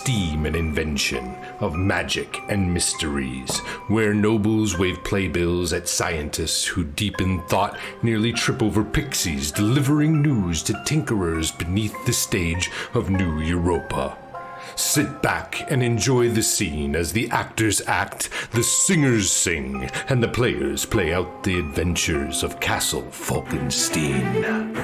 steam and invention, of magic and mysteries, where nobles wave playbills at scientists who deepen thought, nearly trip over pixies, delivering news to tinkerers beneath the stage of New Europa. Sit back and enjoy the scene as the actors act, the singers sing, and the players play out the adventures of Castle Falkenstein.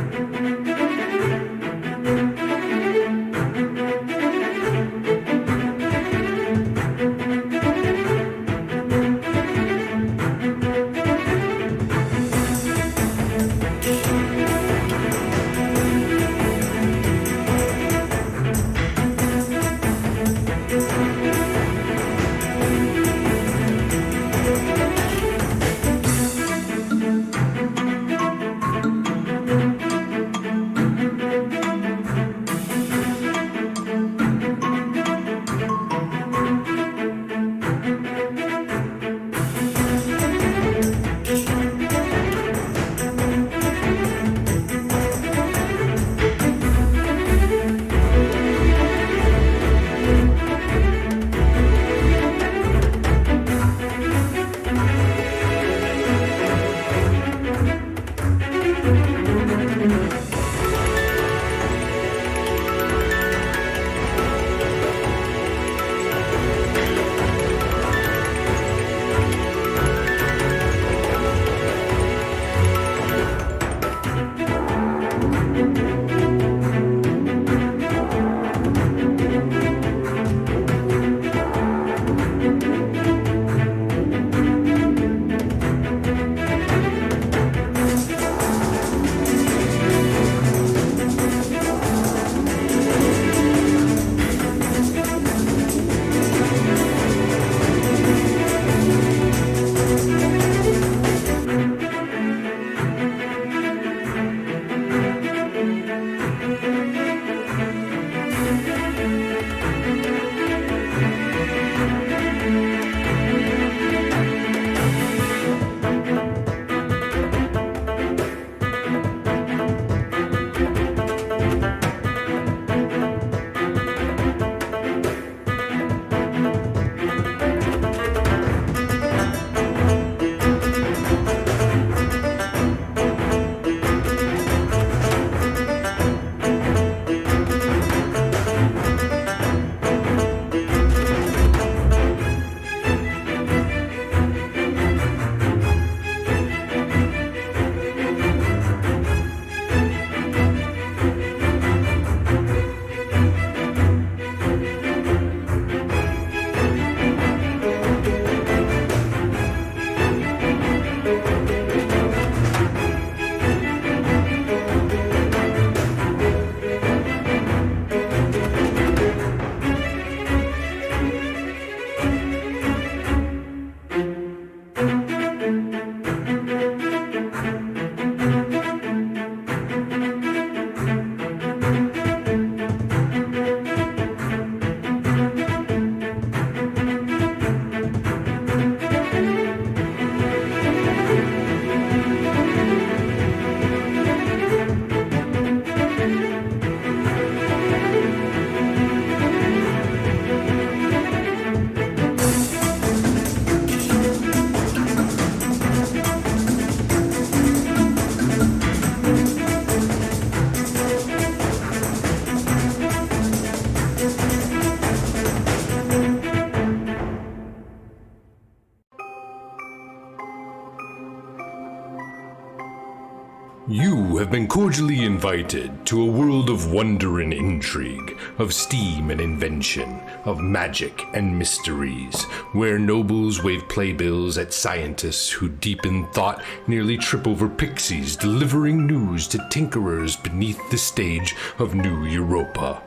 You have been cordially invited to a world of wonder and intrigue, of steam and invention, of magic and mysteries, where nobles wave playbills at scientists who deepen thought, nearly trip over pixies, delivering news to tinkerers beneath the stage of New Europa.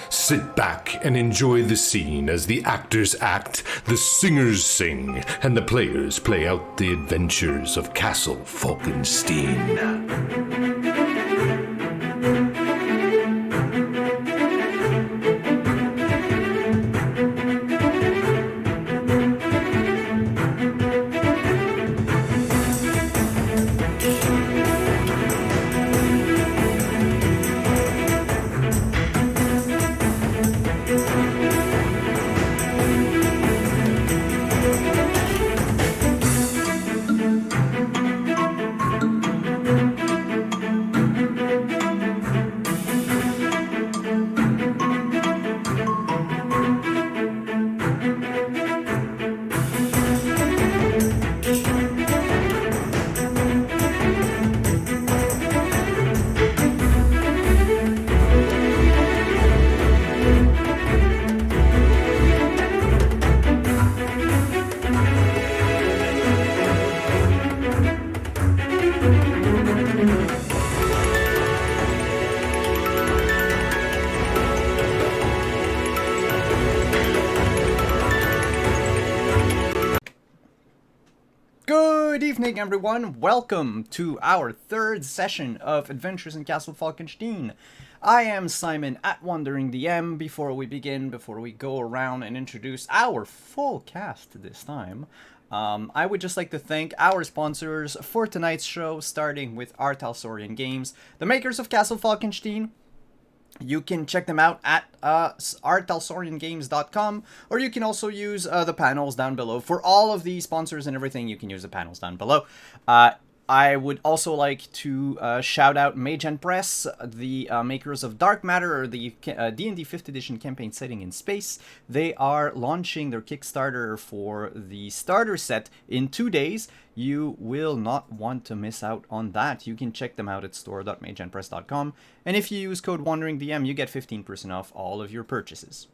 Sit back and enjoy the scene as the actors act, the singers sing, and the players play out the adventures of Castle Falkenstein. Good evening, everyone. Welcome to our third session of Adventures in Castle Falkenstein. I am Simon at Wandering DM. Before we go around and introduce our full cast this time, I would just like to thank our sponsors for tonight's show, starting with Untitled Games, the makers of Castle Falkenstein. You can check them out at artalsoriangames.com, or you can also use the panels down below. For all of the sponsors and everything, you can use the panels down below. I would also like to shout out Mage and Press, the makers of Dark Matter, or the D&D 5th edition campaign setting in space. They are launching their Kickstarter for the starter set in 2 days. You will not want to miss out on that. You can check them out at store.mageandpress.com, and if you use code WanderingDM, you get 15% off all of your purchases.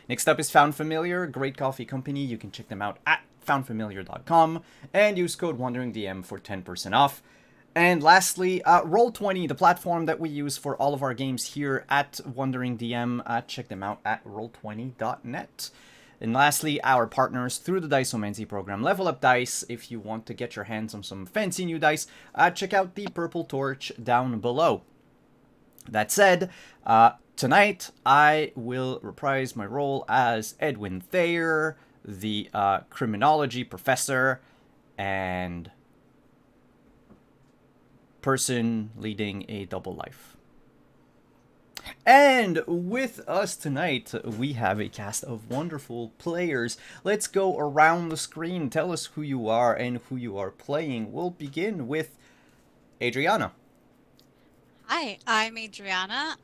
Next up is Found Familiar, a great coffee company. You can check them out at foundfamiliar.com and use code WanderingDM for 10% off. And lastly, Roll20, the platform that we use for all of our games here at Wandering DM. Check them out at roll20.net. And lastly, our partners through the Diceomancy program, Level Up Dice. If you want to get your hands on some fancy new dice, check out the purple torch down below. That said, tonight I will reprise my role as Edwin Thayer, the criminology professor and person leading a double life. And with us tonight, we have a cast of wonderful players. Let's go around the screen. Tell us who you are and who you are playing. We'll begin with Adriana. Hi, I'm Adriana,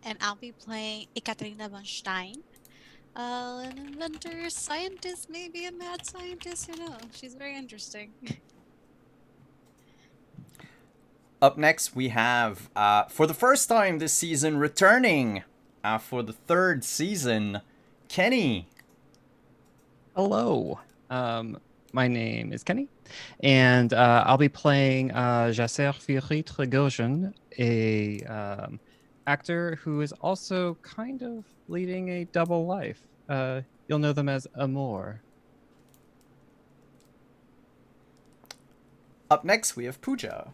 and I'll be playing Ekaterina von Stein. An inventor, scientist, maybe a mad scientist, she's very interesting. Up next, we have, for the first time this season, returning for the third season, Kenny. Hello. My name is Kenny, and I'll be playing Jasser Fiori Trigosian, a actor who is also kind of leading a double life. You'll know them as Amour. Up next, we have Pooja.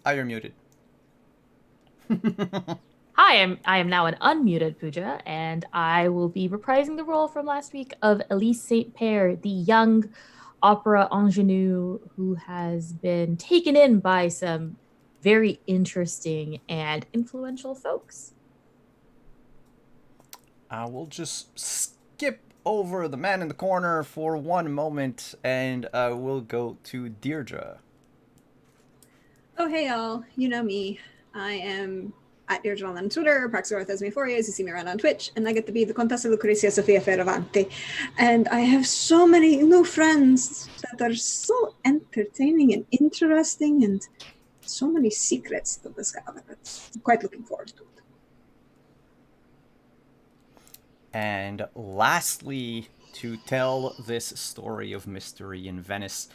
You're muted. Hi, I am now an unmuted Pooja, and I will be reprising the role from last week of Elise St. Pere, the young opera ingenue who has been taken in by some very interesting and influential folks. We'll just skip over the man in the corner for one moment, and we'll go to Deirdre. Oh, hey, y'all. You know me. I am at Deirdre on Twitter, Praxorthesme4, as you see me around on Twitch, and I get to be the Contessa Lucrezia Sofia Fioravanti. And I have so many new friends that are so entertaining and interesting, and so many secrets to discover. I'm quite looking forward to it. And lastly, to tell this story of mystery in Venice,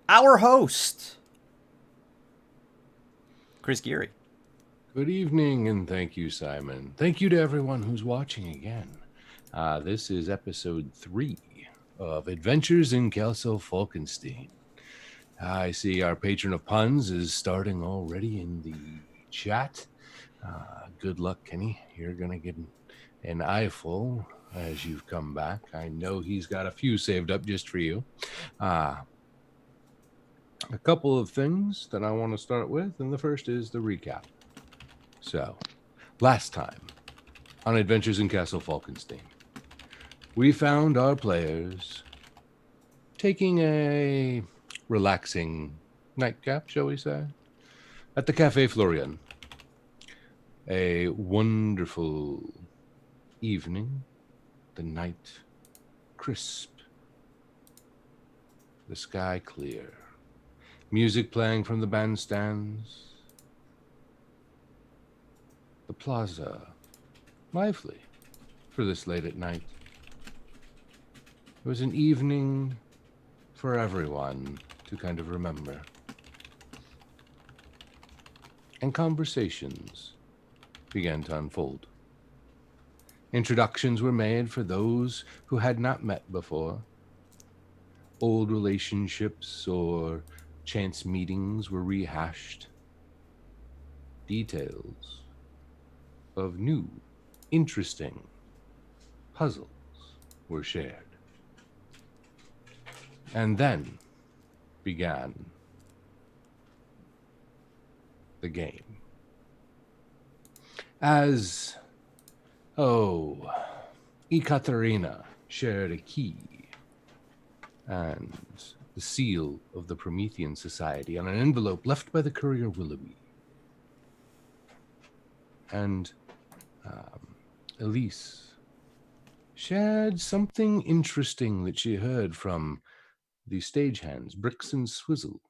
our host, Chris Geary. Good evening, and thank you, Simon. Thank you to everyone who's watching again. This is episode 3 of Adventures in Castle Falkenstein. I see our patron of puns is starting already in the chat. Good luck, Kenny. You're going to get an eyeful as you've come back. I know he's got a few saved up just for you. A couple of things that I want to start with, and the first is the recap. So, last time on Adventures in Castle Falkenstein, we found our players taking a relaxing nightcap, shall we say, at the Café Florian. A wonderful evening, the night crisp, the sky clear. Music playing from the bandstands. The plaza lively for this late at night. It was an evening for everyone to kind of remember. And conversations began to unfold. Introductions were made for those who had not met before. Old relationships or chance meetings were rehashed. Details of new, interesting puzzles were shared. And then began the game. As, Ekaterina shared a key and the seal of the Promethean Society on an envelope left by the courier Willoughby. And Elise shared something interesting that she heard from the stagehands, Bricks and Swizzle,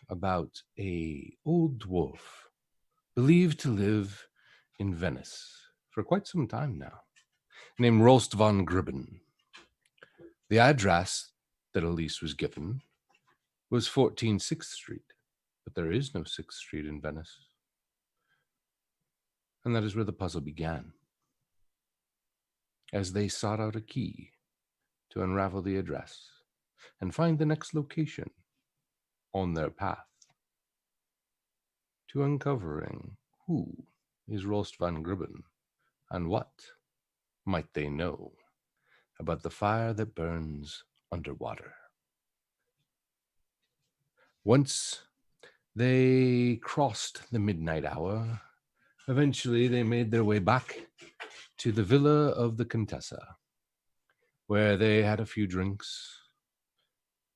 about a old dwarf believed to live in Venice for quite some time now, named Rolst von Gribben. The address that Elise was given was 14 6th Street, but there is no 6th Street in Venice. And that is where the puzzle began, as they sought out a key to unravel the address and find the next location on their path to uncovering who is Rolst van Gribben and what might they know about the fire that burns underwater. Once they crossed the midnight hour, eventually they made their way back to the villa of the Contessa, where they had a few drinks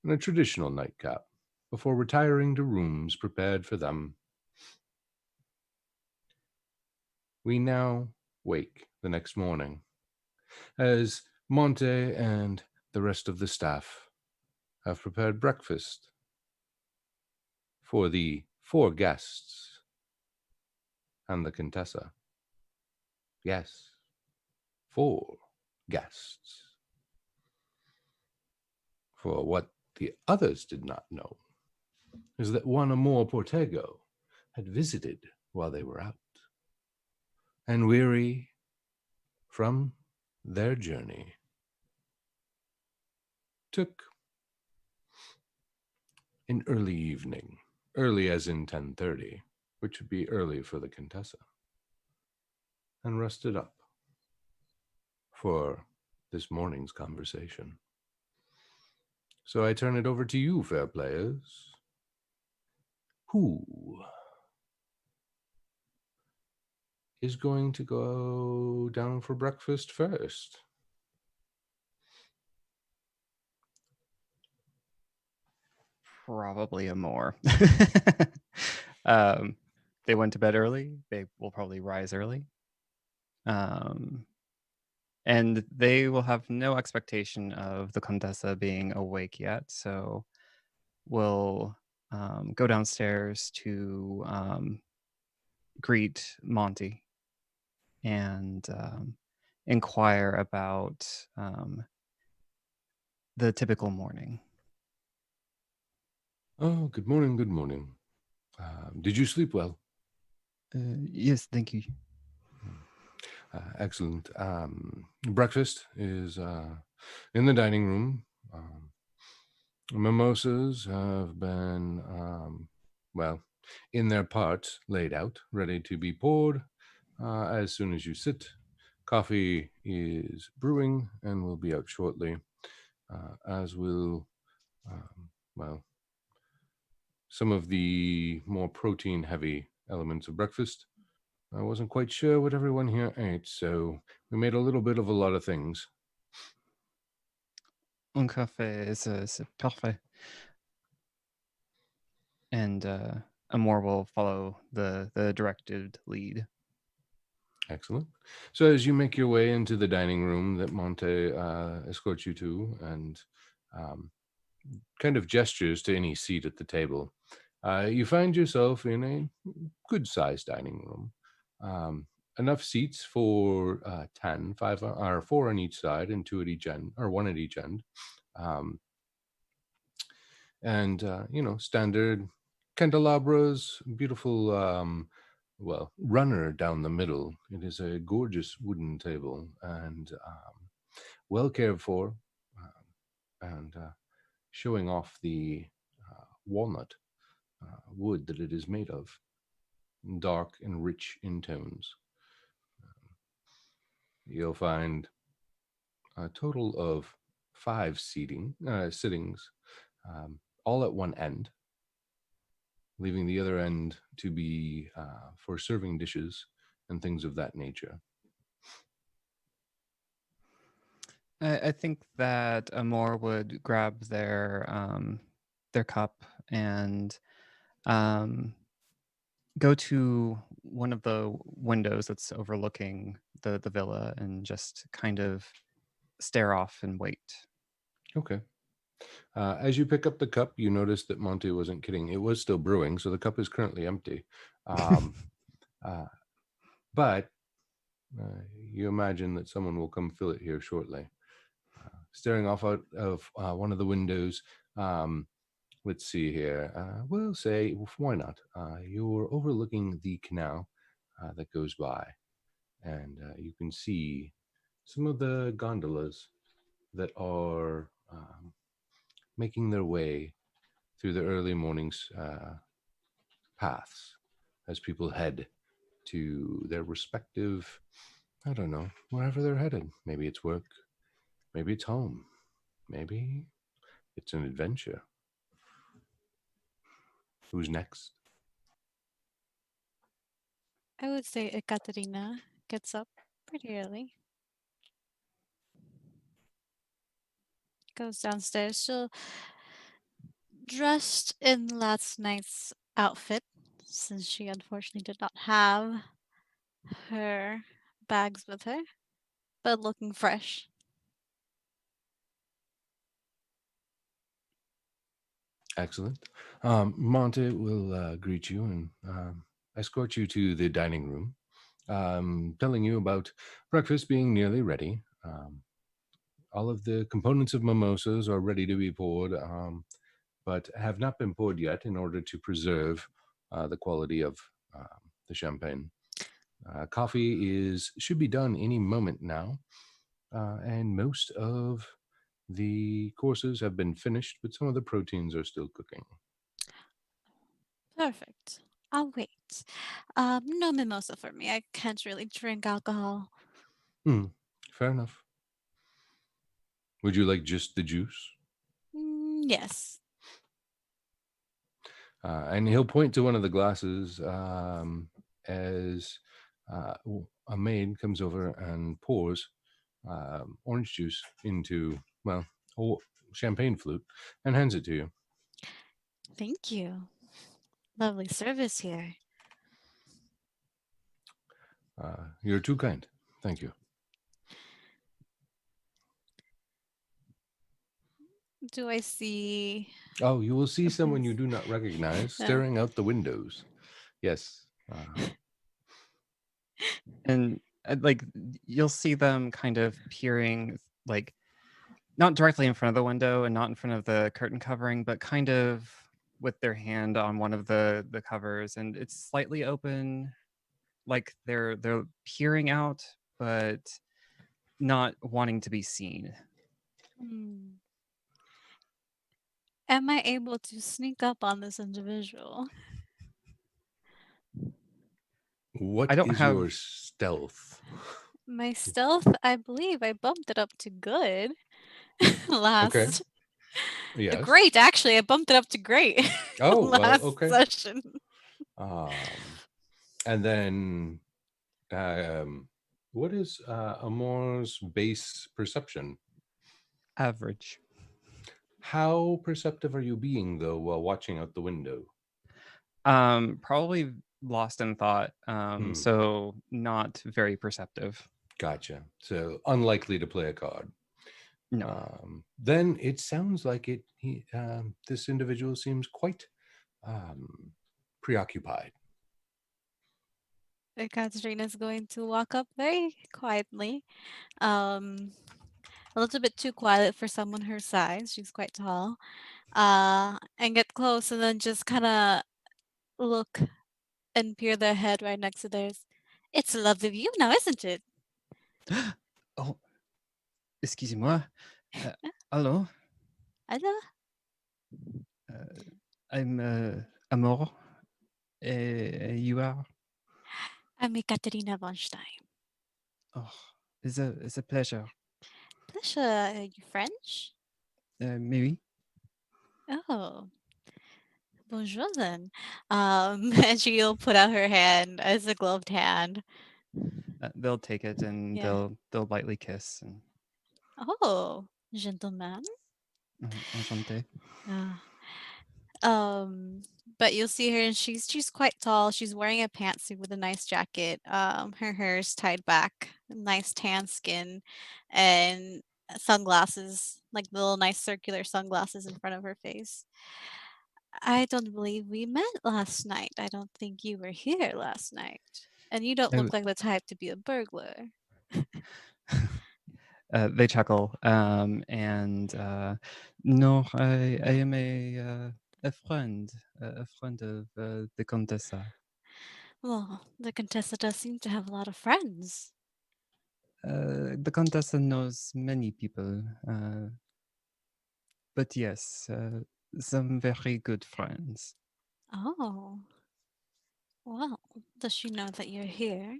and a traditional nightcap before retiring to rooms prepared for them. We now wake the next morning as Monte and the rest of the staff have prepared breakfast for the 4 guests and the Contessa. Yes, 4 guests. For what the others did not know is that one Amor Portego had visited while they were out, and weary from their journey, took an early evening, early as in 10:30, which would be early for the Contessa, and rested up for this morning's conversation. So I turn it over to you, fair players. Who is going to go down for breakfast first? Probably a more. They went to bed early. They will probably rise early. And they will have no expectation of the Contessa being awake yet. So we'll go downstairs to greet Monty and inquire about the typical morning. Oh, good morning, good morning. Did you sleep well? Yes, thank you. Excellent. Breakfast is in the dining room. Mimosas have been, in their parts, laid out, ready to be poured as soon as you sit. Coffee is brewing and will be out shortly, as will, some of the more protein-heavy elements of breakfast. I wasn't quite sure what everyone here ate, so we made a little bit of a lot of things. Un café is parfait. And Amor will follow the directed lead. Excellent. So as you make your way into the dining room that Monte escorts you to and kind of gestures to any seat at the table, you find yourself in a good-sized dining room. Enough seats for 10, 5 or 4 on each side and 2 at each end, or 1 at each end. Standard candelabras, beautiful runner down the middle. It is a gorgeous wooden table and well cared for. and showing off the walnut wood that it is made of, dark and rich in tones. You'll find a total of 5 sittings, all at one end, leaving the other end to be for serving dishes and things of that nature. I think that Amor would grab their cup and go to one of the windows that's overlooking the villa and just kind of stare off and wait. Okay. As you pick up the cup, you notice that Monty wasn't kidding. It was still brewing, so the cup is currently empty. But you imagine that someone will come fill it here shortly. Staring off out of one of the windows, let's see here. We'll say, why not? You're overlooking the canal that goes by, and you can see some of the gondolas that are making their way through the early morning's paths as people head to their respective, I don't know, wherever they're headed. Maybe it's work, maybe it's home, maybe it's an adventure. Who's next? I would say Ekaterina gets up pretty early. Goes downstairs. She'll dressed in last night's outfit, since she unfortunately did not have her bags with her, but looking fresh. Excellent. Monte will greet you and escort you to the dining room, telling you about breakfast being nearly ready. All of the components of mimosas are ready to be poured, but have not been poured yet in order to preserve the quality of the champagne. Coffee should be done any moment now, and most of the courses have been finished, but some of the proteins are still cooking. Perfect. I'll wait. No mimosa for me. I can't really drink alcohol. Fair enough. Would you like just the juice? Yes. And he'll point to one of the glasses as a maid comes over and pours orange juice into, well, a champagne flute and hands it to you. Thank you. Lovely service here. You're too kind. Thank you. Do I see? Oh, you will see someone you do not recognize Yeah. staring out the windows. Yes. And like you'll see them kind of peering, like not directly in front of the window and not in front of the curtain covering, but kind of with their hand on one of the covers, and it's slightly open, like they're peering out, but not wanting to be seen. Am I able to sneak up on this individual? What I don't is have- your stealth? My stealth, I believe I bumped it up to good last. Okay. Yes. Great, actually, I bumped it up to great. Oh, last well, okay. session. And then, what is Amor's base perception? Average. How perceptive are you being, though, while watching out the window? Probably lost in thought. So not very perceptive. Gotcha. So unlikely to play a card. No. Then it sounds like this individual seems quite preoccupied. Katrina's going to walk up very quietly. A little bit too quiet for someone her size. She's quite tall. And get close and then just kind of look and peer their head right next to theirs. It's a lovely view now, isn't it? Oh, excusez-moi. Hello. Hello? I'm Amor. You are? I'm Ekaterina von Stein. Oh, it's a pleasure. Pleasure. Are you French? Maybe. Oh, bonjour then. And she'll put out her hand as a gloved hand. They'll take it and Yeah. they'll lightly kiss and Oh, gentleman. enchanté. Uh, um, but you'll see her, and she's quite tall. She's wearing a pantsuit with a nice jacket. Her hair is tied back, nice tan skin, and sunglasses, like little nice circular sunglasses in front of her face. I don't believe we met last night. I don't think you were here last night. And you don't Oh, look like the type to be a burglar. they chuckle. No, I am a friend of the Contessa. Well, the Contessa does seem to have a lot of friends. The Contessa knows many people, but yes, some very good friends. Oh, well, does she know that you're here?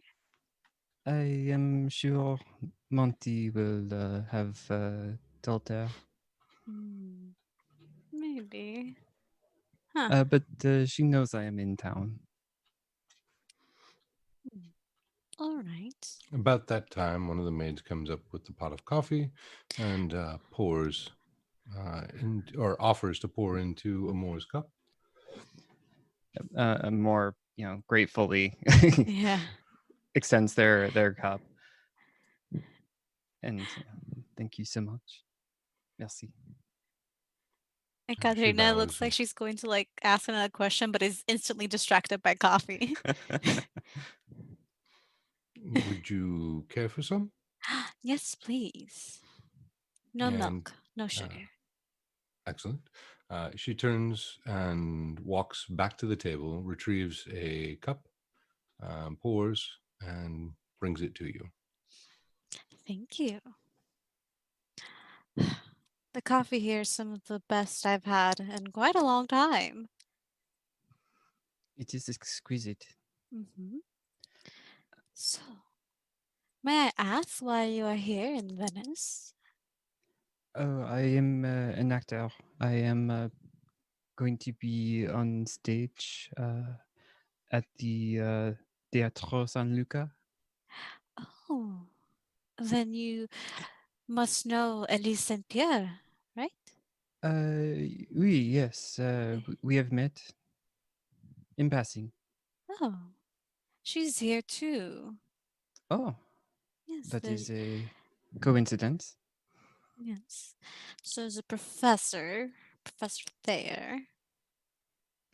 I am sure Monty will have told her, Hmm, maybe. Huh. but she knows I am in town. All right. About that time, one of the maids comes up with the pot of coffee and pours or offers to pour into Amor's cup. More, gratefully Yeah. extends their cup, and thank you so much. Merci. And She Katerina looks bows. like she's going to like ask another question, but is instantly distracted by coffee. Would you care for some? Yes, please. No And milk, no sugar. excellent. She turns and walks back to the table, retrieves a cup, pours, and brings it to you. Thank you. The coffee here is some of the best I've had in quite a long time. It is exquisite. Hmm. So, may I ask why you are here in Venice? Oh, I am an actor. I am going to be on stage at the Teatro San Luca. Oh, then you must know Elise Saint Pierre, right? Oui, yes. We have met in passing. Oh, she's here too. Oh, Yes, that is a coincidence. yes. So there's a professor, Professor Thayer. I wonder,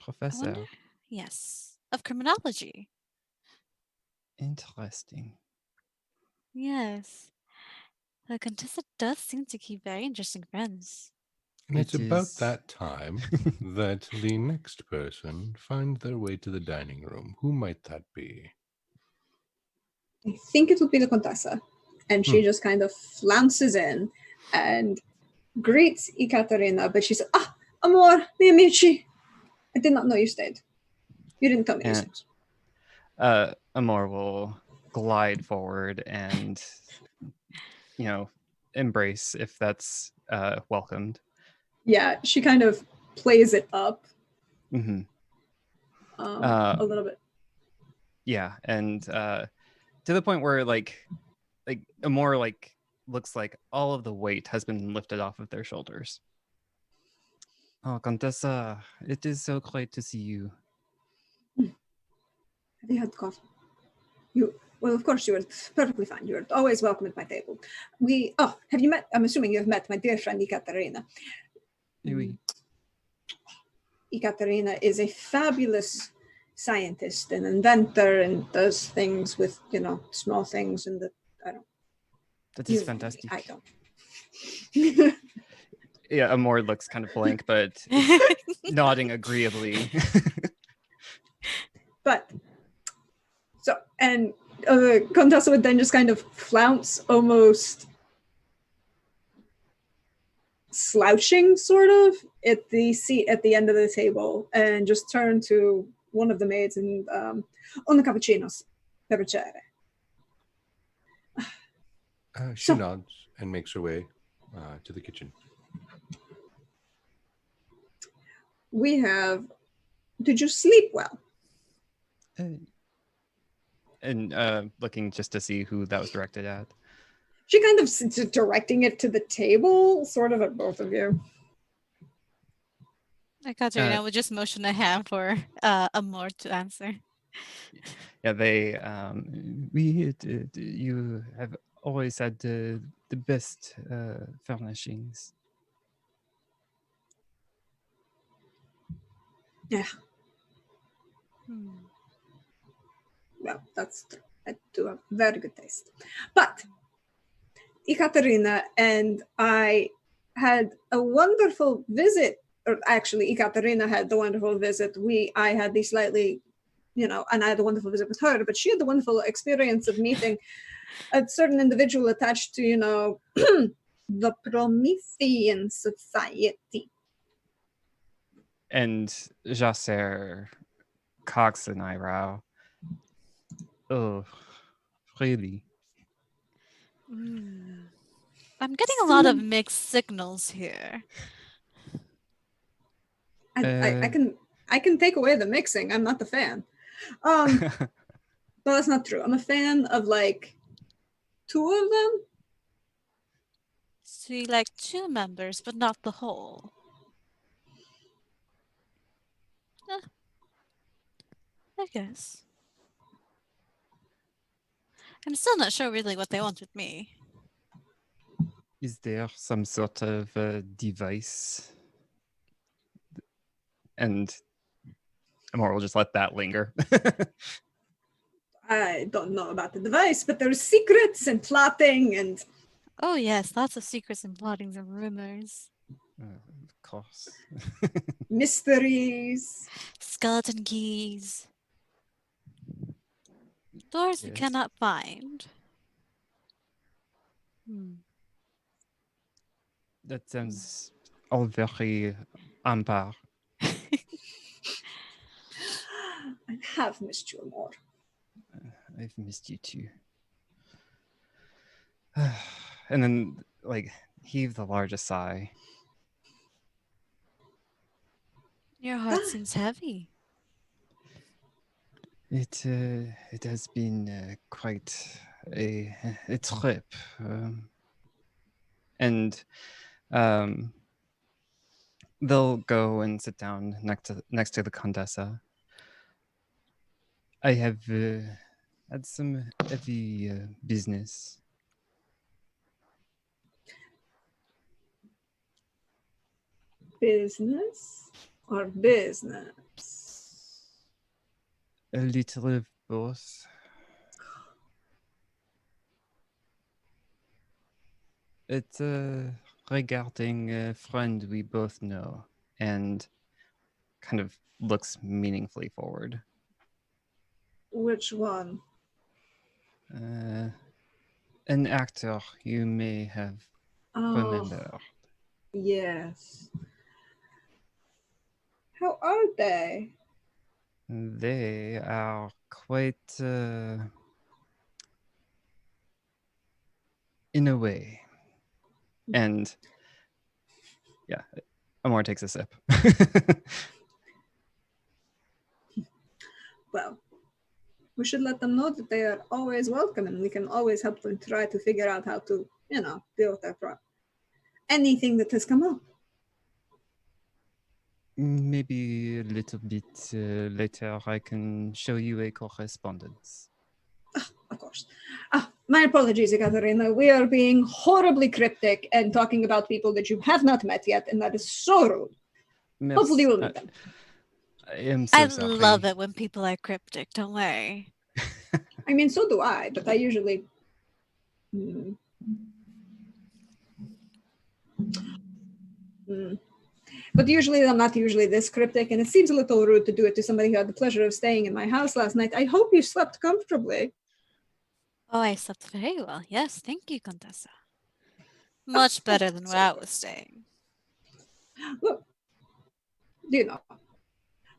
Professor. yes, of criminology. Interesting. Yes. The Contessa does seem to keep very interesting friends. And it's It about is. that time that the next person finds their way to the dining room. Who might that be? I think it would be the Contessa. And she just kind of flounces in and greets Ekaterina, but she said, "Ah, amor, mi amici. I did not know you stayed. You didn't tell me you And stayed." Amor will glide forward and, embrace if that's welcomed. Yeah, she kind of plays it up Mm-hmm. a little bit. Yeah, and to the point where like Amor looks like all of the weight has been lifted off of their shoulders. Oh, Contessa, it is so great to see you. Have you had coffee? Well, of course, you were perfectly fine. You are always welcome at my table. Have you met? I'm assuming you have met my dear friend Ekaterina. Oui. Ekaterina is a fabulous scientist and inventor and does things with, small things and I don't. That is fantastic. I don't. Yeah, Amor looks kind of blank, but nodding agreeably. But so, and Contessa would then just kind of flounce almost slouching sort of at the seat at the end of the table and just turn to one of the maids and "Un cappuccinos per piacere." She So- nods and makes her way to the kitchen. We have. Did you sleep well? And looking just to see who that was directed at. She kind of directing it to the table, sort of at both of you. Katerina would just motion a hand for Amor to answer. Yeah, they you have always had the best furnishings. Yeah, Hmm. well, that's true. I do have very good taste. But Ekaterina and I had a wonderful visit, or actually Ekaterina had the wonderful visit. I had the slightly, and I had a wonderful visit with her, but she had the wonderful experience of meeting a certain individual attached to, the Promethean Society. And Jasser cocks an eyebrow. Oh, really? I'm getting a lot of mixed signals here. I can take away the mixing. I'm not the fan. No, that's not true. I'm a fan of like 2 of them. So you like 2 members, but not the whole. I guess. I'm still not sure really what they want with me. Is there some sort of device? And Amor will just let that linger. I don't know about the device, but there's secrets and plotting and Oh yes, lots of secrets and plottings and rumors. Of course. mysteries. Skeleton keys. Doors we Yes. cannot find. That sounds all very on par. I have missed you more. I've missed you too. And then, like, heave the largest sigh. Your heart seems heavy. It has been quite a trip, and they'll go and sit down next to the Condessa. I have had some heavy business. Business or business? A little of both. It's regarding a friend we both know, and kind of looks meaningfully forward. Which one? An actor you may have remembered. Yes. How are they? They are quite, in a way. And yeah, Amor takes a sip. Well, we should let them know that they are always welcome and we can always help them try to figure out how to, deal with their problem. Anything that has come up. Maybe a little bit later I can show you a correspondence. Of course. My apologies, Ekaterina. We are being horribly cryptic and talking about people that you have not met yet, and that is so rude. Merci. Hopefully you'll meet them. I am so sorry. love it when people are cryptic, don't worry. I mean, so do I, but I usually... But usually I'm not usually this cryptic, and it seems a little rude to do it to somebody who had the pleasure of staying in my house last night. I hope you slept comfortably. Oh, I slept very well. Yes, thank you, Contessa. Much better than where I was staying. Look, you know,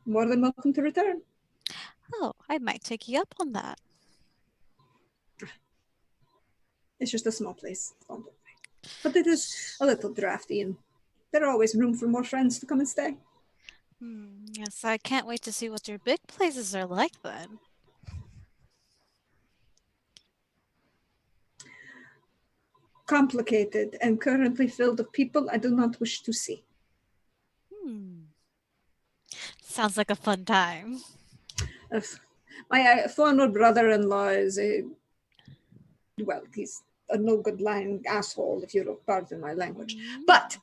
more than welcome to return. Oh, I might take you up on that. It's just a small place. Don't worry. But it is a little drafty, and there are always room for more friends to come and stay. Yes, I can't wait to see what your big places are like then. Complicated and currently filled with people I do not wish to see. Sounds like a fun time. My former brother-in-law is well, he's a no good lying asshole, if you'll pardon my language. But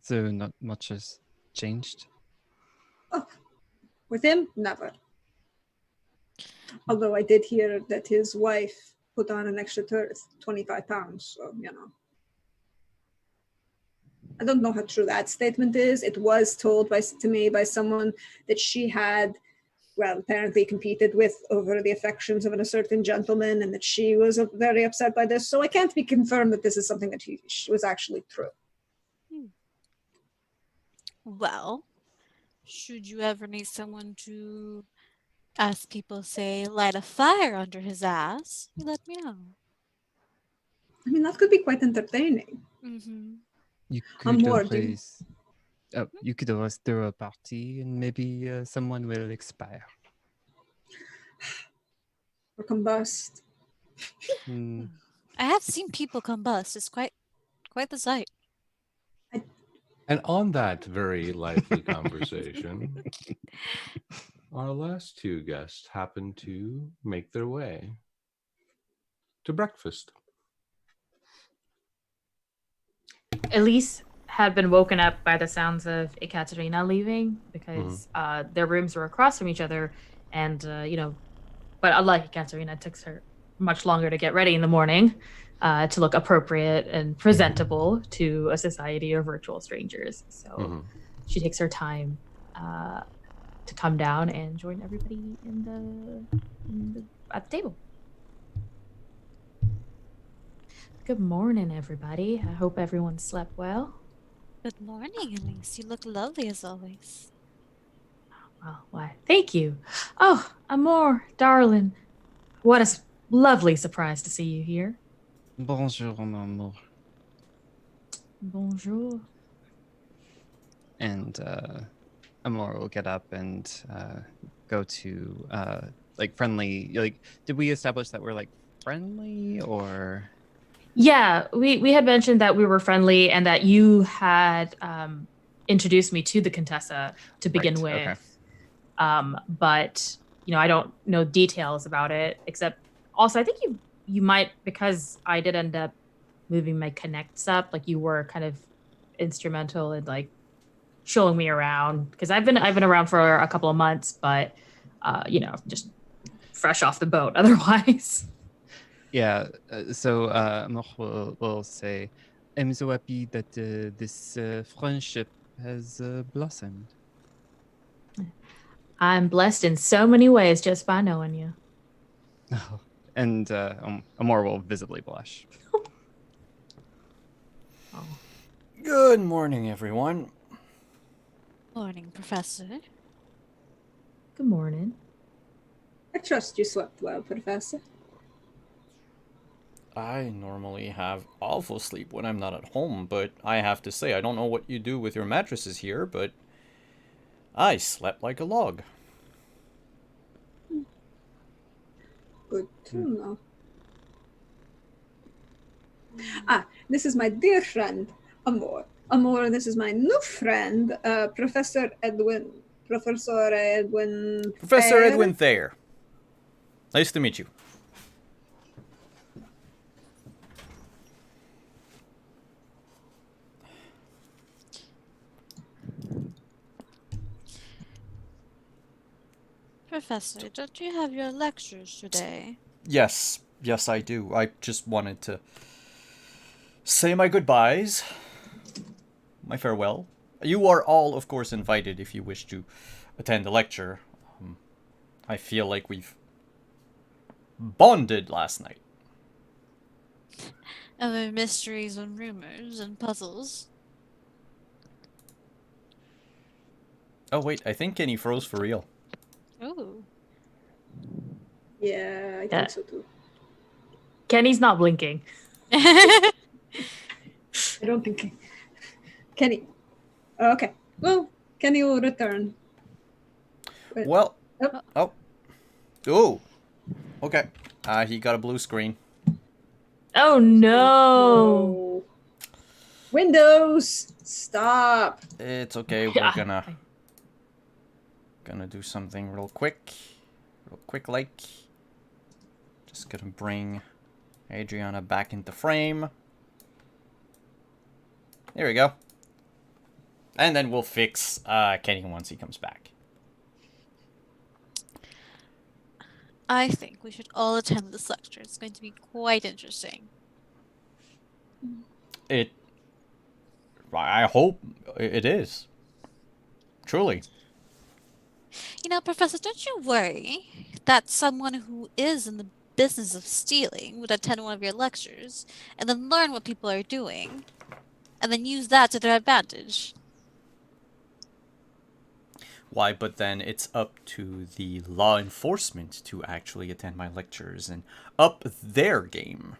So not much has changed. with him, never. Although I did hear that his wife put on an extra 25 pounds, so, you know. I don't know how true that statement is. It was told to me by someone that she had, well, apparently competed with over the affections of a certain gentleman, and that she was very upset by this. So I can't be confirmed that this is something that was actually true. Well, should you ever need someone to, as people say, light a fire under his ass, you let me know. I mean, that could be quite entertaining. You I'm could more always. You could always throw a party and maybe someone will expire. Or combust. Hmm. I have seen people combust. It's quite the sight. And on that very lively conversation, our last two guests happen to make their way to breakfast. Elise had been woken up by the sounds of Ekaterina leaving because their rooms were across from each other, and but unlike Ekaterina, it took her much longer to get ready in the morning to look appropriate and presentable to a society of virtual strangers. So she takes her time to come down and join everybody at the table. Good morning, everybody. I hope everyone slept well. Good morning, Elise. You look lovely as always. Well, why, thank you. Oh, Amor, darling. What a lovely surprise to see you here. Bonjour, mon amour. Bonjour. And Amor will get up and go to like friendly. Like, did we establish that we're like friendly or? Yeah, we had mentioned that we were friendly and that you had introduced me to the Contessa to begin with. Okay. But I don't know details about it, except also I think you might, because I did end up moving my connects up, like you were kind of instrumental in like showing me around, because I've been around for a couple of months, but just fresh off the boat otherwise. Yeah, so Amor will say, I'm so happy that this friendship has blossomed. I'm blessed in so many ways just by knowing you. Oh, and Amor will visibly blush. Oh. Good morning, everyone. Morning, Professor. Good morning. I trust you slept well, Professor. I normally have awful sleep when I'm not at home, but I have to say, I don't know what you do with your mattresses here, but I slept like a log. Good to know. This is my dear friend, Amor. Amor, this is my new friend, Professor Edwin. Professor Edwin. Professor Thayer. Edwin Thayer. Nice to meet you. Professor, don't you have your lectures today? Yes, I do. I just wanted to say my goodbyes, my farewell. You are all, of course, invited if you wish to attend the lecture. I feel like we've bonded last night. Other mysteries and rumors and puzzles. Oh, wait, I think Kenny froze for real. Ooh. Yeah, I Yeah. think so too. Kenny's not blinking. I don't think Kenny. Okay. Well, Kenny will return. Wait. Well, Oh. oh, okay. He got a blue screen. Oh no! Whoa. Windows, stop. It's okay. We're Yeah. gonna do something real quick, like. Just gonna bring Adriana back into frame. There we go. And then we'll fix Kenny once he comes back. I think we should all attend this lecture. It's going to be quite interesting. I hope it is. Truly. You know, Professor, don't you worry that someone who is in the business of stealing would attend one of your lectures and then learn what people are doing and then use that to their advantage. Why, but then it's up to the law enforcement to actually attend my lectures and up their game.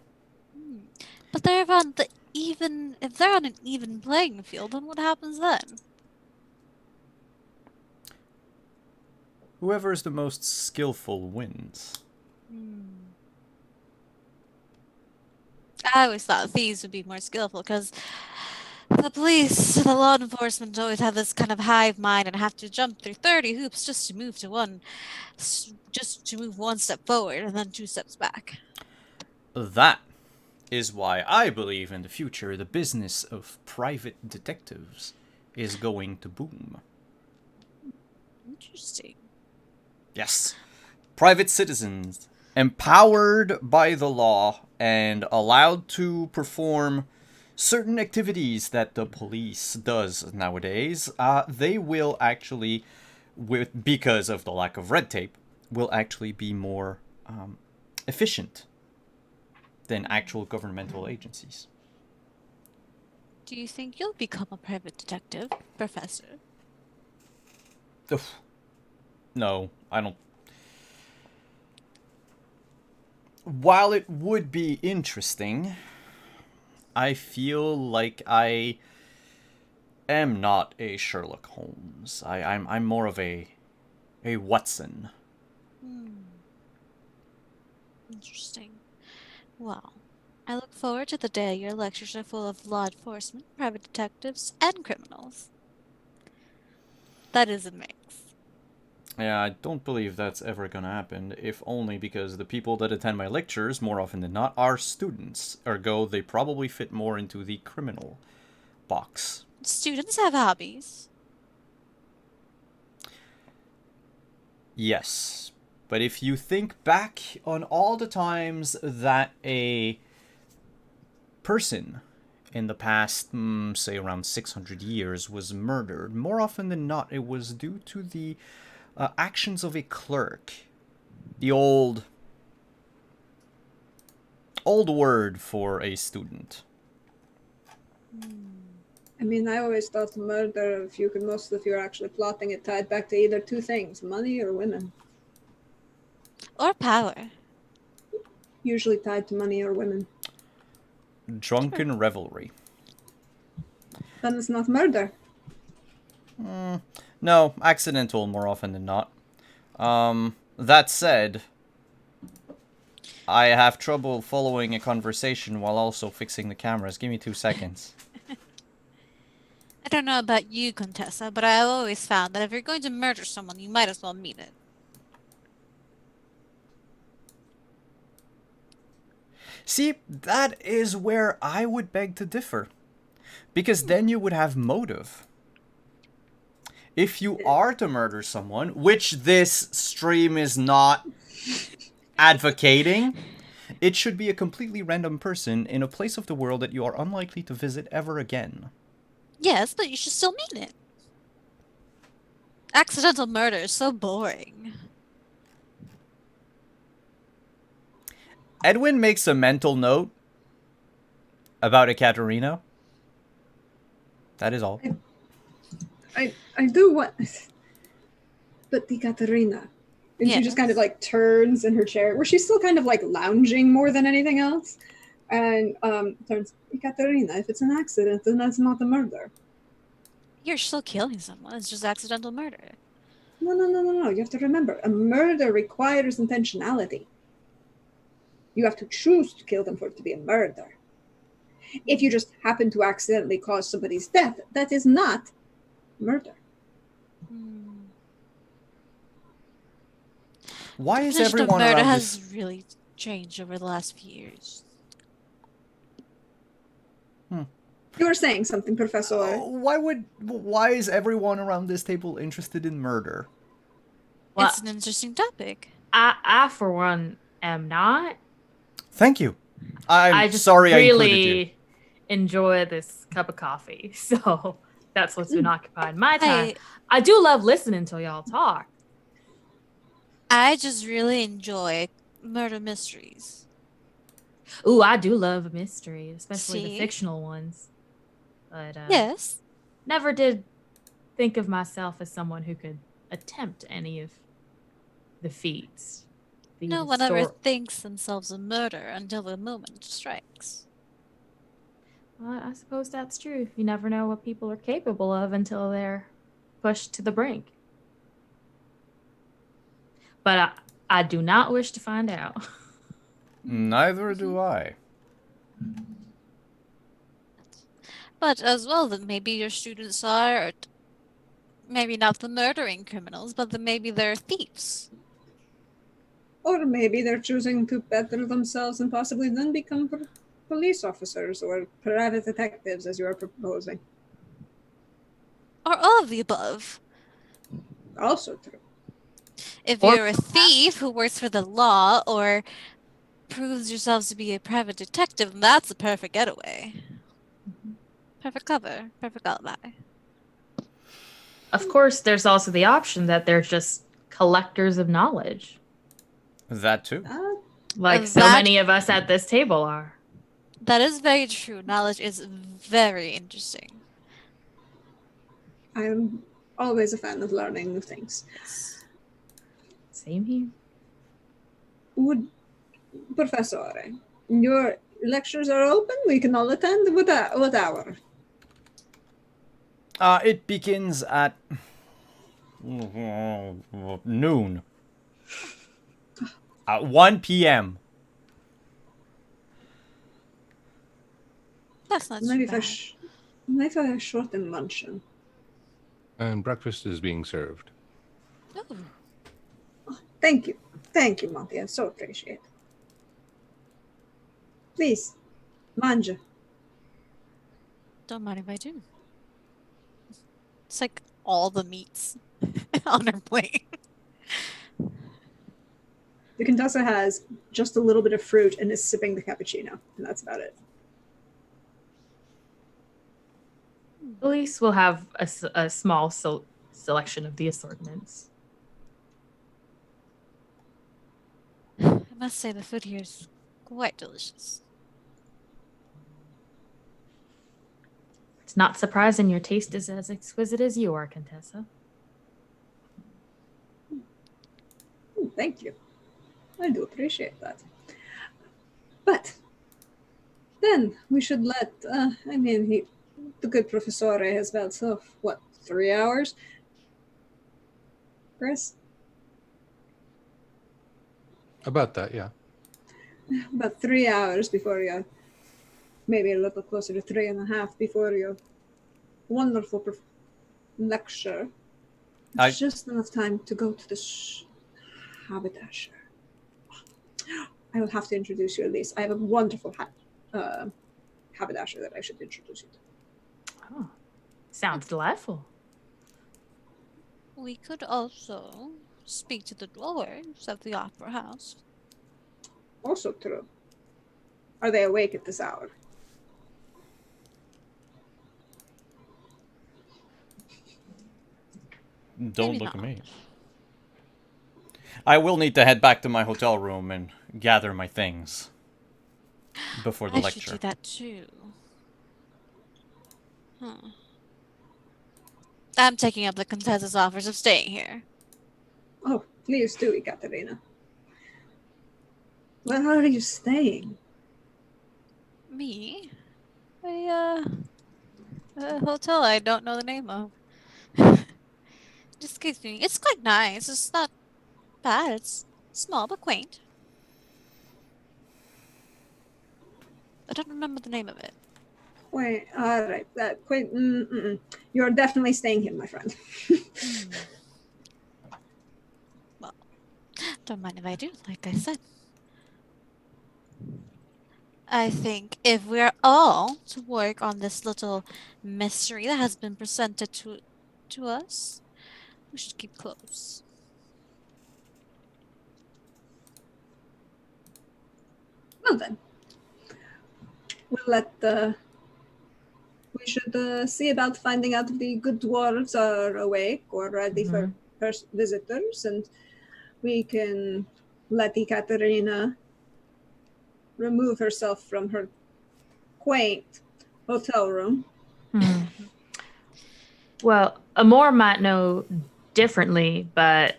But they're on the even if they're on an even playing field, then what happens then? Whoever is the most skillful wins. I always thought thieves would be more skillful because the police, the law enforcement always have this kind of hive mind and have to jump through 30 hoops just to move one step forward and then 2 steps back. That is why I believe in the future the business of private detectives is going to boom. Interesting. Yes. Private citizens, empowered by the law and allowed to perform certain activities that the police does nowadays, they will actually, because of the lack of red tape, will actually be more efficient than actual governmental agencies. Do you think you'll become a private detective, Professor? Oof. No, I don't. While it would be interesting, I feel like I am not a Sherlock Holmes. I'm more of a Watson. Interesting. Well, I look forward to the day your lectures are full of law enforcement, private detectives, and criminals. That is a mix. Yeah, I don't believe that's ever gonna happen, if only because the people that attend my lectures, more often than not, are students. Ergo, they probably fit more into the criminal box. Students have hobbies. Yes, but if you think back on all the times that a person in the past, say around 600 years, was murdered, more often than not, it was due to the actions of a clerk. The old word for a student. I mean, I always thought murder, most if you're actually plotting it, tied back to either two things, money or women. Or power. Usually tied to money or women. Drunken revelry. Then it's not murder. No, accidental more often than not. That said, I have trouble following a conversation while also fixing the cameras. Give me 2 seconds. I don't know about you, Contessa, but I've always found that if you're going to murder someone, you might as well mean it. See, that is where I would beg to differ. Because then you would have motive. If you are to murder someone, which this stream is not advocating, it should be a completely random person in a place of the world that you are unlikely to visit ever again. Yes, but you should still mean it. Accidental murder is so boring. Edwin makes a mental note about Ekaterina. That is all. I do want. but the Katerina. And she just kind of Yes. like turns in her chair, where she's still kind of like lounging more than anything else, and turns, Katerina, if it's an accident, then that's not a murder. You're still killing someone. It's just accidental murder. No. You have to remember, a murder requires intentionality. You have to choose to kill them for it to be a murder. If you just happen to accidentally cause somebody's death, that is not murder. Why is Definition of everyone murder around has this? really changed over the last few years. You were saying something, Professor. Why is everyone around this table interested in murder? Well, It's an interesting topic. I for one am not. Thank you. I I'm just sorry I included you. really enjoy this cup of coffee, so that's what's been occupying my time. I do love listening to y'all talk. I just really enjoy murder mysteries. Ooh, I do love a mystery, especially the See? fictional ones. But Yes. never did think of myself as someone who could attempt any of the feats. No one ever thinks themselves a murderer until the moment strikes. Well, I suppose that's true. You never know what people are capable of until they're pushed to the brink. But I do not wish to find out. Neither do I. But as well, that maybe your students are maybe not the murdering criminals, but maybe they're thieves. Or maybe they're choosing to better themselves and possibly then become police officers or private detectives, as you are proposing. Or all of the above. Also true. If Or you're a thief who works for the law or proves yourselves to be a private detective, then that's a perfect getaway. Perfect cover. Perfect alibi. of course, there's also the option that they're just collectors of knowledge. That too. Like so That- many of us at this table are. That is very true. Knowledge is very interesting. I am always a fan of learning new things. Yes. Same here. Would Professor, your lectures are open? We can all attend. What hour? It begins at noon. 1 p.m. That's not Maybe too if bad. maybe I shorten luncheon. And breakfast is being served. Ooh. Thank you, Monty. I so appreciate it. Please, manja. Don't mind if I do. It's like all the meats on her plate. The Contessa has just a little bit of fruit and is sipping the cappuccino, and that's about it. Elise will have a small selection of the assortments. I must say the food here is quite delicious. It's not surprising your taste is as exquisite as you are, Contessa. Thank you. I do appreciate that. But then we should let, the good Professore has about, 3 hours? Chris? About that, yeah. About 3 hours before you, maybe a little closer to 3.5 before your wonderful lecture. It's just enough time to go to the haberdasher. I will have to introduce you, Elise. I have a wonderful haberdasher that I should introduce you to. Oh, sounds delightful. We could also speak to the dwarves of the opera house. Also true. Are they awake at this hour? Don't Maybe look at not. me. I will need to head back to my hotel room and gather my things before the I lecture. should do that too. I'm taking up the Contessa's offers of staying here. Oh, please do, Ekaterina. Where are you staying? Me? A hotel I don't know the name of. Just keeps me. It's quite nice. It's not bad. It's small but quaint. I don't remember the name of it. Wait, all right. You're definitely staying here, my friend. Well, don't mind if I do, like I said. I think if we're all to work on this little mystery that has been presented to us, we should keep close. Well then, we'll let the. We should see about finding out if the good dwarves are awake or ready for visitors, and we can let Ekaterina remove herself from her quaint hotel room. Well, Amor might know differently, but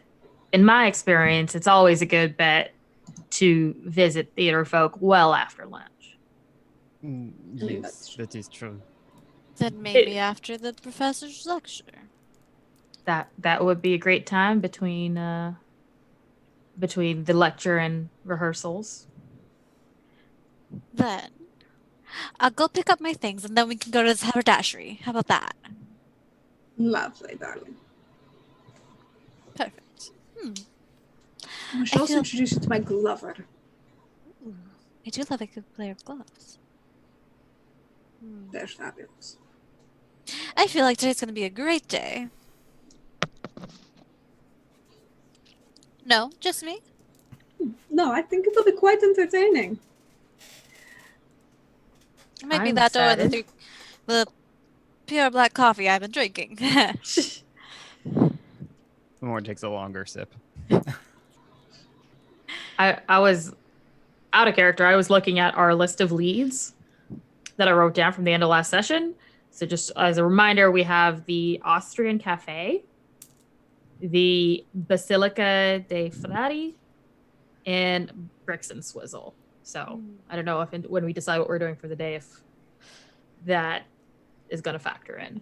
in my experience, it's always a good bet to visit theater folk well after lunch. Yes, that is true. Then maybe after the professor's lecture. That would be a great time between the lecture and rehearsals. Then I'll go pick up my things and then we can go to the haberdashery. How about that? Lovely, darling. Perfect. I should also introduce you to my glover. Ooh, I do love a good pair of gloves. They're fabulous. I feel like today's going to be a great day. No, just me? No, I think it'll be quite entertaining. Maybe I'm that or excited. the pure black coffee I've been drinking. More takes a longer sip. I was out of character. I was looking at our list of leads that I wrote down from the end of last session. So just as a reminder, we have the Austrian Cafe, the Basilica dei Frati, and Bricks and Swizzle. So I don't know if when we decide what we're doing for the day, if that is going to factor in.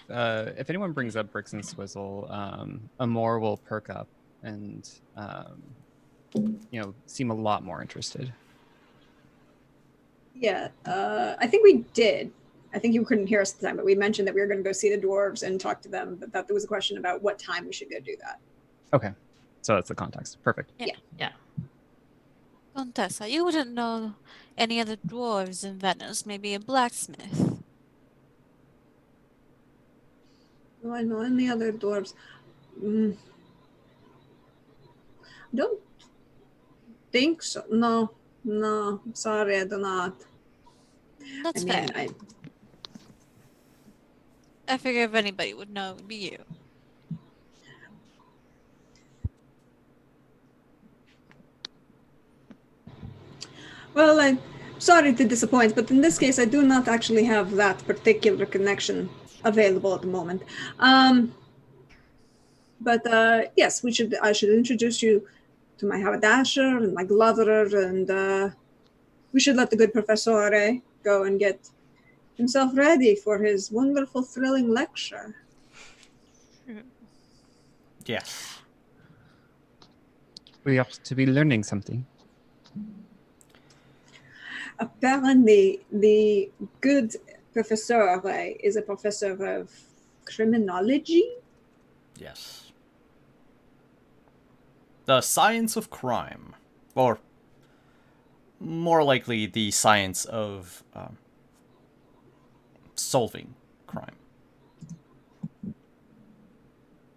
If anyone brings up Bricks and Swizzle, Amor will perk up and seem a lot more interested. Yeah, I think we did. I think you couldn't hear us at the time, but we mentioned that we were going to go see the dwarves and talk to them, but that there was a question about what time we should go do that. Okay, so that's the context. Perfect. Yeah. Contessa, you wouldn't know any other dwarves in Venice, maybe a blacksmith. Do I know any other dwarves? Don't think so. No, sorry, I do not. That's fair. I figure if anybody would know, it would be you. Well, I'm sorry to disappoint, but in this case, I do not actually have that particular connection available at the moment. But yes, I should introduce you to my haberdasher and my glover, and we should let the good Professore go and get himself ready for his wonderful, thrilling lecture. Yes. We ought to be learning something. Apparently, the good Professor is a professor of criminology. Yes. The science of crime. Or more likely the science of solving crime.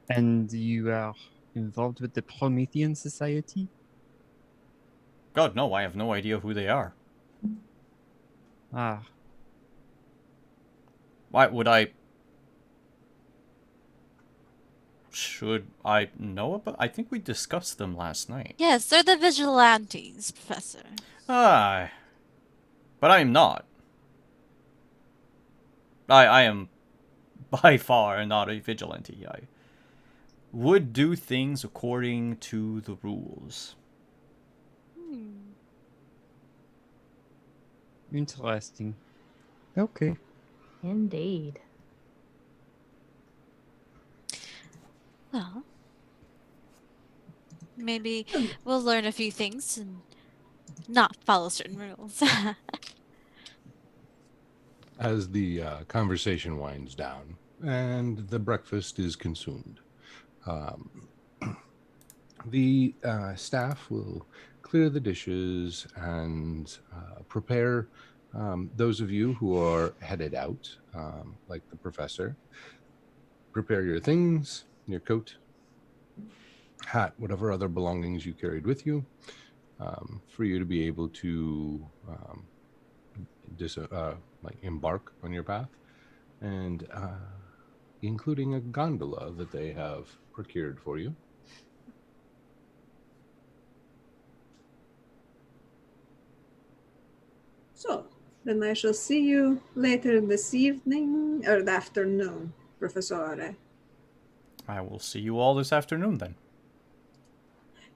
And you are involved with the Promethean Society? God, no, I have no idea who they are. Ah. Why would I... Should I know about... I think we discussed them last night. Yes, they're the vigilantes, Professor. But I am not. I am by far not a vigilante. would do things according to the rules. Interesting. Okay. Indeed. Well, maybe we'll learn a few things and not follow certain rules. As the conversation winds down and the breakfast is consumed, the staff will clear the dishes and prepare those of you who are headed out, like the professor. Prepare your things, your coat, hat, whatever other belongings you carried with you, for you to be able to embark on your path, and including a gondola that they have procured for you. So, then I shall see you later this evening or the afternoon, Professore. I will see you all this afternoon then.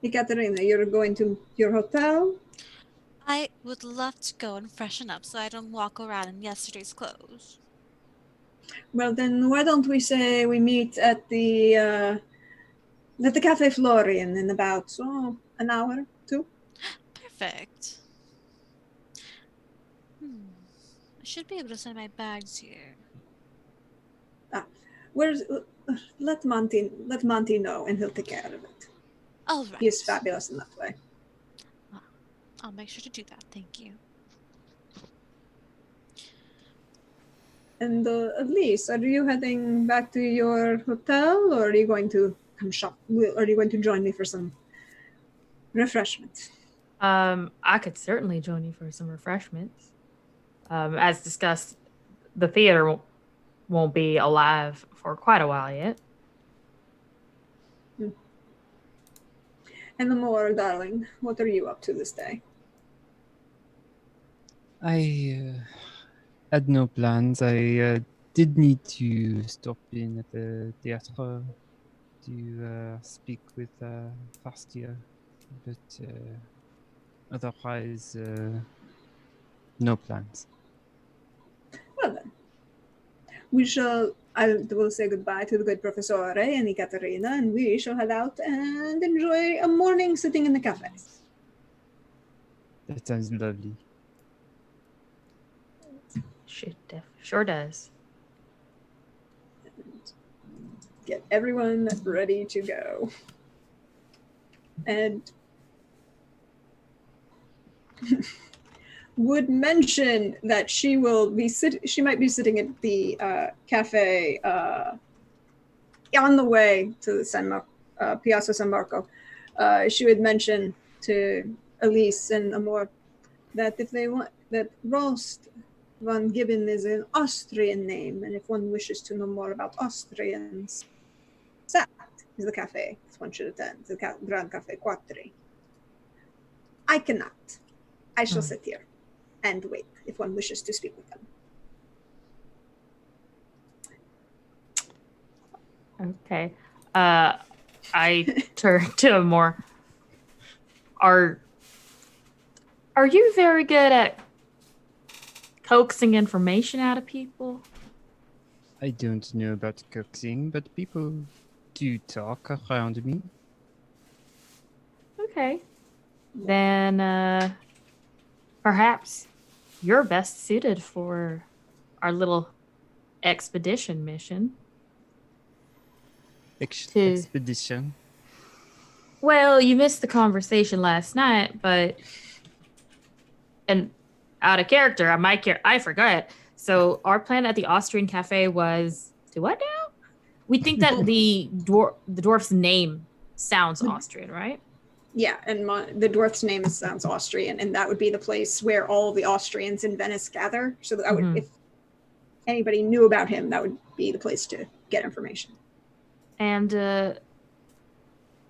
Ekaterina, you're going to your hotel? I would love to go and freshen up so I don't walk around in yesterday's clothes. Well, then why don't we say we meet at the Cafe Florian in about an hour, 2? Perfect. I should be able to send my bags here. Let Monty know, and he'll take care of it. All right. He is fabulous in that way. I'll make sure to do that. Thank you. And Elise, are you heading back to your hotel, or are you going to come shop? Are you going to join me for some refreshments? I could certainly join you for some refreshments. As discussed, the theater won't be alive for quite a while yet. And Amor, darling, what are you up to this day? I had no plans. I did need to stop in at the theatre to speak with Fastia, but otherwise, no plans. Well then, I will say goodbye to the good Professore and Ekaterina, and we shall head out and enjoy a morning sitting in the cafes. That sounds lovely. Sure does. Get everyone ready to go. And would mention that she might be sitting at the cafe on the way to the Piazza San Marco. She would mention to Elise and Amor that if they want that Rost von Gibbon is an Austrian name, and if one wishes to know more about Austrians, that is the cafe one should attend, the Grand Cafe Quattri. I cannot. I shall sit here and wait if one wishes to speak with them. Okay. I turn to Amor. Are you very good at coaxing information out of people? I don't know about coaxing, but people do talk around me. Okay. Then perhaps you're best suited for our little expedition mission. Expedition? Well, you missed the conversation last night, and out of character, I forgot. So our plan at the Austrian cafe was to what now? We think that the dwarf's name sounds Austrian, right? Yeah, and the dwarf's name sounds Austrian, and that would be the place where all the Austrians in Venice gather. So that would, if anybody knew about him, that would be the place to get information. And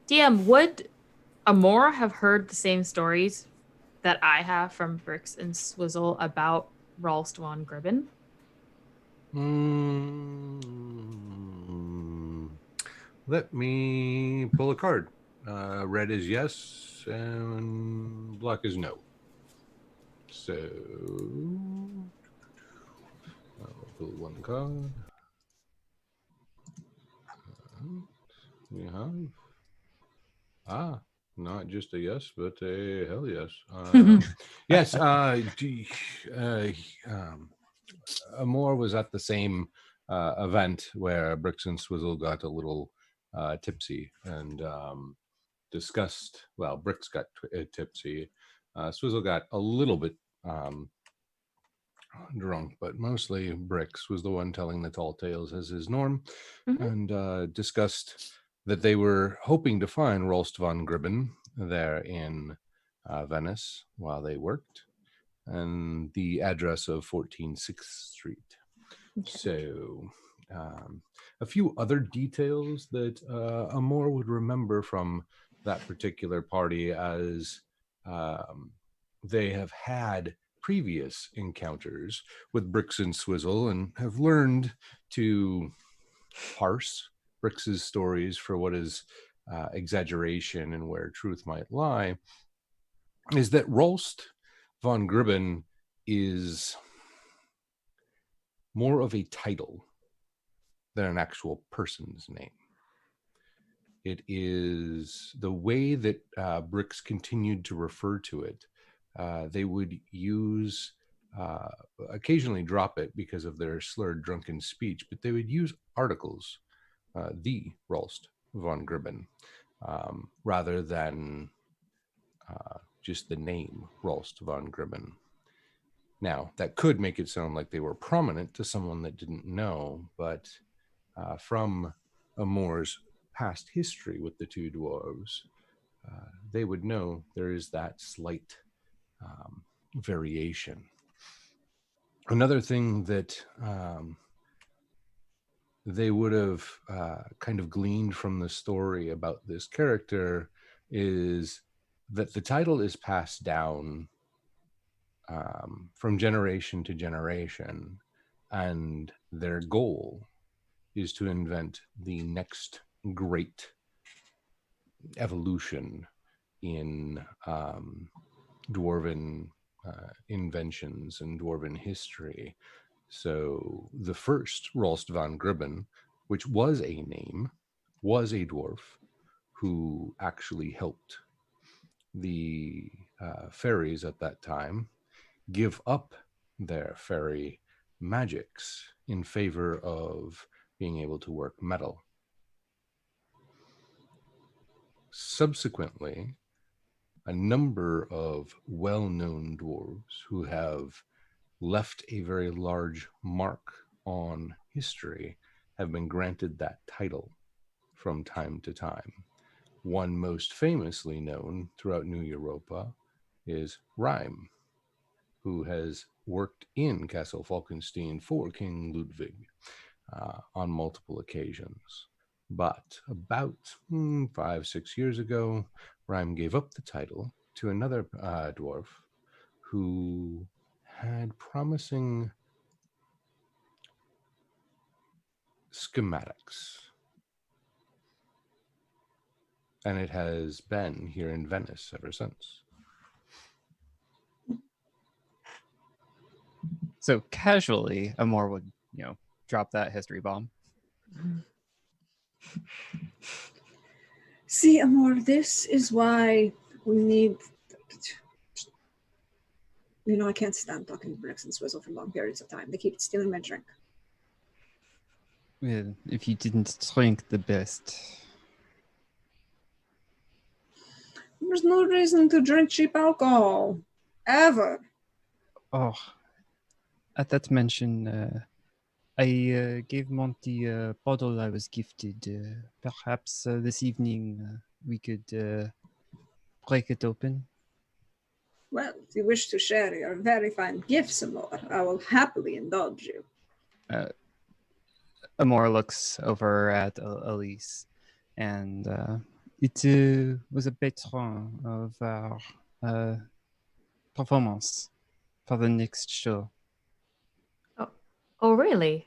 DM, would Amor have heard the same stories that I have from Bricks and Swizzle about Rolst von Let me pull a card. Red is yes, and black is no. So I'll pull one card. We have not just a yes, but a hell yes. Yes. Amor was at the same event where Bricks and Swizzle got a little tipsy and discussed. Well, Bricks got tipsy. Swizzle got a little bit drunk, but mostly Bricks was the one telling the tall tales as his norm, and discussed that they were hoping to find Rolst von Gribben there in Venice while they worked, and the address of 14 6th Street. Okay. So a few other details that Amor would remember from that particular party, as they have had previous encounters with Bricks and Swizzle and have learned to parse Bricks's stories for what is exaggeration and where truth might lie, is that Rolst von Gribben is more of a title than an actual person's name. It is the way that Bricks continued to refer to it. They would use, occasionally drop it because of their slurred drunken speech, but they would use articles, the Rolst von Gribben, rather than just the name Rolst von Gribben. Now, that could make it sound like they were prominent to someone that didn't know, but from Amor's past history with the two dwarves, they would know there is that slight variation. Another thing that they would have kind of gleaned from the story about this character is that the title is passed down from generation to generation, and their goal is to invent the next great evolution in dwarven inventions and dwarven history. So the first Rolst von Gribben, which was a name, was a dwarf who actually helped the fairies at that time give up their fairy magics in favor of being able to work metal. Subsequently, a number of well-known dwarves who have left a very large mark on history have been granted that title from time to time. One most famously known throughout New Europa is Rhyme, who has worked in Castle Falkenstein for King Ludwig on multiple occasions. But about 5-6 years ago, Rhyme gave up the title to another dwarf who had promising schematics. And it has been here in Venice ever since. So casually, Amor would, drop that history bomb. See, Amor, this is why we need... I can't stand talking to Bricks and Swizzle for long periods of time. They keep stealing my drink. Well, if you didn't drink the best. There's no reason to drink cheap alcohol. Ever. Oh, at that mention, I gave Monty a bottle I was gifted. Perhaps this evening we could break it open. Well, if you wish to share your very fine gifts, Amor, I will happily indulge you. Amor looks over at Elise, and it was a patron of our performance for the next show. Oh, really?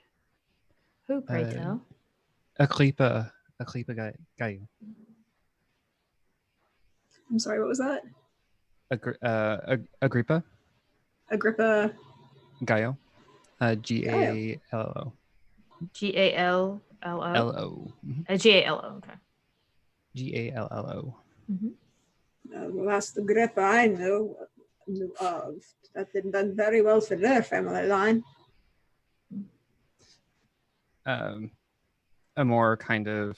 Who, pray tell? Agrippa Agrippa Gaio. I'm sorry, what was that? Agrippa Agrippa. Gaio. Gallo. Gallo. Lo. Gallo. Okay. Gallo. The last Agrippa I knew of that didn't done very well for their family line. Amor kind of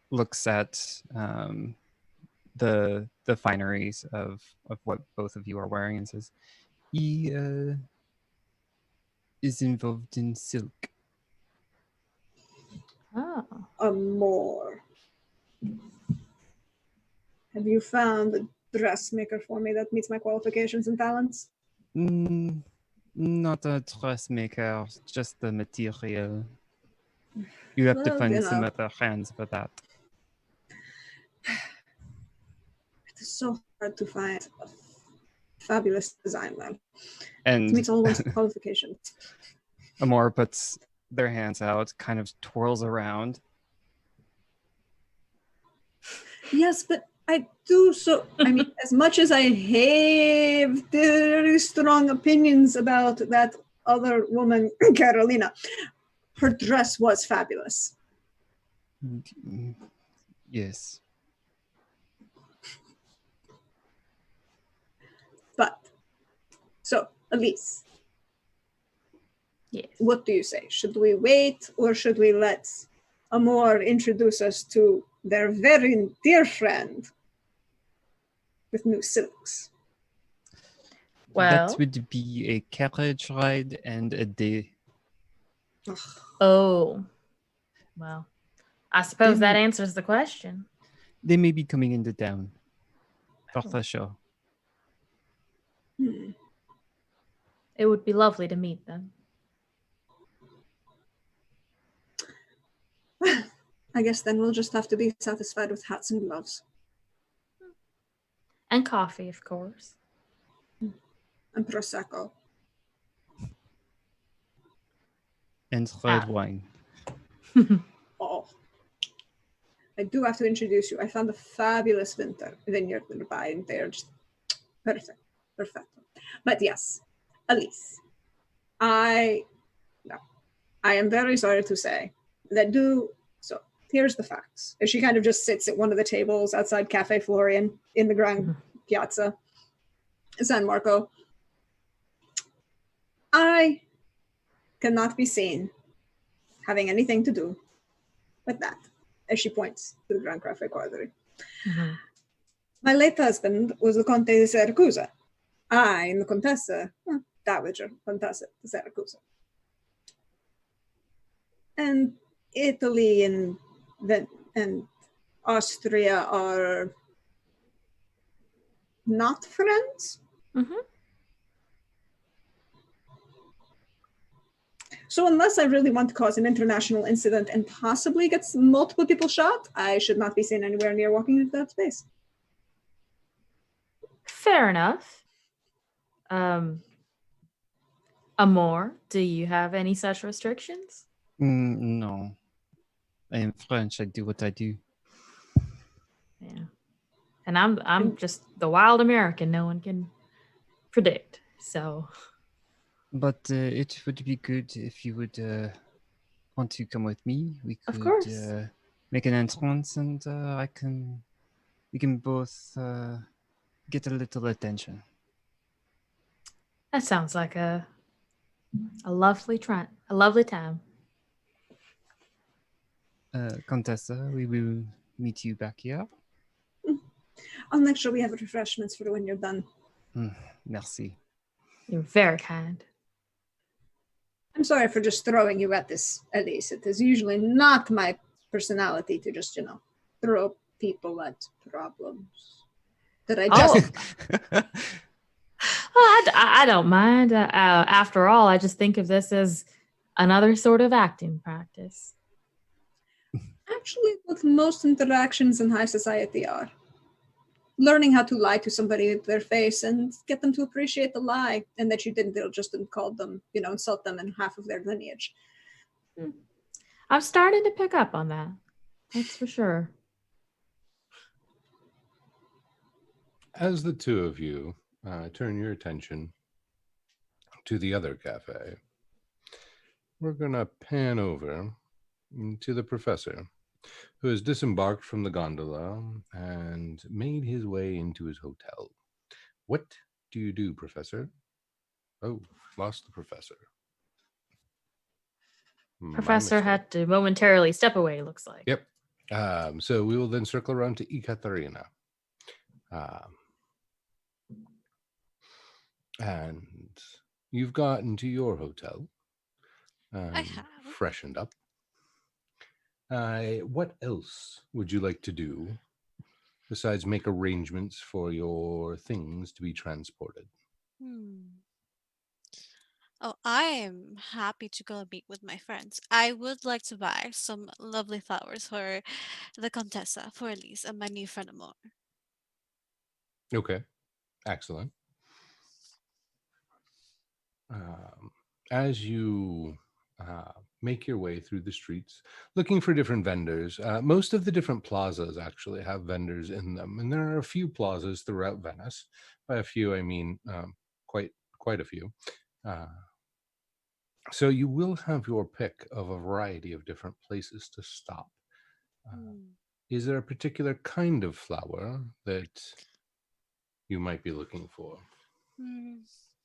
looks at the fineries of what both of you are wearing and says, he is involved in silk. Oh. More. Have you found a dressmaker for me that meets my qualifications and talents? Not a dressmaker, just the material. You have to Well, find you some know. other hands for that. It is so hard to find a fabulous designer. It And meets all one's qualifications. Amor puts their hands out, kind of twirls around. Yes, but I do so. I mean, as much as I have very strong opinions about that other woman, Carolina, her dress was fabulous. Yes. But, so, Elise, Yes. what do you say? Should we wait or should we let Amor introduce us to their very dear friend with new silks? Well. That would be a carriage ride and a day. Ugh. Oh. Well, I suppose that Didn't- answers the question. They may be coming into town for the show. It would be lovely to meet them. I guess then we'll just have to be satisfied with hats and gloves. And coffee, of course. And Prosecco. And red wine. Oh. I do have to introduce you. I found a fabulous vineyard nearby, and they're just perfect. Perfect. But yes, Elise, I am very sorry to say that so here's the facts. And she kind of just sits at one of the tables outside Cafe Florian in the Grand Piazza, San Marco. I cannot be seen having anything to do with that, as she points to the Grand Cafe Quadri. My late husband was the Conte di Siracusa. I am the Contessa, Dowager Contessa di Siracusa. And Italy and Austria are not friends. So unless I really want to cause an international incident and possibly get multiple people shot, I should not be seen anywhere near walking into that space. Fair enough. Amor, do you have any such restrictions? No. I am French. I do what I do. Yeah. And I'm just the wild American no one can predict. So But it would be good if you would want to come with me. We could Of course. make an entrance, and we can both get a little attention. that sounds like a lovely time. Contessa, we will meet you back here. I'll make sure we have refreshments for when you're done. Merci. You're very kind. I'm sorry for just throwing you at this, Elise. It is usually not my personality to just, throw people at problems. That I just... I don't mind. After all, I just think of this as another sort of acting practice. Actually, what most interactions in high society are. Learning how to lie to somebody to their face and get them to appreciate the lie, and that you didn't just call them, insult them in half of their lineage. I'm starting to pick up on that. That's for sure. As the two of you turn your attention to the other cafe, we're going to pan over to the professor, who has disembarked from the gondola and made his way into his hotel. What do you do, Professor? Oh, lost the professor. My Professor mistake. had to momentarily step away, looks like. Yep. So we will then circle around to Ekaterina. And you've gotten to your hotel. I have. Freshened up. What else would you like to do besides make arrangements for your things to be transported? Oh, I am happy to go meet with my friends. I would like to buy some lovely flowers for the Contessa, for Elise, and my new friend Amor. Okay, excellent. As you make your way through the streets, looking for different vendors, most of the different plazas actually have vendors in them, and there are a few plazas throughout Venice. By a few, I mean quite a few. So you will have your pick of a variety of different places to stop. Is there a particular kind of flower that you might be looking for?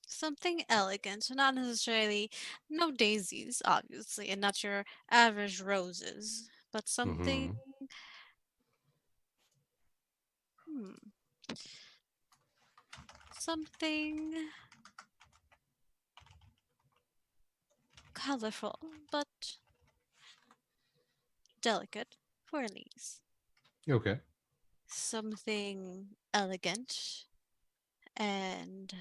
Something elegant, not necessarily no daisies, obviously, and not your average roses, but something. Something colorful, but delicate for Elise. Okay. Something elegant and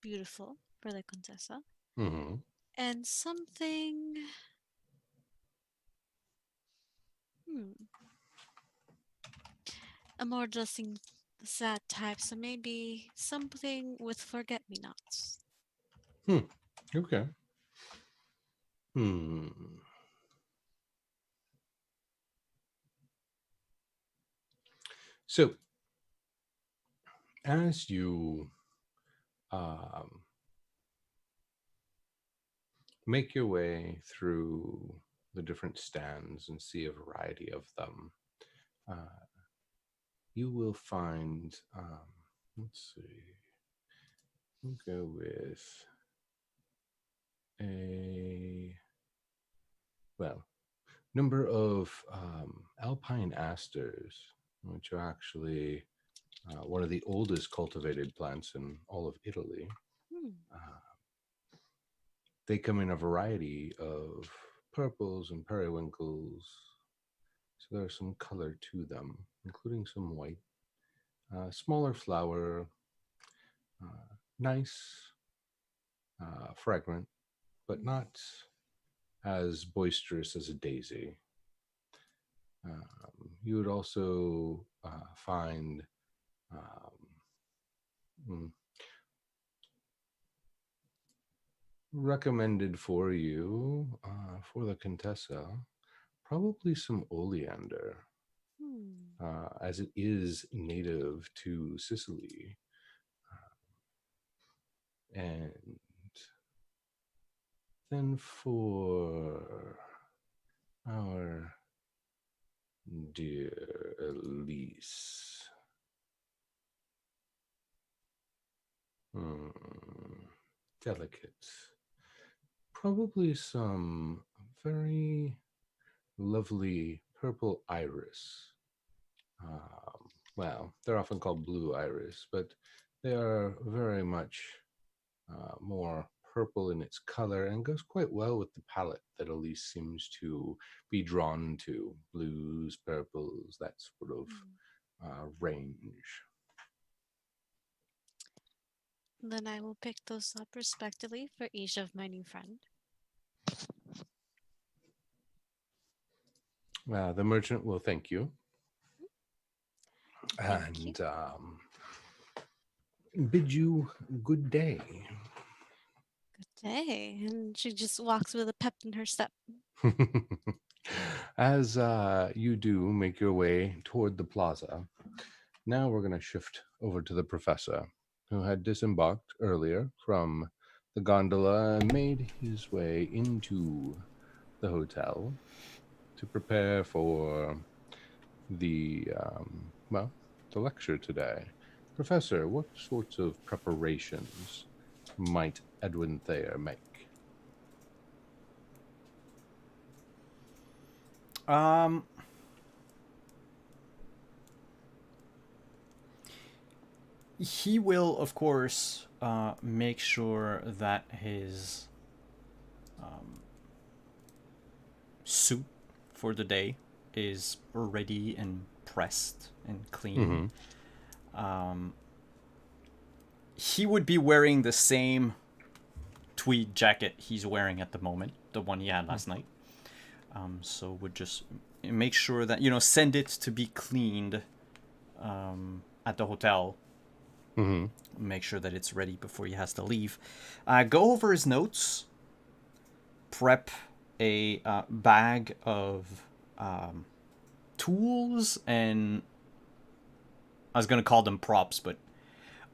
beautiful for the Contessa. And something. A more dressing sad type, so maybe something with forget me nots. Okay. So, as you make your way through the different stands and see a variety of them, you will find, let's see, we'll go with a, number of Alpine Asters, which are actually one of the oldest cultivated plants in all of Italy. They come in a variety of purples and periwinkles, so there's some color to them, including some white. Smaller flower, nice, fragrant, but not as boisterous as a daisy. You would also find recommended for you for the Contessa, probably some oleander, as it is native to Sicily. And then for our dear Elise, delicate, probably some very lovely purple iris. They're often called blue iris, but they are very much more purple in its color and goes quite well with the palette that Elise seems to be drawn to. Blues, purples, that sort of range. Then I will pick those up respectively for each of my new friend. The merchant will thank you. Thank you. And bid you good day. Good day. And she just walks with a pep in her step. As you do make your way toward the plaza, now we're going to shift over to the professor, who had disembarked earlier from the gondola and made his way into the hotel to prepare for the, the lecture today. Professor, what sorts of preparations might Edwin Thayer make? He will, of course, make sure that his suit for the day is ready and pressed and clean. He would be wearing the same tweed jacket he's wearing at the moment, the one he had last night. So would just make sure that, send it to be cleaned at the hotel. Make sure that it's ready before he has to leave. Go over his notes. Prep a bag of tools and I was going to call them props, but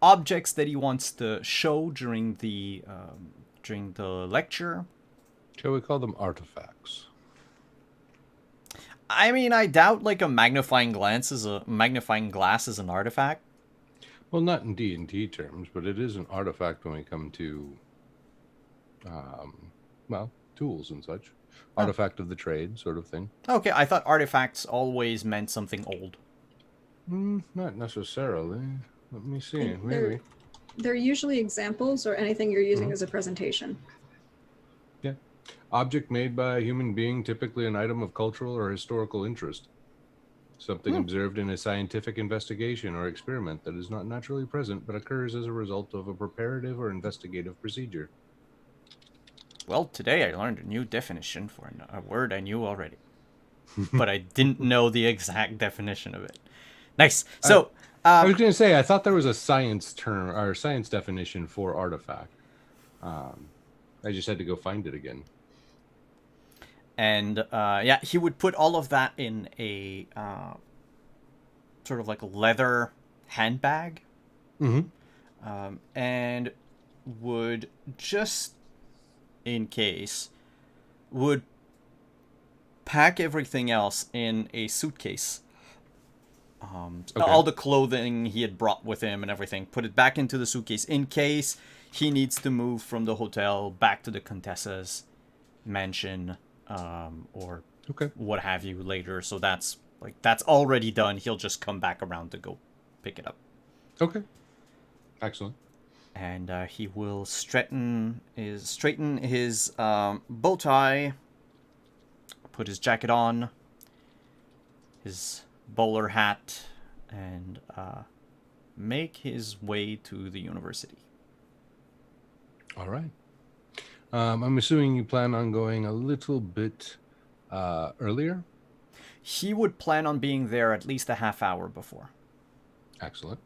objects that he wants to show during the lecture. Shall we call them artifacts? I mean, I doubt like a magnifying glass is an artifact. Well, not in D&D terms, but it is an artifact when we come to, tools and such. Artifact of the trade, sort of thing. Okay, I thought artifacts always meant something old. Not necessarily. Let me see. Maybe. They're usually examples or anything you're using as a presentation. Yeah. Object made by a human being, typically an item of cultural or historical interest. Something observed in a scientific investigation or experiment that is not naturally present but occurs as a result of a preparative or investigative procedure. Well, today I learned a new definition for a word I knew already. But I didn't know the exact definition of it. Nice. So, I was going to say, I thought there was a science term or science definition for artifact. I just had to go find it again. And he would put all of that in a sort of like a leather handbag. And would just, in case, would pack everything else in a suitcase. All the clothing he had brought with him and everything, put it back into the suitcase in case he needs to move from the hotel back to the Contessa's mansion or what have you later. So that's already done. He'll just come back around to go pick it up. Okay. Excellent. And he will straighten his bow tie, put his jacket on, his bowler hat, and make his way to the university. All right. I'm assuming you plan on going a little bit earlier? He would plan on being there at least a half hour before. Excellent.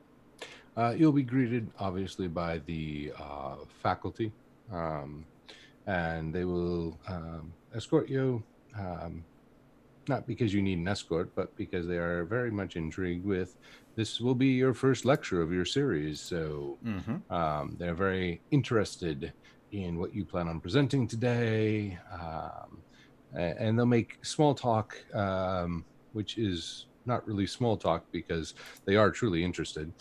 You'll be greeted, obviously, by the faculty, and they will escort you, not because you need an escort, but because they are very much intrigued with this will be your first lecture of your series. So they're very interested in what you plan on presenting today, and they'll make small talk, which is not really small talk because they are truly interested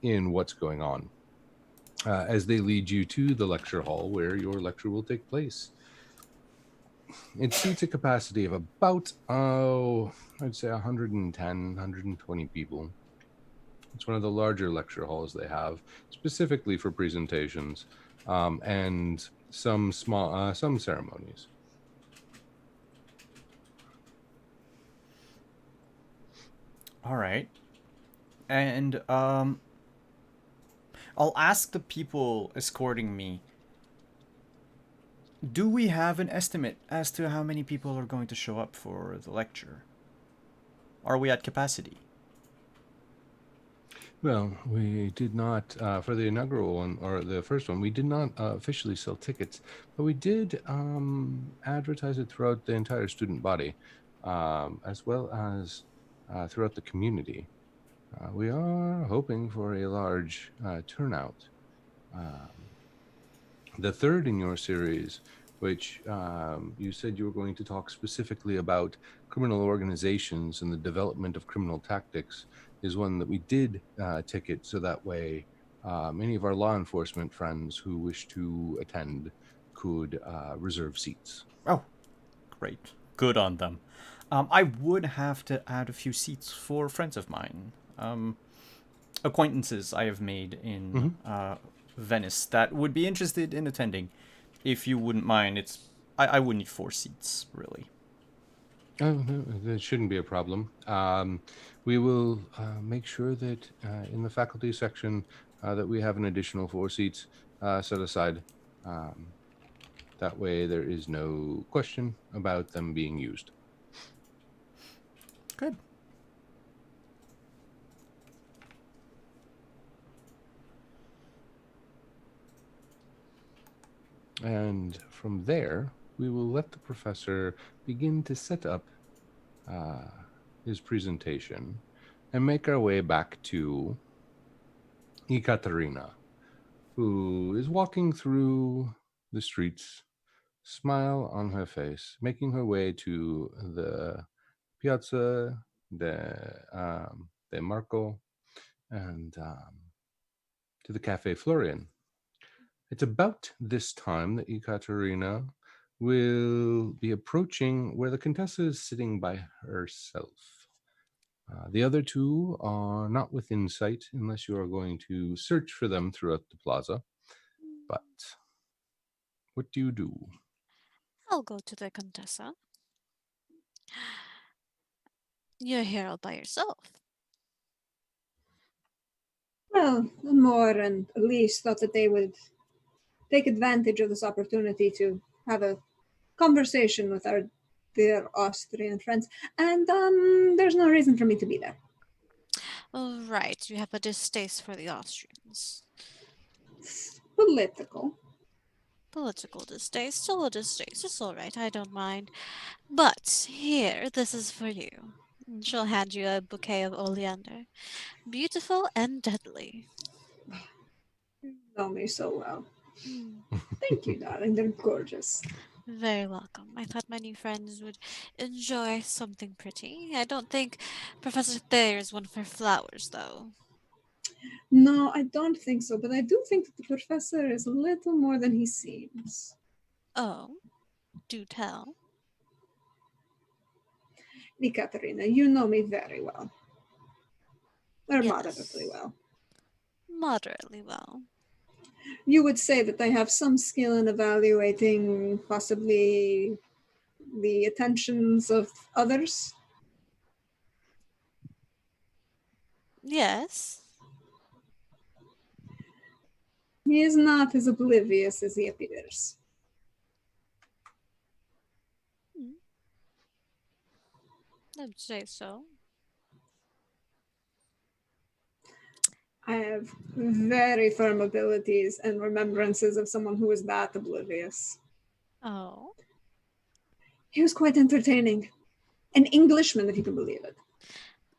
in what's going on, as they lead you to the lecture hall where your lecture will take place. It seats a capacity of about, I'd say 110, 120 people. It's one of the larger lecture halls they have, specifically for presentations and some ceremonies. All right. And I'll ask the people escorting me, do we have an estimate as to how many people are going to show up for the lecture? Are we at capacity? Well, we did not, for the inaugural one, or the first one, we did not officially sell tickets, but we did advertise it throughout the entire student body, as well as throughout the community. We are hoping for a large turnout. The third in your series, which you said you were going to talk specifically about criminal organizations and the development of criminal tactics, is one that we did ticket so that way any of our law enforcement friends who wish to attend could reserve seats. Oh, great. Good on them. I would have to add a few seats for friends of mine. Acquaintances I have made in Venice that would be interested in attending. If you wouldn't mind, I would need 4 seats, really. Oh, no, that shouldn't be a problem. We will make sure that in the faculty section that we have an additional 4 seats set aside. That way there is no question about them being used. Good. And from there, we will let the professor begin to set up his presentation and make our way back to Ekaterina, who is walking through the streets, smile on her face, making her way to the Piazza de Marco and to the Cafe Florian. It's about this time that Ekaterina will be approaching where the Contessa is sitting by herself. The other two are not within sight unless you are going to search for them throughout the plaza. But what do you do? I'll go to the Contessa. You're here all by yourself. Well, Moore and Elise thought that they would take advantage of this opportunity to have a conversation with our dear Austrian friends, and there's no reason for me to be there. Oh, right, you have a distaste for the Austrians. Political. Political distaste, still a distaste. It's all right, I don't mind. But here, this is for you. And she'll hand you a bouquet of oleander. Beautiful and deadly. You know me so well. Hmm. Thank you, darling. They're gorgeous. Very welcome. I thought my new friends would enjoy something pretty. I don't think Professor Thayer is one for flowers, though. No, I don't think so, but I do think that the professor is a little more than he seems. Oh, do tell. Ekaterina, you know me very well. Or Yes. moderately well. Moderately well. You would say that I have some skill in evaluating possibly the attentions of others? Yes. He is not as oblivious as he appears. I would say so. I have very firm abilities and remembrances of someone who is that oblivious. Oh. He was quite entertaining. An Englishman, if you can believe it.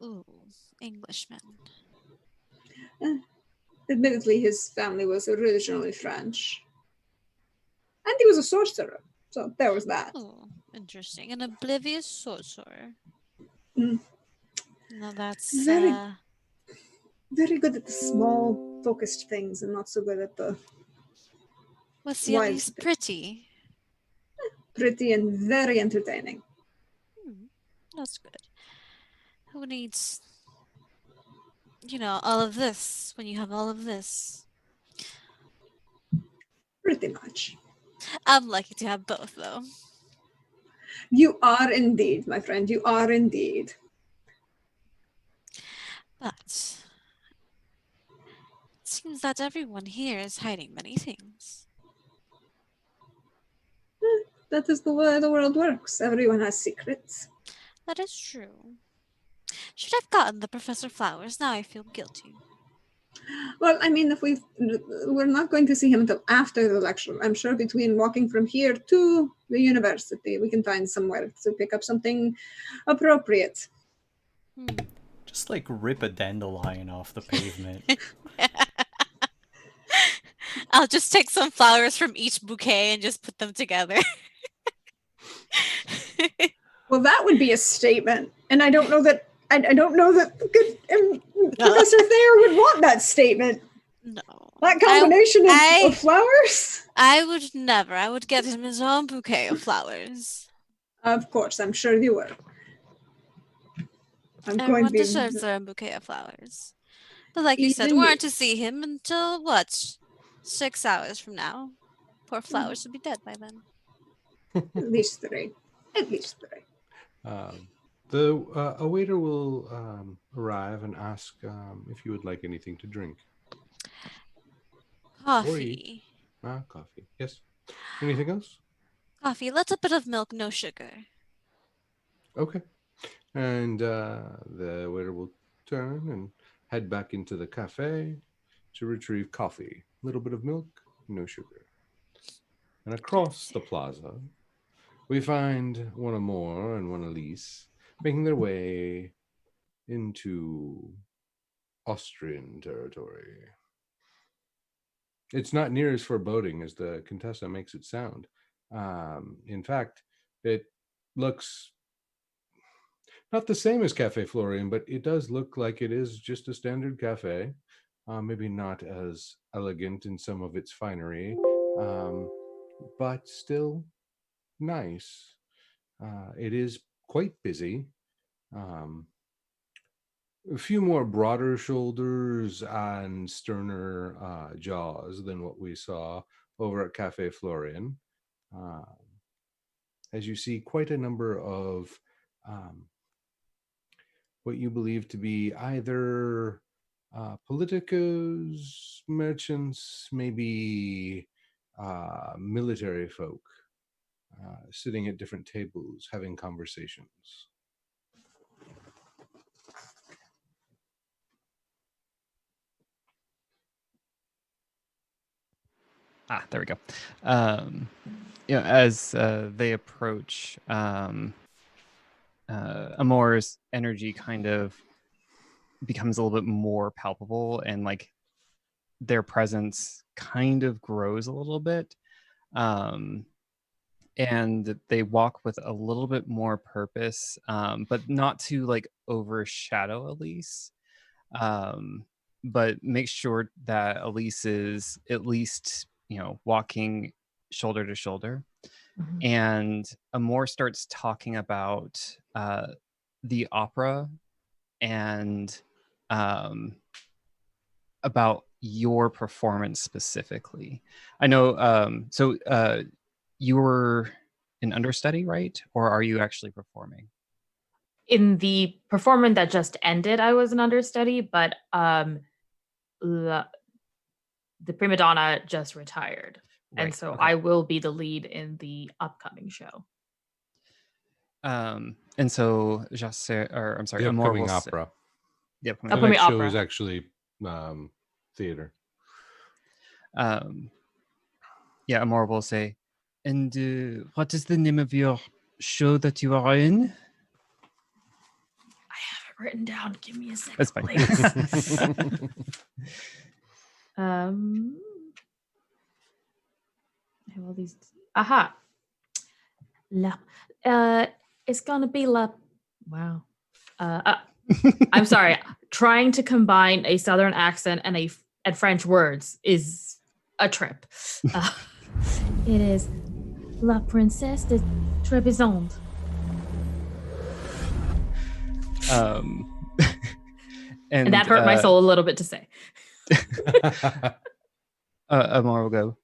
Ooh, Englishman. Admittedly, his family was originally French. And he was a sorcerer, so there was that. Oh, interesting. An oblivious sorcerer. Mm. No, that's very good at the small, focused things and not so good at the was he at wide least things. pretty? Pretty and very entertaining. That's good. Who needs, all of this when you have all of this? Pretty much. I'm lucky to have both, though. You are indeed, my friend. You are indeed. But it seems that everyone here is hiding many things. That is the way the world works. Everyone has secrets. That is true. Should have gotten the Professor flowers. Now I feel guilty. Well, I mean, we're not going to see him until after the lecture. I'm sure between walking from here to the university, we can find somewhere to pick up something appropriate. Just like rip a dandelion off the pavement. I'll just take some flowers from each bouquet and just put them together. Well, that would be a statement, and I don't know that Professor Thayer would want that statement. No. That combination of flowers? I would never. I would get him his own bouquet of flowers. Of course, I'm sure you would. Everyone deserves their own bouquet of flowers. But like you said, we aren't to see him until, what, 6 hours from now? Poor flowers will be dead by then. At least 3. At least 3. A waiter will arrive and ask if you would like anything to drink. Coffee. Coffee. Yes. Anything else? Coffee. Let's a bit of milk, no sugar. Okay. And the waiter will turn and head back into the cafe to retrieve coffee. A little bit of milk, no sugar. And across the plaza, we find one Amor and one Elise making their way into Austrian territory. It's not near as foreboding as the Contessa makes it sound. In fact, it looks not the same as Cafe Florian, but it does look like it is just a standard cafe. Maybe not as elegant in some of its finery, but still nice. It is quite busy. A few more broader shoulders and sterner jaws than what we saw over at Cafe Florian. As you see, quite a number of what you believe to be either politicos, merchants, maybe military folk, sitting at different tables having conversations. There we go. As they approach, Amor's energy kind of becomes a little bit more palpable, and like their presence kind of grows a little bit. And they walk with a little bit more purpose, but not to like overshadow Elise. But make sure that Elise is at least, walking shoulder to shoulder. Mm-hmm. And Amor starts talking about the opera and about your performance specifically. I know, so you were an understudy, right? Or are you actually performing? In the performance that just ended, I was an understudy, but the prima donna just retired. Right. And so okay. I will be the lead in the upcoming show. And so I'm sorry, the Amor upcoming opera. The upcoming opera. Show is actually theater. Amor will say, and what is the name of your show that you are in? I have it written down. Give me a second. That's fine. I have all these. Aha. It's gonna be wow. I'm sorry. Trying to combine a Southern accent and French words is a trip. It is La Princesse de Trebizond. And that hurt my soul a little bit to say. Amor will go.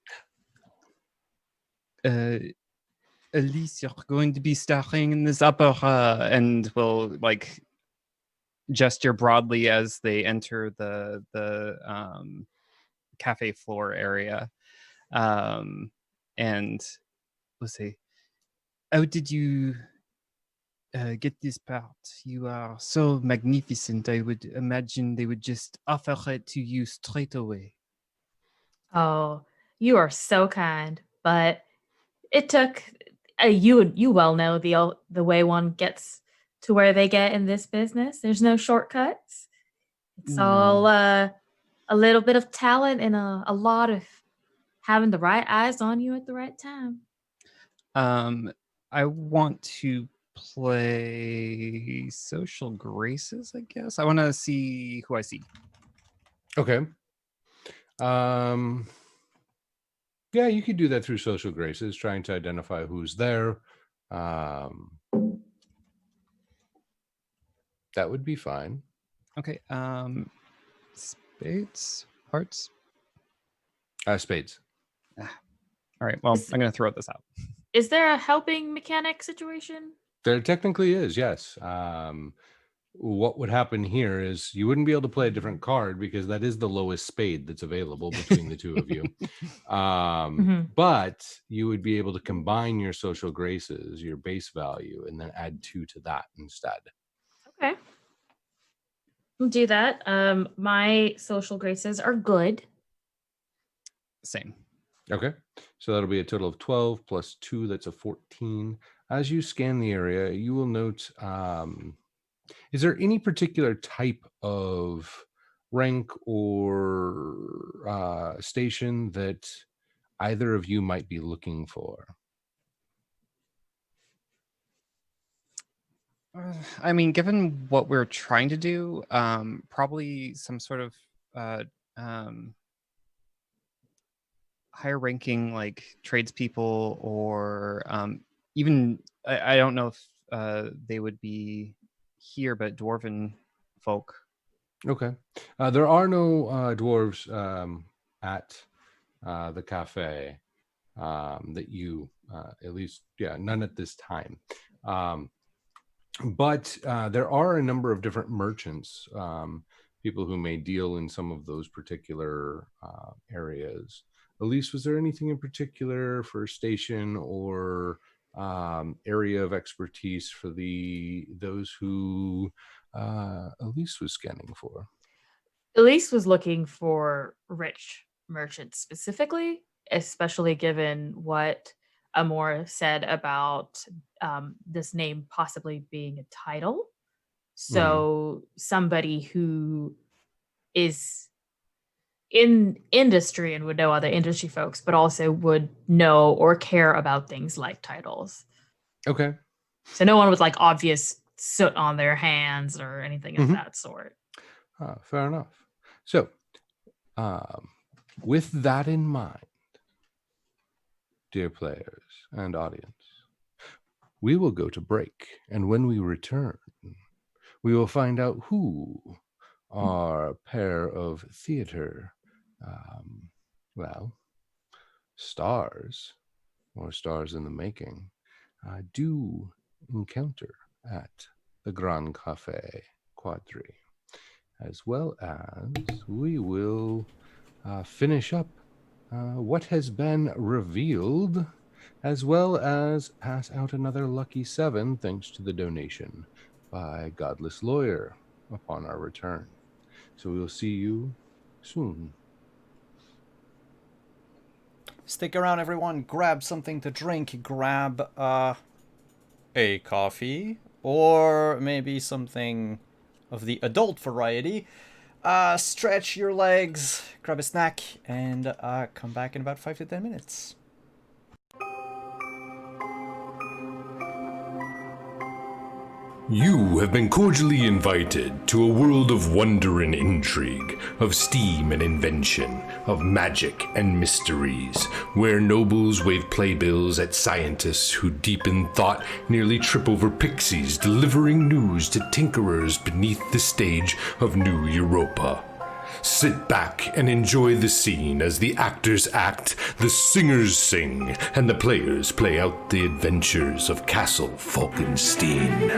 Elise, you're going to be starring in this opera, and will like gesture broadly as they enter the cafe floor area, and we'll say, "Oh, did you get this part. You are so magnificent. I would imagine they would just offer it to you straight away. Oh, you are so kind, but it took you well know the way one gets to where they get in this business. There's no shortcuts. It's all a little bit of talent and a lot of having the right eyes on you at the right time. I want to play social graces, I guess. I want to see who I see. Okay. Yeah, you could do that through social graces, trying to identify who's there. That would be fine. Okay. Spades, hearts. Spades. All right. Well, I'm going to throw this out. Is there a helping mechanic situation? There technically is, yes. What would happen here is you wouldn't be able to play a different card because that is the lowest spade that's available between the two of you. But you would be able to combine your social graces, your base value, and then add 2 to that instead. Okay. We'll do that. My social graces are good. Same. Okay. So that'll be a total of 12 plus 2. That's a 14. As you scan the area, you will note, is there any particular type of rank or station that either of you might be looking for? I mean, given what we're trying to do, probably some sort of higher ranking, like tradespeople, or even I don't know if they would be here, but dwarven folk. Okay. There are no dwarves at the cafe that you, at least, none at this time. But there are a number of different merchants, people who may deal in some of those particular areas. Elise, was there anything in particular for station or area of expertise for those who Elise was scanning for? Elise was looking for rich merchants specifically, especially given what Amor said about this name possibly being a title. So somebody who is in industry and would know other industry folks, but also would know or care about things like titles. Okay. So no one with like obvious soot on their hands or anything of that sort. Fair enough. So, with that in mind, dear players and audience, we will go to break, and when we return, we will find out who our pair of theater, stars, or stars in the making, do encounter at the Grand Café Quadri, as well as we will finish up what has been revealed, as well as pass out another lucky 7 thanks to the donation by Godless Lawyer upon our return. So we will see you soon. Stick around, everyone. Grab something to drink. Grab a coffee, or maybe something of the adult variety. Stretch your legs, grab a snack, and come back in about 5 to 10 minutes. You have been cordially invited to a world of wonder and intrigue, of steam and invention, of magic and mysteries, where nobles wave playbills at scientists who, deep in thought, nearly trip over pixies delivering news to tinkerers beneath the stage of New Europa. Sit back and enjoy the scene as the actors act, the singers sing, and the players play out the adventures of Castle Falkenstein.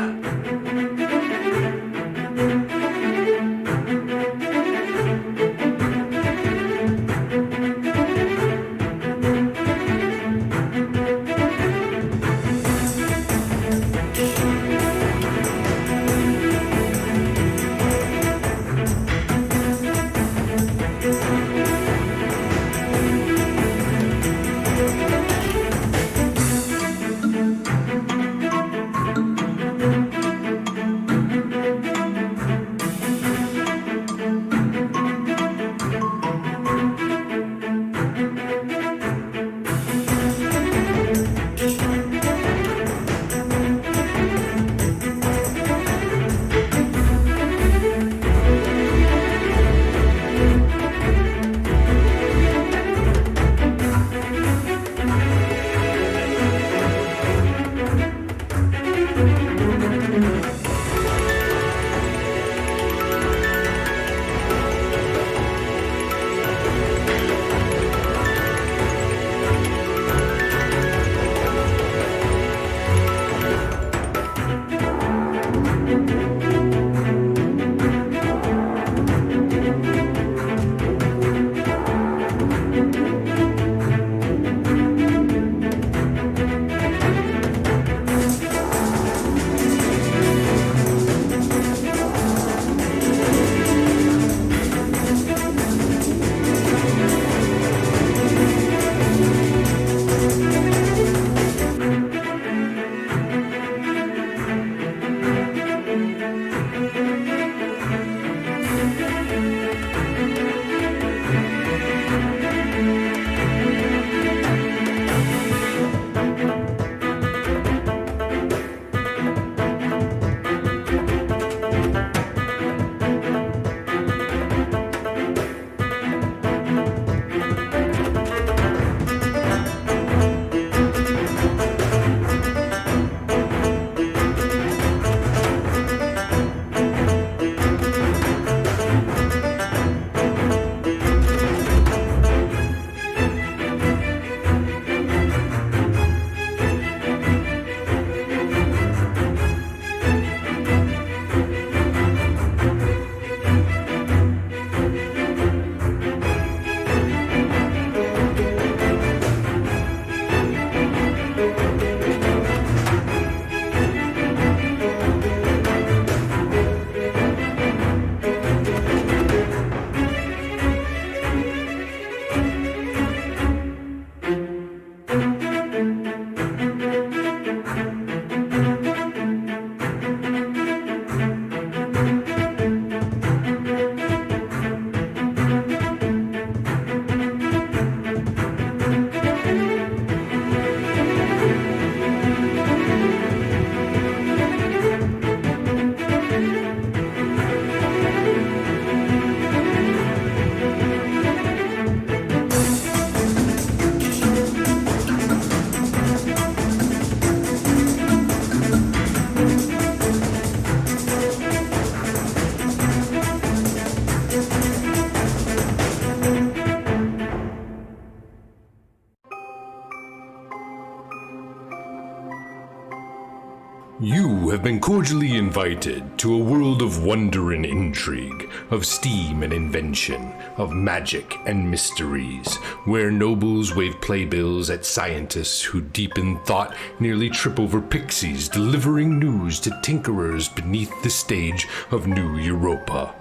You have been cordially invited to a world of wonder and intrigue, of steam and invention, of magic and mysteries, where nobles wave playbills at scientists who deep in thought nearly trip over pixies delivering news to tinkerers beneath the stage of New Europa.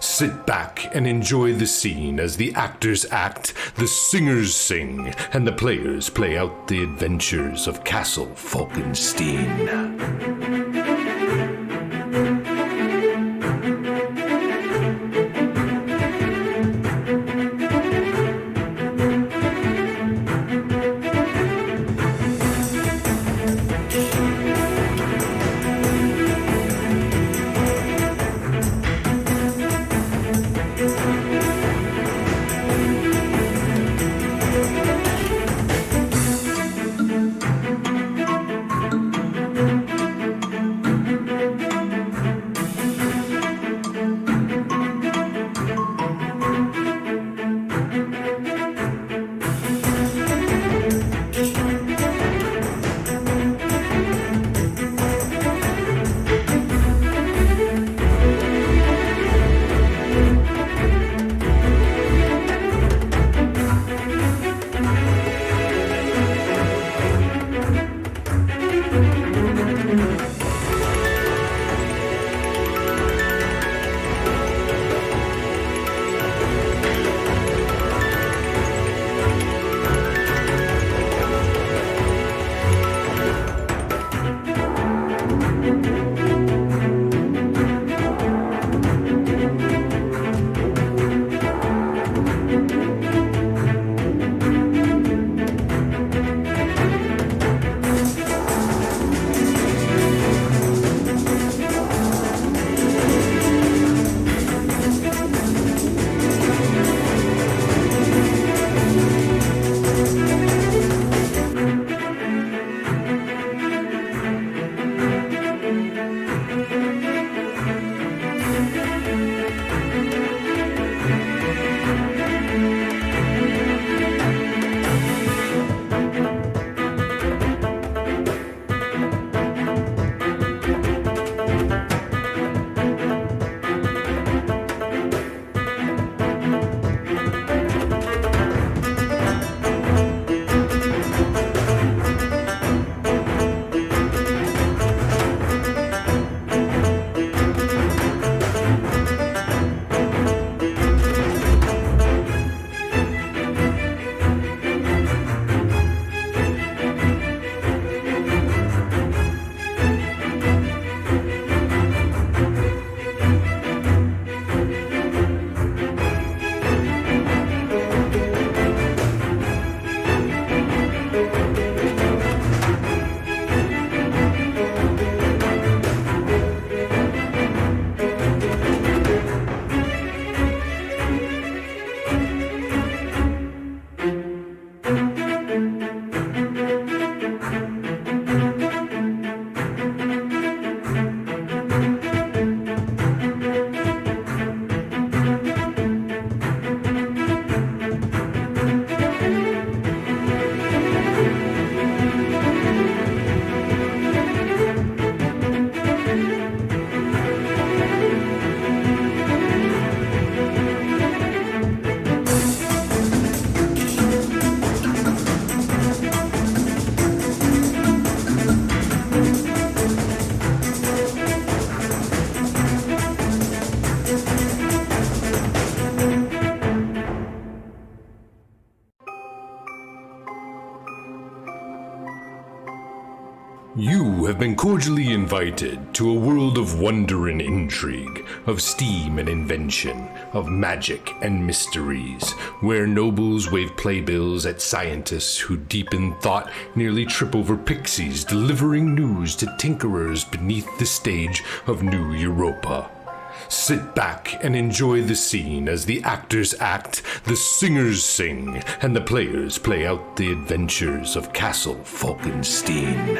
Sit back and enjoy the scene as the actors act, the singers sing, and the players play out the adventures of Castle Falkenstein. You have been cordially invited to a world of wonder and intrigue, of steam and invention, of magic and mysteries, where nobles wave playbills at scientists who deep in thought nearly trip over pixies delivering news to tinkerers beneath the stage of New Europa. Sit back and enjoy the scene as the actors act, the singers sing, and the players play out the adventures of Castle Falkenstein.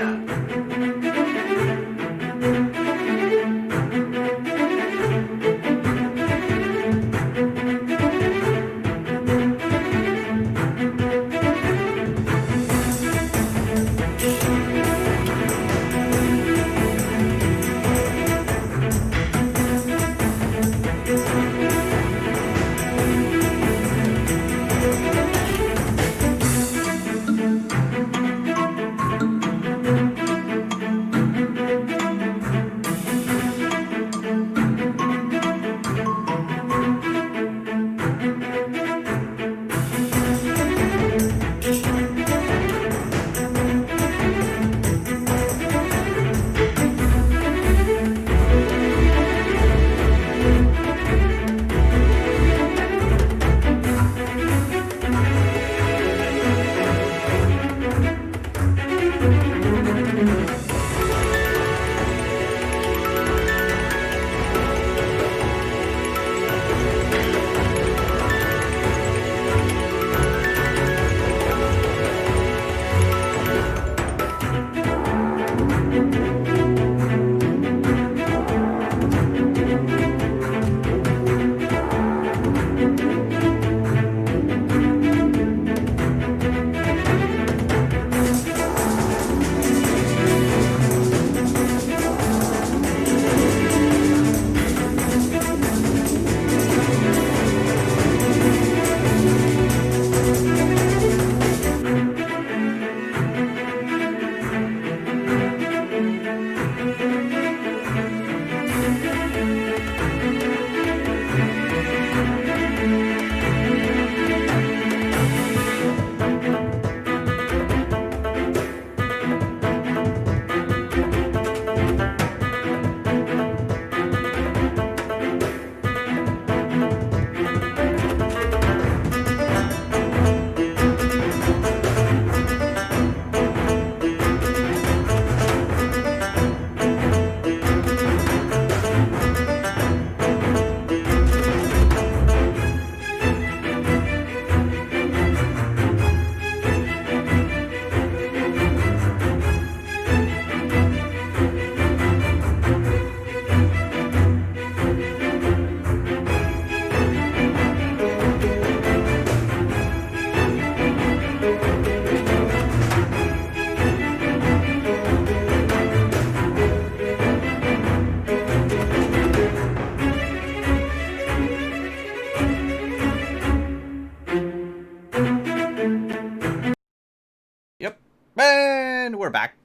And we're back.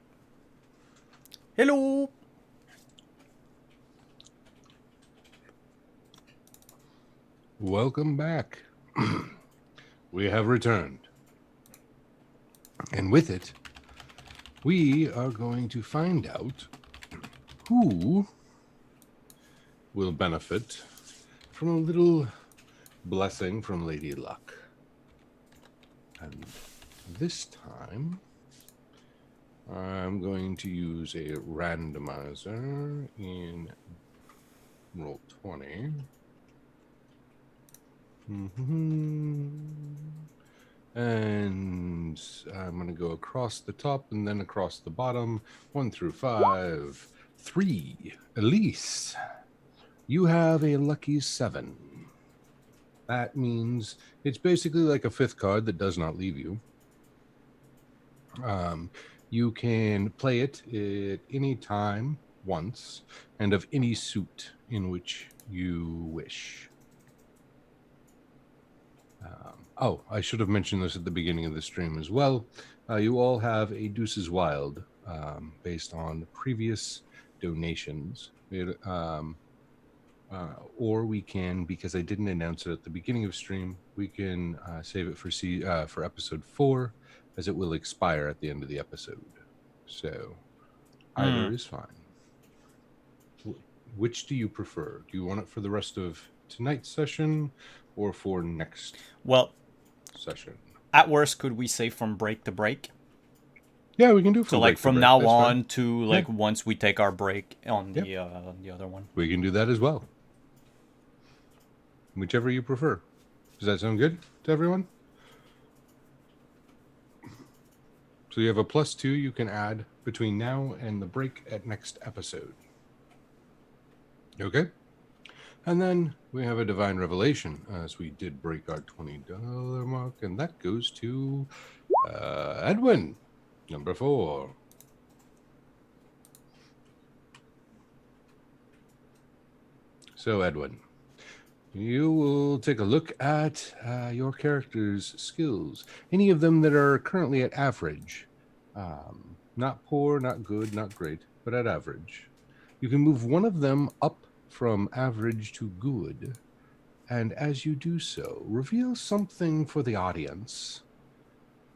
Hello. Welcome back. We have returned. And with it, we are going to find out who will benefit from a little blessing from Lady Luck. And this time, I'm going to use a randomizer in Roll20. And I'm going to go across the top and then across the bottom. 1 through 5. 3. Elise, you have a lucky 7. That means it's basically like a 5th card that does not leave you. You can play it at any time, once, and of any suit in which you wish. I should have mentioned this at the beginning of the stream as well. You all have a Deuces Wild based on previous donations. Or we can, because I didn't announce it at the beginning of stream, we can save it for episode 4, as it will expire at the end of the episode. So either is fine. Which do you prefer? Do you want it for the rest of tonight's session or for next session? At worst, could we say from break to break? Yeah, we can do from break to break. From now on to once we take our break on the other one. We can do that as well. Whichever you prefer. Does that sound good to everyone? So you have a +2 you can add between now and the break at next episode. Okay? And then we have a Divine Revelation, as we did break our $20 mark, and that goes to Edwin, number 4. So, Edwin, you will take a look at your character's skills. Any of them that are currently at average. Not poor, not good, not great, but at average. You can move one of them up from average to good, and as you do so, reveal something for the audience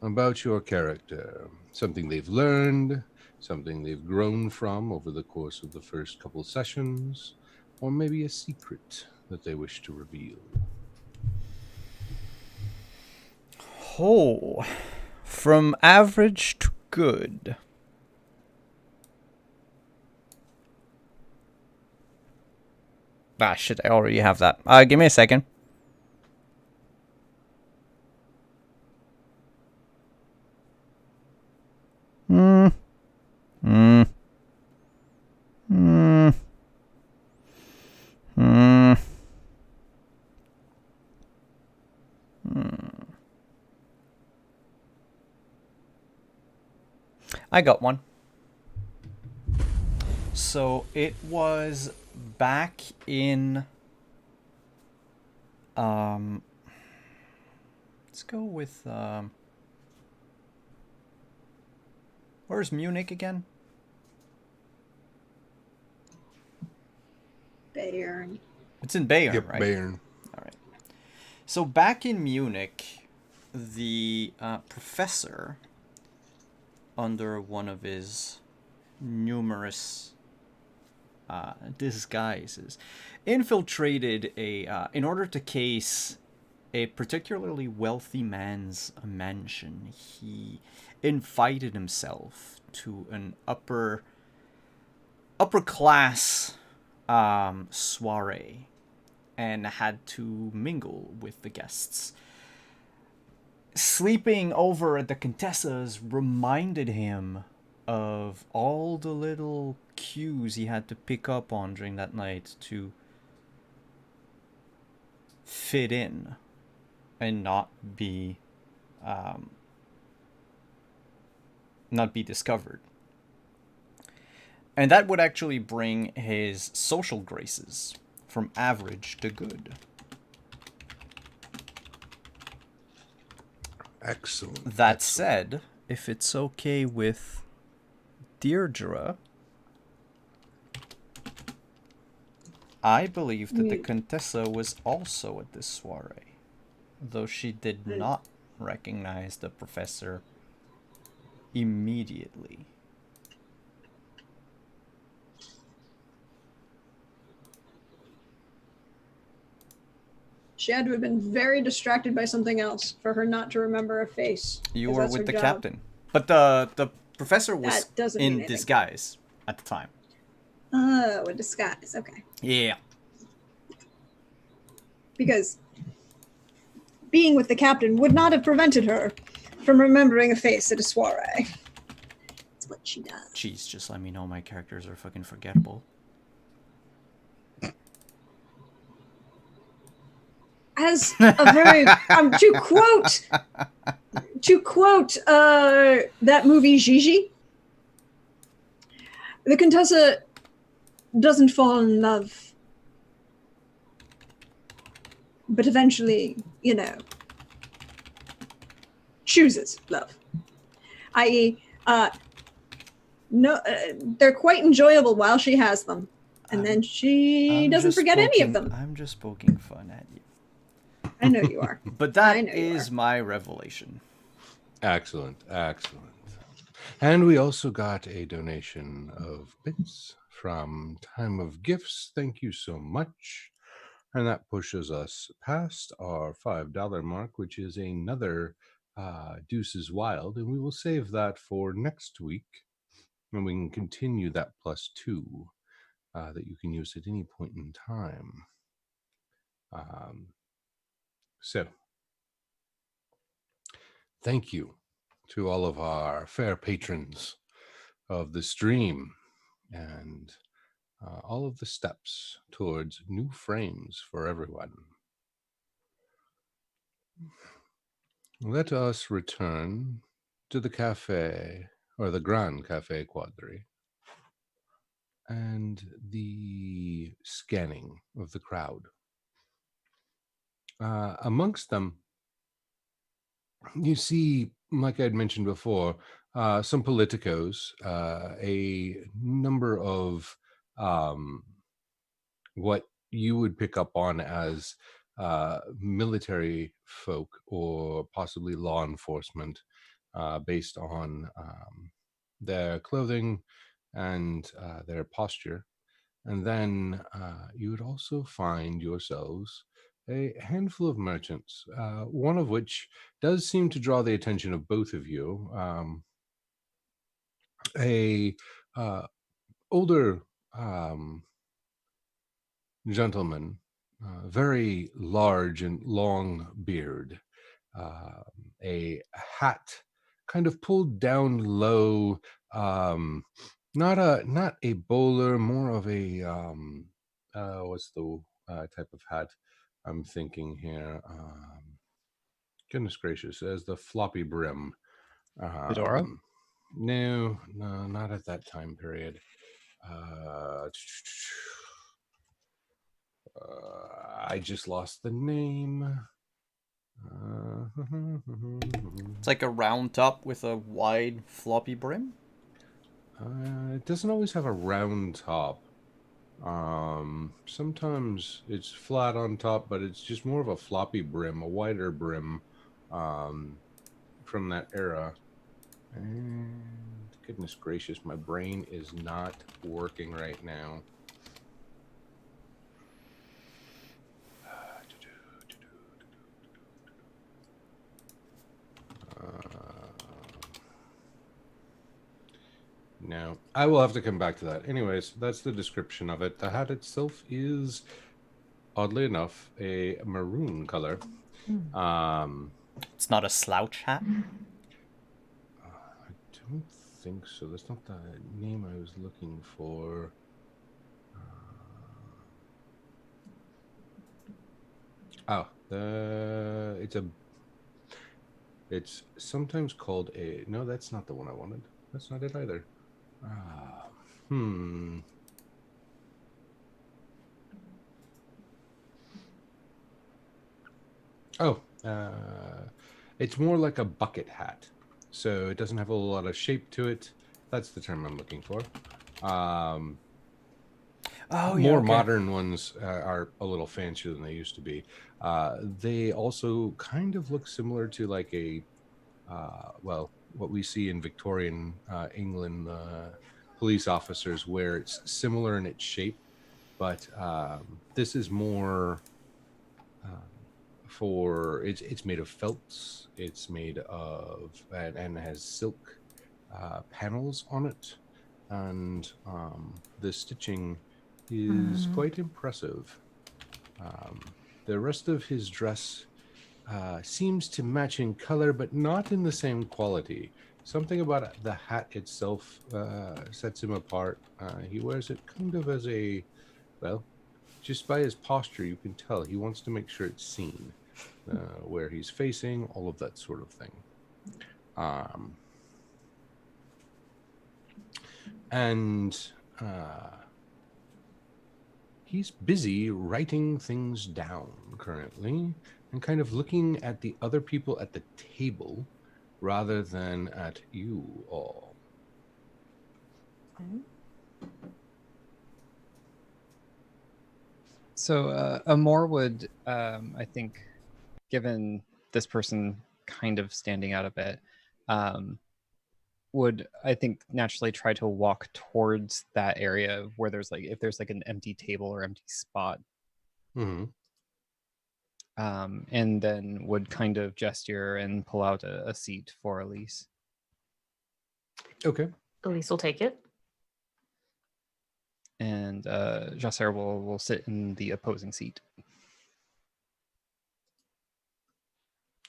about your character. Something they've learned, something they've grown from over the course of the first couple sessions, or maybe a secret that they wish to reveal. Oh, from average to good. Ah, shit, I already have that. Give me a second. I got one. So it was back in let's go with where's Munich again? Bayern. It's in Bayern, yep, right? Bayern. All right. So back in Munich, the professor, under one of his numerous disguises, infiltrated in order to case a particularly wealthy man's mansion. He invited himself to an upper class soiree and had to mingle with the guests. Sleeping over at the Contessa's reminded him of all the little cues he had to pick up on during that night to fit in and not be discovered. And that would actually bring his social graces from average to good. Excellent. That said, if it's okay with Deirdre, I believe that the Contessa was also at this soiree, though she did not recognize the professor immediately. She had to have been very distracted by something else for her not to remember a face. You 'cause were that's with her the job. captain. But the professor was That doesn't mean in anything. disguise at the time. Oh, a disguise. Okay. Yeah. Because being with the captain would not have prevented her from remembering a face at a soiree. That's what she does. Jeez, just let me know my characters are fucking forgettable. As a very to quote that movie Gigi, the Contessa doesn't fall in love, but eventually, chooses love. I.e., they're quite enjoyable while she has them, and then she doesn't forget any of them. I'm just poking fun at you. I know you are. But that is my revelation. Excellent, excellent. And we also got a donation of bits from Time of Gifts. Thank you so much. And that pushes us past our $5 mark, which is another Deuces Wild. And we will save that for next week. And we can continue that +2 that you can use at any point in time. So, thank you to all of our fair patrons of the stream and all of the steps towards new frames for everyone. Let us return to the cafe, or the Grand Cafe Quadri, and the scanning of the crowd. Amongst them, you see, like I had mentioned before, some politicos, a number of what you would pick up on as military folk or possibly law enforcement based on their clothing and their posture. And then you would also find yourselves a handful of merchants, one of which does seem to draw the attention of both of you. A older gentleman, very large and long beard, a hat kind of pulled down low, not a bowler, more of a what's the type of hat I'm thinking here? Goodness gracious, as the floppy brim. Fedora? No, not at that time period. I just lost the name. It's like a round top with a wide floppy brim. It doesn't always have a round top. Sometimes it's flat on top, but it's just more of a floppy brim, a wider brim, from that era. And goodness gracious, my brain is not working right now. No, I will have to come back to that. Anyways, that's the description of it. The hat itself is, oddly enough, a maroon color. It's not a slouch hat. I don't think so. That's not the name I was looking for. It's sometimes called a. No, that's not the one I wanted. That's not it either. It's more like a bucket hat. so it doesn't have a lot of shape to it. That's the term I'm looking for. More modern ones are a little fancier than they used to be. They also kind of look similar to like a, what we see in Victorian England police officers, where it's similar in its shape, but this is more it's made of felts. It's made of and has silk panels on it, and the stitching is quite impressive. The rest of his dress seems to match in color, but not in the same quality. Something about the hat itself sets him apart. He wears it kind of as a, well, just by his posture, you can tell he wants to make sure it's seen, where he's facing, all of that sort of thing. He's busy writing things down currently and kind of looking at the other people at the table rather than at you all. So Amor would, I think, given this person kind of standing out a bit, would, I think, naturally try to walk towards that area where there's like, if there's like an empty table or empty spot. Mm-hmm. And then would kind of gesture and pull out a seat for Elise. Okay. Elise will take it. And Jasser will sit in the opposing seat.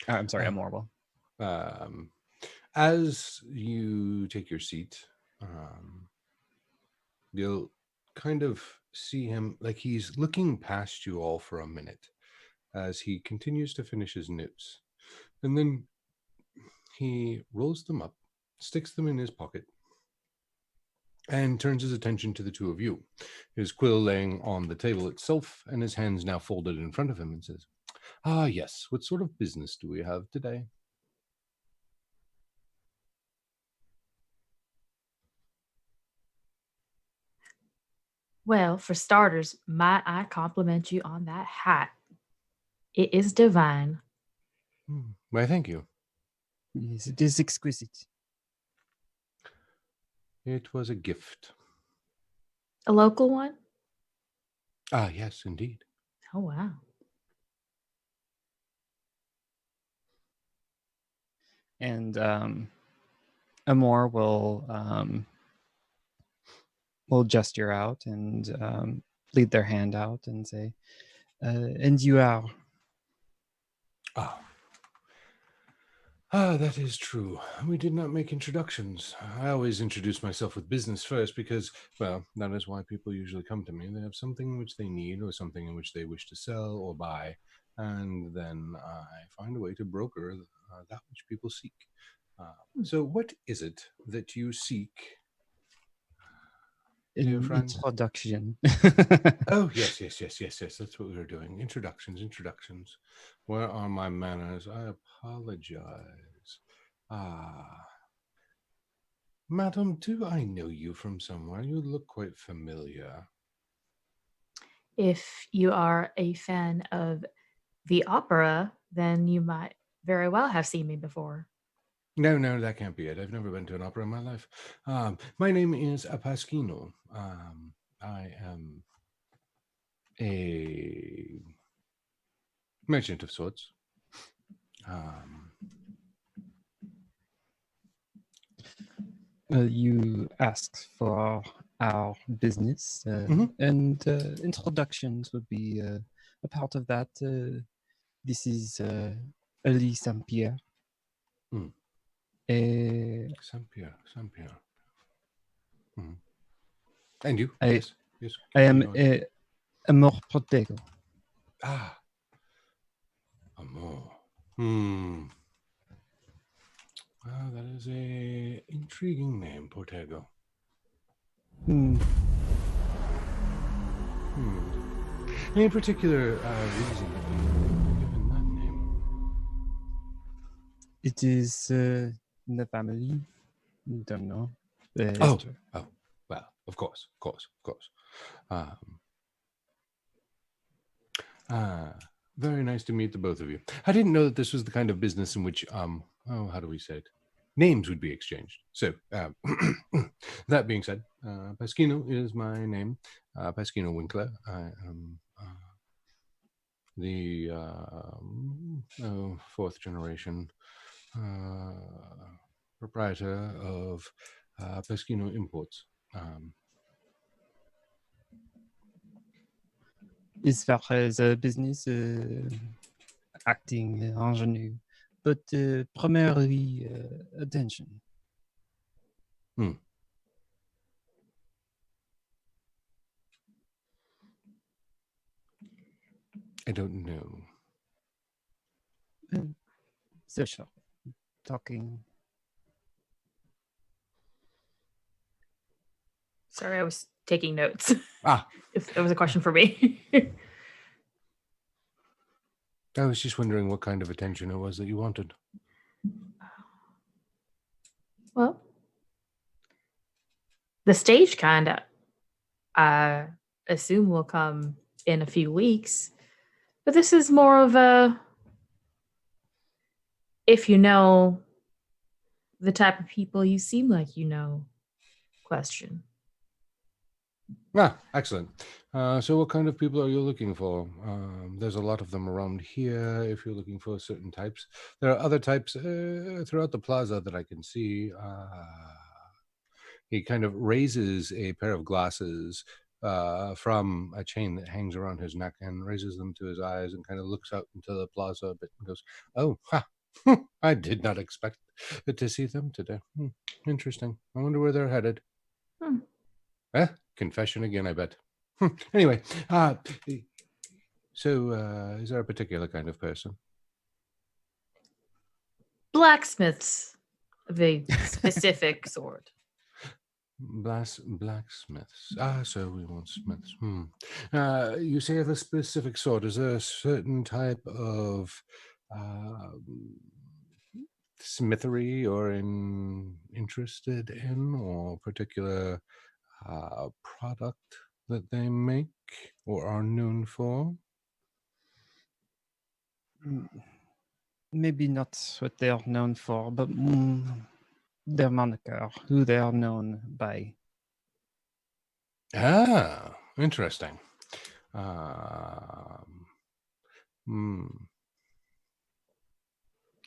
I'm sorry, Amor will. As you take your seat, you'll kind of see him, like he's looking past you all for a minute as he continues to finish his notes. And then he rolls them up, sticks them in his pocket, and turns his attention to the two of you, his quill laying on the table itself and his hands now folded in front of him, and says, "Ah, yes, what sort of business do we have today?" Well, for starters, might I compliment you on that hat? It is divine. Why, thank you. Yes, it is exquisite. It was a gift. A local one? Ah, yes, indeed. Oh, wow. And Amor will gesture out and lead their hand out and say, "And you are?" That is true. We did not make introductions. I always introduce myself with business first because, well, that is why people usually come to me. They have something which they need or something in which they wish to sell or buy, and then I find a way to broker that which people seek. So what is it that you seek, dear friend? Introduction. Oh, yes. That's what we were doing. Introductions. Where are my manners? I apologize. Madam, do I know you from somewhere? You look quite familiar. If you are a fan of the opera, then you might very well have seen me before. No, that can't be it. I've never been to an opera in my life. My name is Pasquino. I am a merchant of sorts. You asked for our business, and introductions would be a part of that. This is Elise Saint Pierre. Saint Pierre. And you? Yes. I am Amor Protego. Amor. That is a intriguing name, Protego. Any particular reason for given that name? It is the family. Don't know. Oh, well, of course. Very nice to meet the both of you. I didn't know that this was the kind of business in which, how do we say it? Names would be exchanged. So, that being said, Pasquino is my name. Pasquino Winkler. I am the fourth generation proprietor of Pasquino Imports. As far as a business, acting ingénieux, but primarily attention. I don't know. Social. Talking. Sorry, I was taking notes. If it was a question for me. I was just wondering what kind of attention it was that you wanted. Well, the stage kind, I assume, will come in a few weeks. But this is more of a, if you know the type of people you seem like you know, question. Excellent. So what kind of people are you looking for? There's a lot of them around here if you're looking for certain types. There are other types throughout the plaza that I can see. He kind of raises a pair of glasses from a chain that hangs around his neck and raises them to his eyes and kind of looks out into the plaza a bit and goes, "Oh, I did not expect to see them today. Interesting. I wonder where they're headed." Confession again, I bet. Anyway, so is there a particular kind of person? Blacksmiths of a specific sort. Blacksmiths. So we want smiths. You say of a specific sort. Is there a certain type of smithery or interested in, or particular product that they make or are known for? Maybe not what they are known for, but their moniker, who they are known by. Interesting.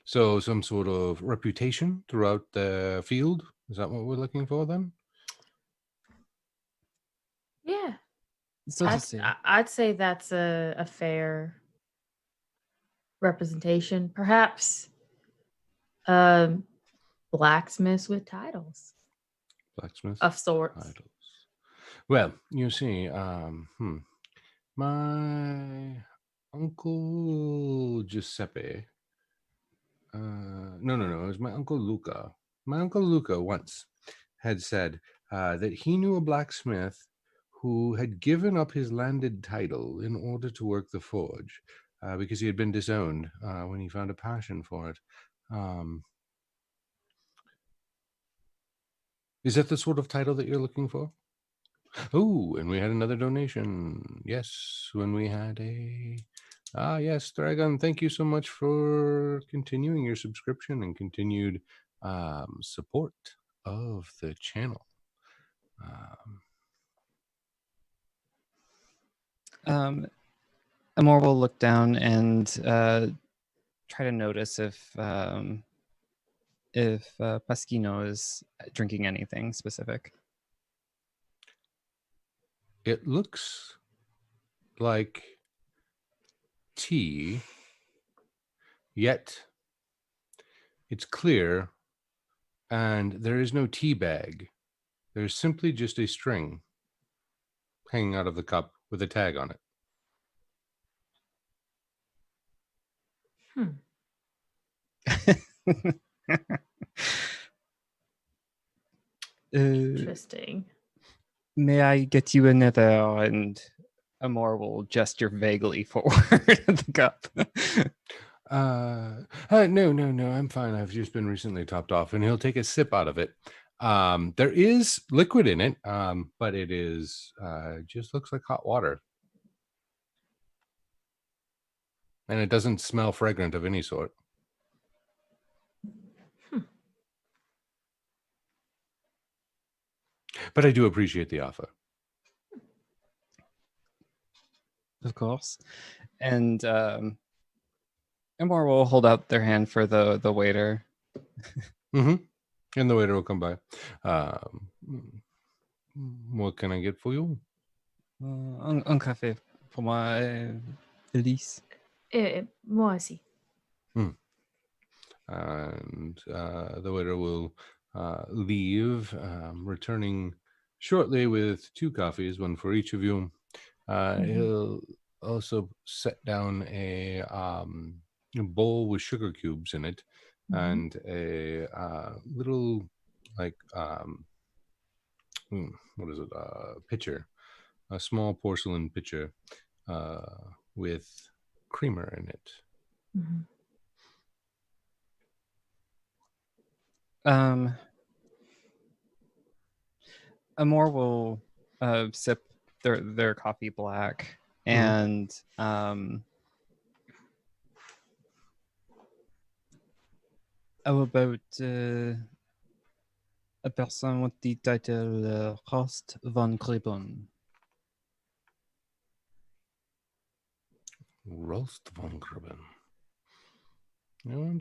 So some sort of reputation throughout the field? Is that what we're looking for then? Yeah. So to say. I'd say that's a fair representation. Perhaps blacksmiths with titles. Blacksmiths of sorts. Titles. Well, you see, my Uncle Giuseppe. No, it was my Uncle Luca. My Uncle Luca once had said that he knew a blacksmith who had given up his landed title in order to work the forge because he had been disowned when he found a passion for it. Is that the sort of title that you're looking for? Oh, and we had another donation. Yes, when we had a... yes, Dragon, thank you so much for continuing your subscription and continued support of the channel. Amor will look down and try to notice if Pasquino is drinking anything specific. It looks like tea, yet it's clear, and there is no tea bag. There's simply just a string hanging out of the cup with a tag on it. Interesting. May I get you another? And Amor will gesture vaguely forward at the cup. No, I'm fine. I've just been recently topped off, and he'll take a sip out of it. There is liquid in it, but it is just looks like hot water, and it doesn't smell fragrant of any sort. But I do appreciate the offer. Of course. And Emor will hold out their hand for the waiter. Mm-hmm. And the waiter will come by. What can I get for you? Un café pour moi, Elise. Moi aussi. And the waiter will leave, returning shortly with 2 coffees, one for each of you. He'll also set down a bowl with sugar cubes in it, and a little, like, what is it? Pitcher, a small porcelain pitcher with creamer in it. Amor will sip their coffee black, and how about a person with the title Rost von Gribben? Rost von Gribben. No.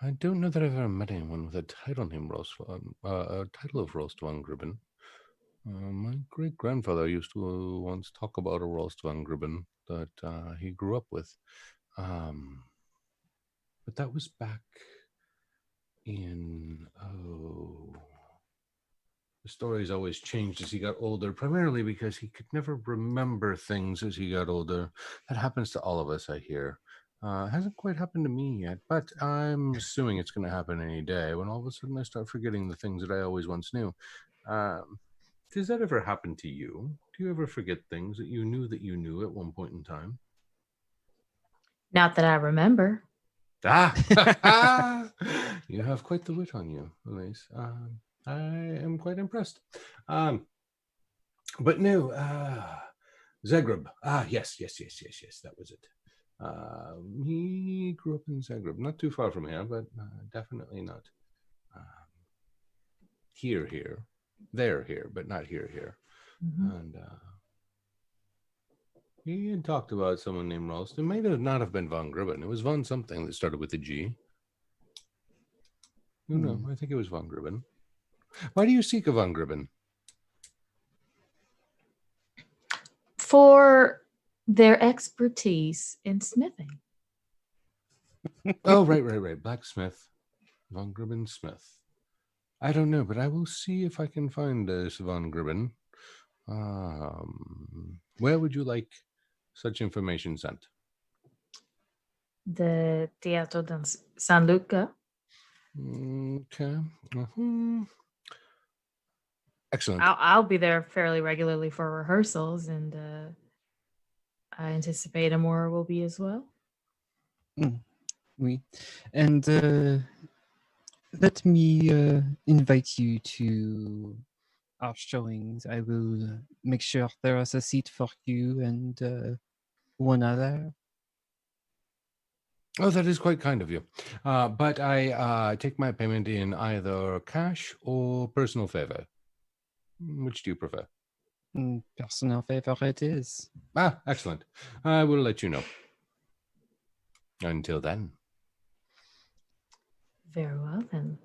I don't know that I've ever met anyone with a title named a title of Rost von Gribben. My great grandfather used to once talk about a Rost von Gribben that he grew up with, but that was back in the stories always changed as he got older, primarily because he could never remember things as he got older. That happens to all of us, I hear. Hasn't quite happened to me yet, but I'm assuming it's going to happen any day when all of a sudden I start forgetting the things that I always once knew. Does that ever happen to you? Do you ever forget things that you knew at one point in time? Not that I remember. You have quite the wit on you, Elise. I am quite impressed. But no, Zagreb. Yes, that was it. He grew up in Zagreb, not too far from here, but definitely not here. They're here, but not here. And he had talked about someone named Rost. It may not have been von Gribben. It was von something that started with a G. No, I think it was von Gribben. Why do you seek a von Gribben? For their expertise in smithing. Oh, right. Blacksmith. Von Gribben Smith. I don't know, but I will see if I can find this von Gribben. Where would you like such information sent? The Teatro de San Luca. Okay. Excellent. I'll be there fairly regularly for rehearsals, and I anticipate Amora will be as well. Oui. And let me invite you to our showings. I will make sure there is a seat for you and one other. Oh, that is quite kind of you. But I take my payment in either cash or personal favor. Which do you prefer? Personal favor it is. Excellent. I will let you know. Until then. Very well, then.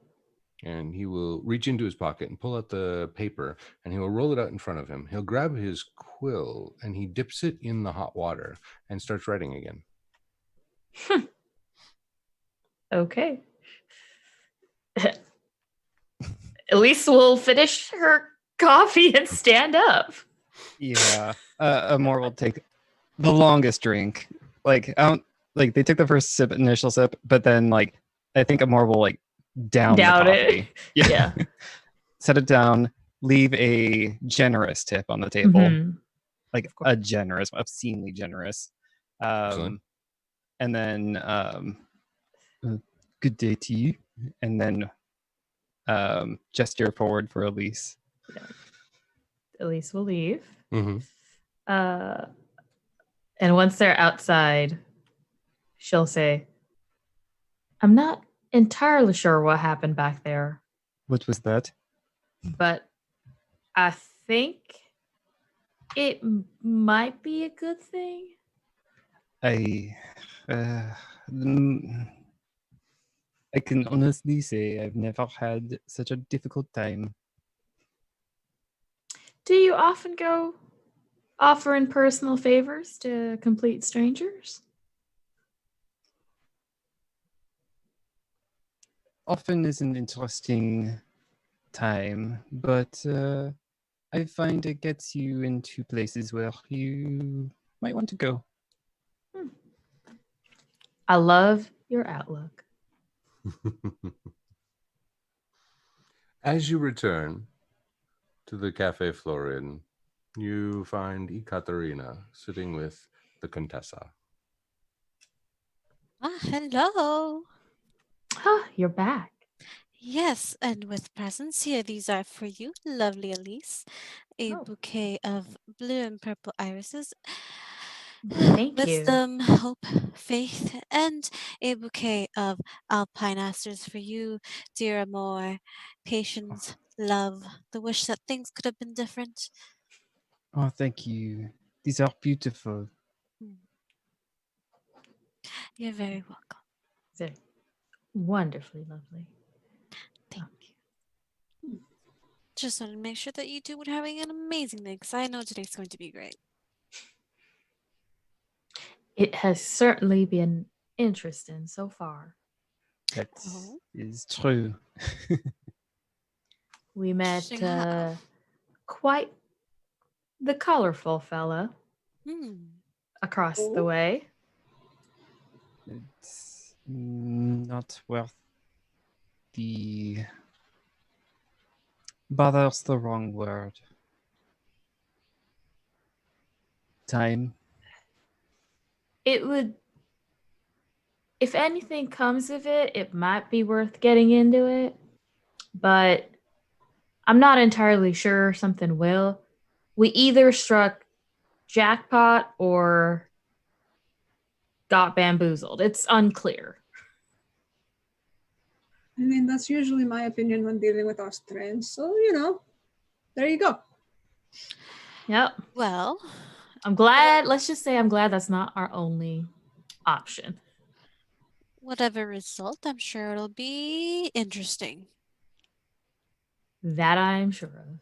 And he will reach into his pocket and pull out the paper, and he will roll it out in front of him. He'll grab his quill, and he dips it in the hot water and starts writing again. Okay. Elise will finish her coffee and stand up. Yeah. Amor will take the longest drink. They took the initial sip, but then I think Amor will down the coffee. It. Yeah. Set it down, leave a generous tip on the table. A generous, obscenely generous. Excellent. And then good day to you. And then gesture forward for Elise. Elise will leave. Mm-hmm. And once they're outside, she'll say, I'm not entirely sure what happened back there, What was that? but I think it might be a good thing. I can honestly say I've never had such a difficult time. Do you often go offering personal favors to complete strangers? Often is an interesting time, but I find it gets you into places where you might want to go. I love your outlook. As you return to the Cafe Florin, you find Ekaterina sitting with the Contessa. Hello. You're back. Yes, and with presents here, these are for you, lovely Elise. A Oh. bouquet of blue and purple irises. Thank you. Wisdom, hope, faith, and a bouquet of Alpine Asters for you, dear Amor. Patience, love, the wish that things could have been different. Oh, thank you. These are beautiful. You're very welcome. They're wonderfully lovely. Thank you. Just wanted to make sure that you two were having an amazing day, because I know today's going to be great. It has certainly been interesting so far. That Oh. is true. We met Interesting how. quite the colorful fella across the way. It's not worth the... Bother's the wrong word. Time. It would, if anything comes of it, it might be worth getting into it, but I'm not entirely sure something will. We either struck jackpot or got bamboozled. It's unclear. I mean, that's usually my opinion when dealing with Austrians. So, there you go. Yep. Well, I'm glad, let's just say I'm glad that's not our only option. whatever result, I'm sure it'll be interesting. That I'm sure of.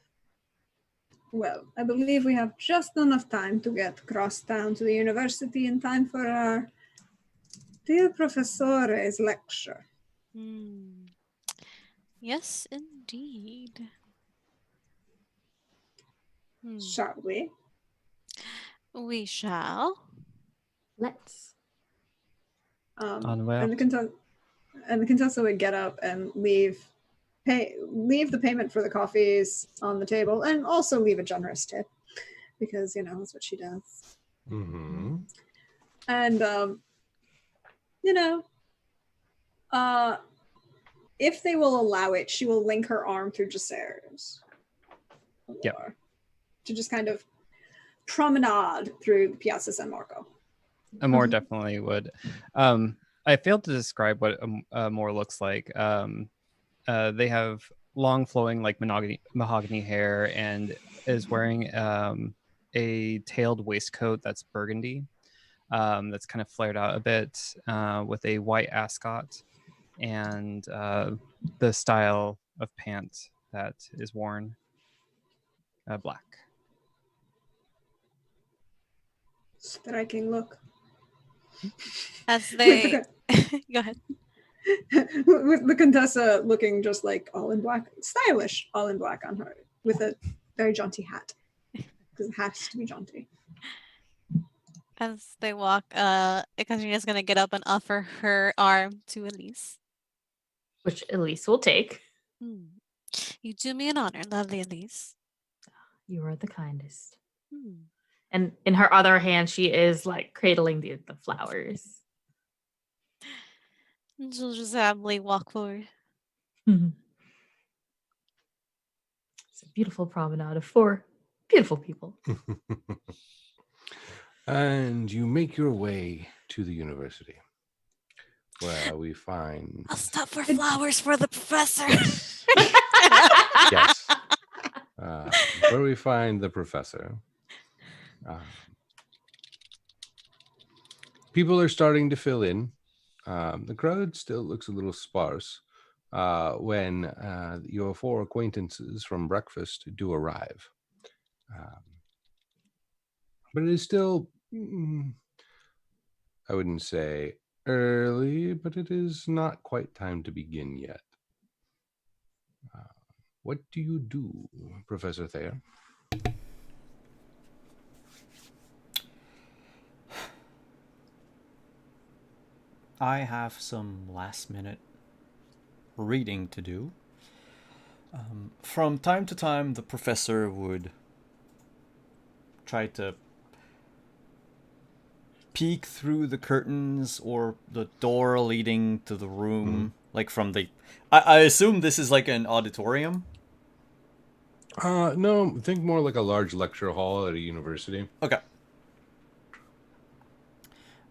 Well, I believe we have just enough time to get crossed down to the university in time for our dear professore's lecture. Yes, indeed. Shall we? We shall. Let's. And the Contessa would get up and leave the payment for the coffees on the table, and also leave a generous tip, because that's what she does. Mm-hmm. And if they will allow it, she will link her arm through Jacer's. Yep. To just kind of promenade through Piazza San Marco. Amor definitely would. I failed to describe what Amor looks like. They have long flowing like mahogany hair and is wearing a tailed waistcoat that's burgundy, that's kind of flared out a bit, with a white ascot, and the style of pant that is worn black. Striking look. As they go ahead. With the Contessa looking just like all in black, stylish, all in black on her, with a very jaunty hat, because it has to be jaunty. As they walk, Ekaterina's gonna get up and offer her arm to Elise. Which Elise will take. You do me an honor, lovely Elise. You are the kindest. And in her other hand, she is like cradling the flowers. And she'll just happily walk forward. It's a beautiful promenade of 4 beautiful people. And you make your way to the university, where we find... I'll stop for flowers for the professor. Yes. Where we find the professor. People are starting to fill in. The crowd still looks a little sparse when your 4 acquaintances from breakfast do arrive. But it is still, I wouldn't say early, but it is not quite time to begin yet. What do you do, Professor Thayer? I have some last-minute reading to do. From time to time, the professor would try to peek through the curtains or the door leading to the room, like from the... I assume this is like an auditorium? No, think more like a large lecture hall at a university. Okay.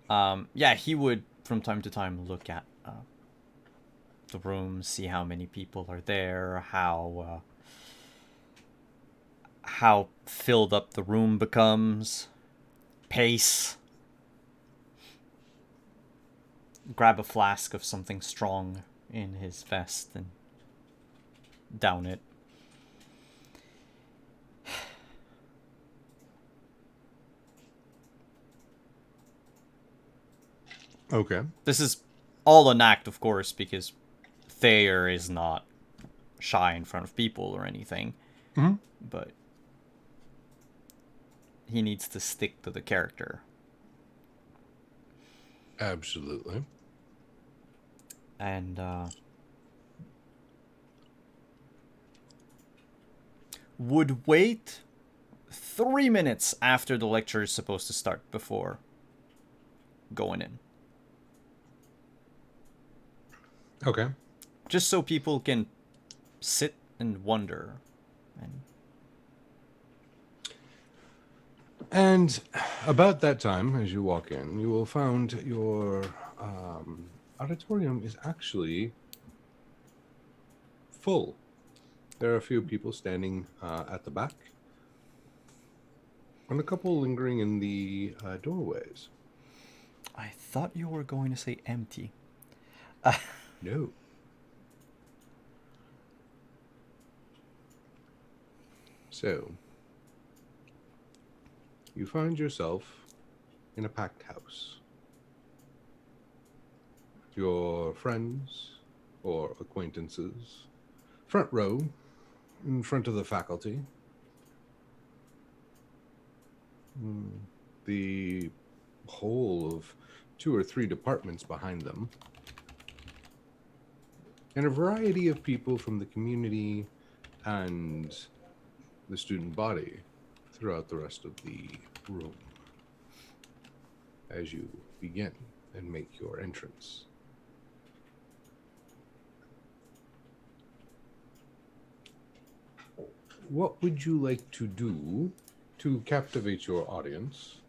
Yeah, he would from time to time look at the room, see how many people are there, how filled up the room becomes, pace, grab a flask of something strong in his vest and down it. Okay. This is all an act, of course, because Thayer is not shy in front of people or anything. Mm-hmm. But he needs to stick to the character. Absolutely. And would wait 3 minutes after the lecture is supposed to start before going in. Okay. Just so people can sit and wonder. And about that time, as you walk in, you will find your auditorium is actually full. There are a few people standing at the back, and a couple lingering in the doorways. I thought you were going to say empty. No. So, you find yourself in a packed house. Your friends or acquaintances, front row, in front of the faculty. The whole of 2 or 3 departments behind them. And a variety of people from the community and the student body throughout the rest of the room as you begin and make your entrance. What would you like to do to captivate your audience?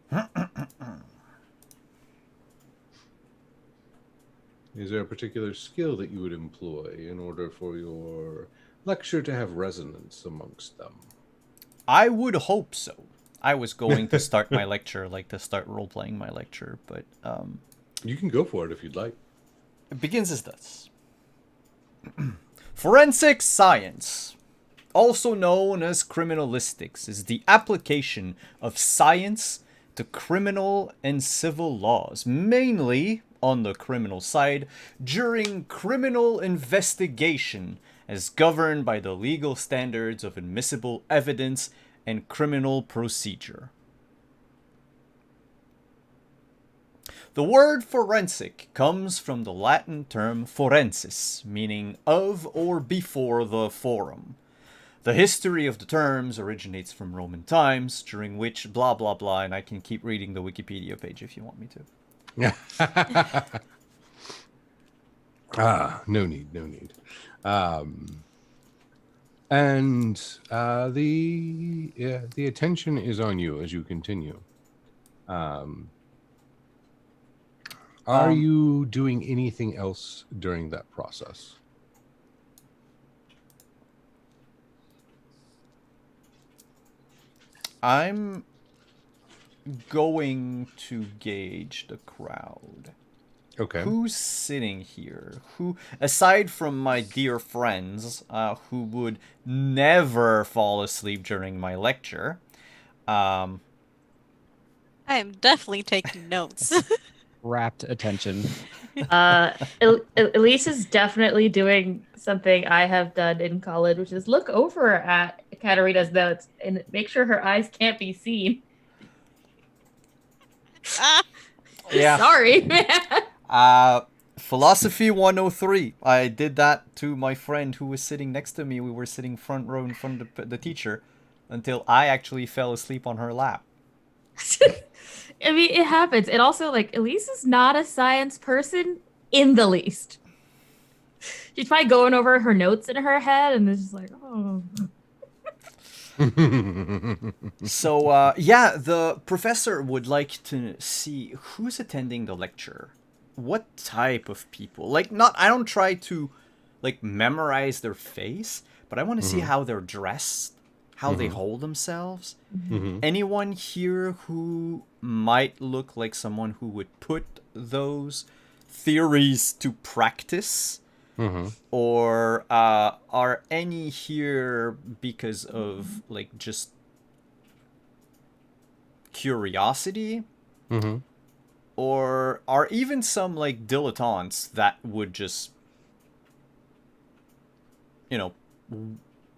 Is there a particular skill that you would employ in order for your lecture to have resonance amongst them? I would hope so. I was going to start my lecture, like to start role-playing my lecture, but You can go for it if you'd like. it begins as this. Forensic science, also known as criminalistics, is the application of science to criminal and civil laws, mainly on the criminal side, during criminal investigation as governed by the legal standards of admissible evidence and criminal procedure. The word forensic comes from the Latin term forensis, meaning of or before the forum. the history of the terms originates from Roman times, during which blah blah blah, and I can keep reading the Wikipedia page if you want me to. No need. And the attention is on you as you continue. Are you doing anything else during that process? I'm going to gauge the crowd. Okay. Who's sitting here? Who, aside from my dear friends, who would never fall asleep during my lecture, I am definitely taking notes. Rapt attention. Elise is definitely doing something I have done in college, which is look over at Katarina's notes and make sure her eyes can't be seen. yeah, Sorry, man. Philosophy 103. I did that to my friend who was sitting next to me. We were sitting front row in front of the teacher until I actually fell asleep on her lap. I mean, it happens. And also, like, Elise is not a science person in the least. She's probably going over her notes in her head and is just like, oh. So, yeah, the professor would like to see who's attending the lecture. What type of people? Like, I don't try to, like, memorize their face, but I want to see how they're dressed, how they hold themselves. Anyone here who might look like someone who would put those theories to practice? Or are any here because of, like, just curiosity? Or are even some, like, dilettantes that would just, you know,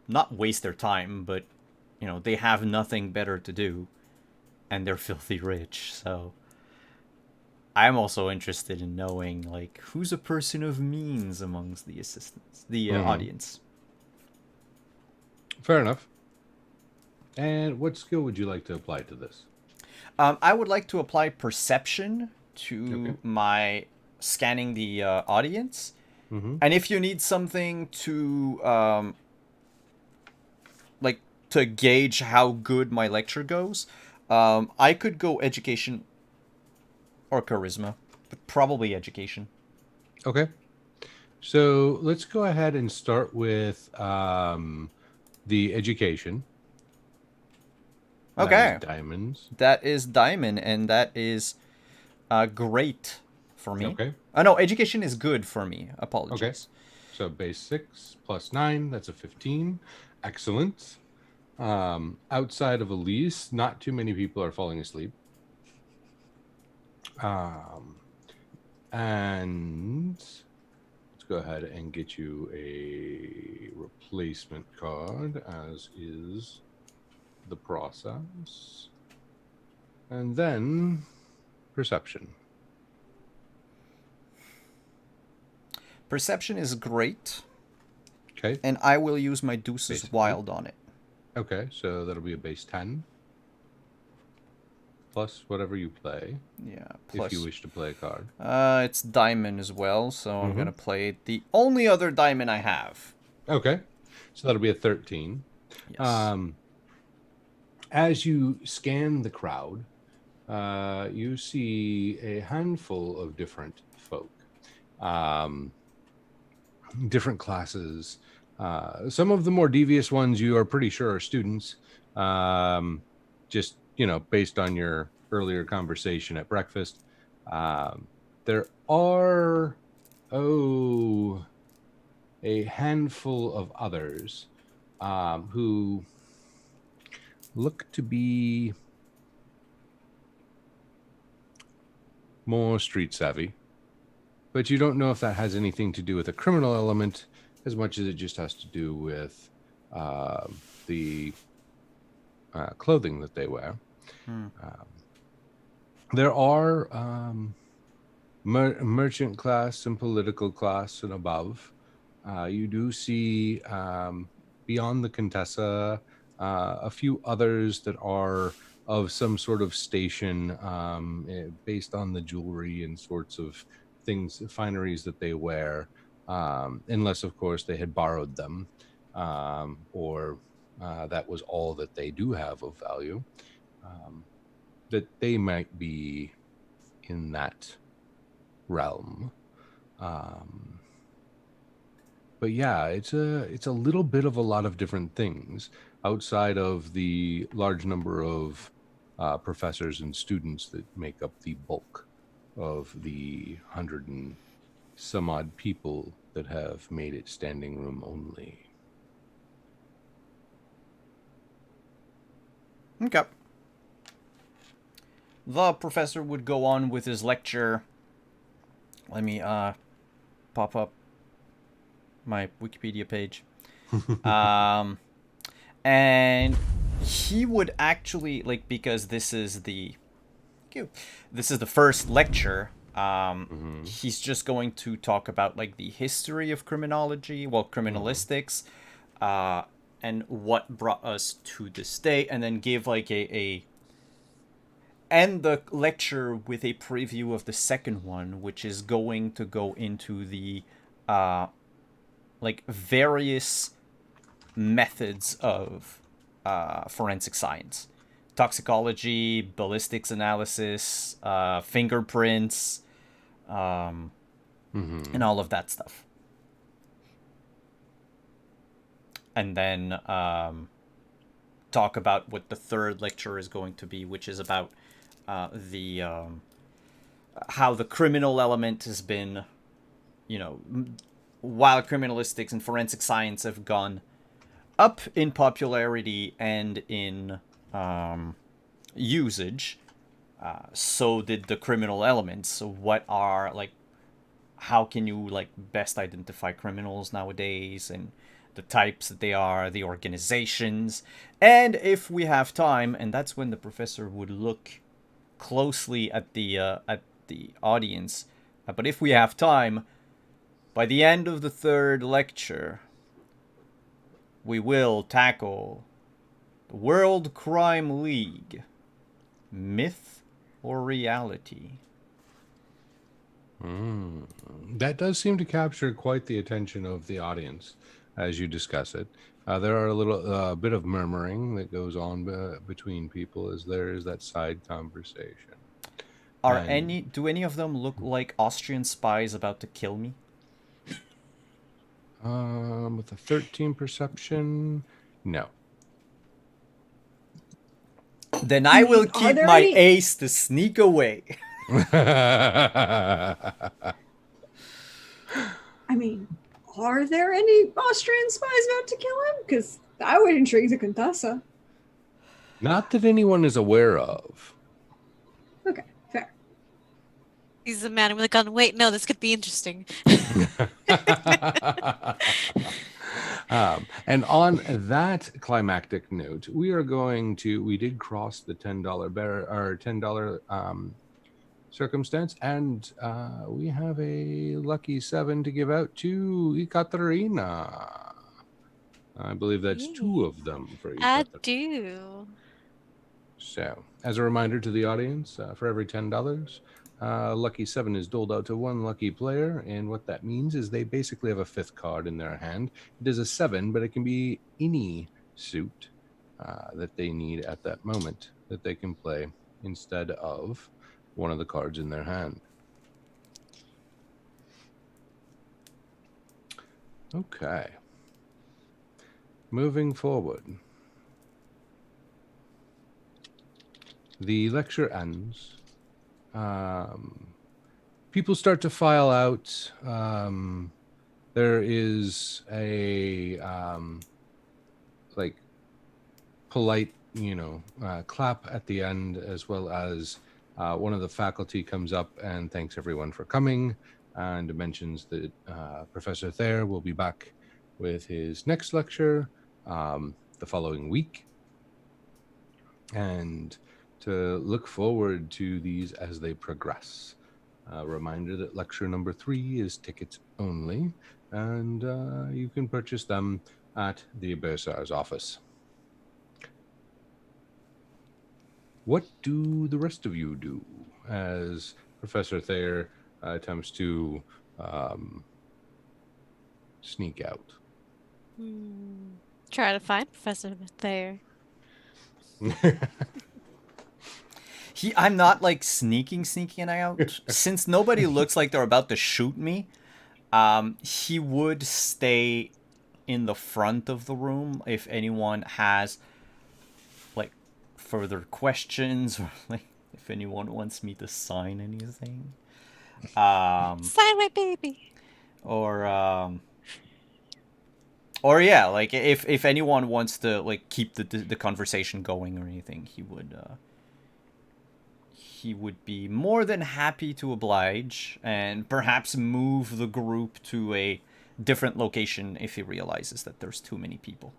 not waste their time, but, you know, they have nothing better to do and they're filthy rich, so I'm also interested in knowing, like, who's a person of means amongst the assistants, the audience. Fair enough. And what skill would you like to apply to this? I would like to apply perception to my scanning the audience. And if you need something to, like, to gauge how good my lecture goes, I could go education or charisma, but probably education. Okay. So let's go ahead and start with the education. Okay. That is diamonds. That is diamond, and that is great for me. Okay. No, education is good for me. Apologies. Okay. So base 6 plus 9, that's a 15. Excellent. Outside of Elise, not too many people are falling asleep. And let's go ahead and get you a replacement card, as is the process. And then perception. Perception is great. Okay. And I will use my Deuce's Basically. Wild on it. Okay, so that'll be a base 10. Plus whatever you play. Yeah, plus... If you wish to play a card. It's diamond as well, so I'm going to play the only other diamond I have. Okay, so that'll be a 13. Yes. As you scan the crowd, you see a handful of different folk. Different classes. Some of the more devious ones you are pretty sure are students. Just, you know, based on your earlier conversation at breakfast. There are, a handful of others who look to be more street savvy. But you don't know if that has anything to do with a criminal element as much as it just has to do with the clothing that they wear. There are merchant class and political class and above. You do see beyond the Contessa, a few others that are of some sort of station, based on the jewelry and sorts of things, fineries that they wear, unless, of course, they had borrowed them, or that was all that they do have of value, that they might be in that realm. But yeah, it's a little bit of a lot of different things outside of the large number of professors and students that make up the bulk of the 100 and some odd people that have made it standing room only. Okay. The professor would go on with his lecture. Let me pop up my Wikipedia page. And he would actually, like, because this is the first lecture, he's just going to talk about, like, the history of criminology, well, criminalistics, and what brought us to this day, and then give, like, end the lecture with a preview of the second one, which is going to go into the like, various methods of forensic science, toxicology, ballistics analysis, fingerprints, and all of that stuff. And then talk about what the third lecture is going to be, which is about the how the criminal element has been, while criminalistics and forensic science have gone up in popularity and in usage, so did the criminal elements. So what are, like, how can you, like, best identify criminals nowadays, and the types that they are, the organizations, and if we have time, and that's when the professor would look closely at the audience, but if we have time, by the end of the third lecture, we will tackle the World Crime League. Myth or reality? That does seem to capture quite the attention of the audience as you discuss it. There are a little bit of murmuring that goes on between people as there is that side conversation. Do any of them look like Austrian spies about to kill me? With a 13 perception, no. Then I will keep my ace to sneak away. I mean, are there any Austrian spies about to kill him? Because that would intrigue the Contessa. Not that anyone is aware of. Okay, fair. He's the man with a gun. Wait, no, this could be interesting. And on that climactic note, we did cross the $10 circumstance, and we have a lucky 7 to give out to Ekaterina. I believe that's 2 of them for Ekaterina. I do. So, as a reminder to the audience, for every $10, lucky 7 is doled out to one lucky player, and what that means is they basically have a 5th card in their hand. It is a 7, but it can be any suit that they need at that moment that they can play instead of one of the cards in their hand. Okay. Moving forward. The lecture ends. People start to file out. There is a polite, clap at the end, as well as one of the faculty comes up and thanks everyone for coming and mentions that Professor Thayer will be back with his next lecture the following week, and to look forward to these as they progress. Reminder that lecture number 3 is tickets only, and you can purchase them at the Bursar's office. What do the rest of you do as Professor Thayer attempts to sneak out? Try to find Professor Thayer. I'm not like sneaking out. Since nobody looks like they're about to shoot me, he would stay in the front of the room if anyone has like further questions or like if anyone wants me to sign anything. Sign my baby. Or yeah, like if anyone wants to like keep the conversation going or anything, he would be more than happy to oblige and perhaps move the group to a different location if he realizes that there's too many people.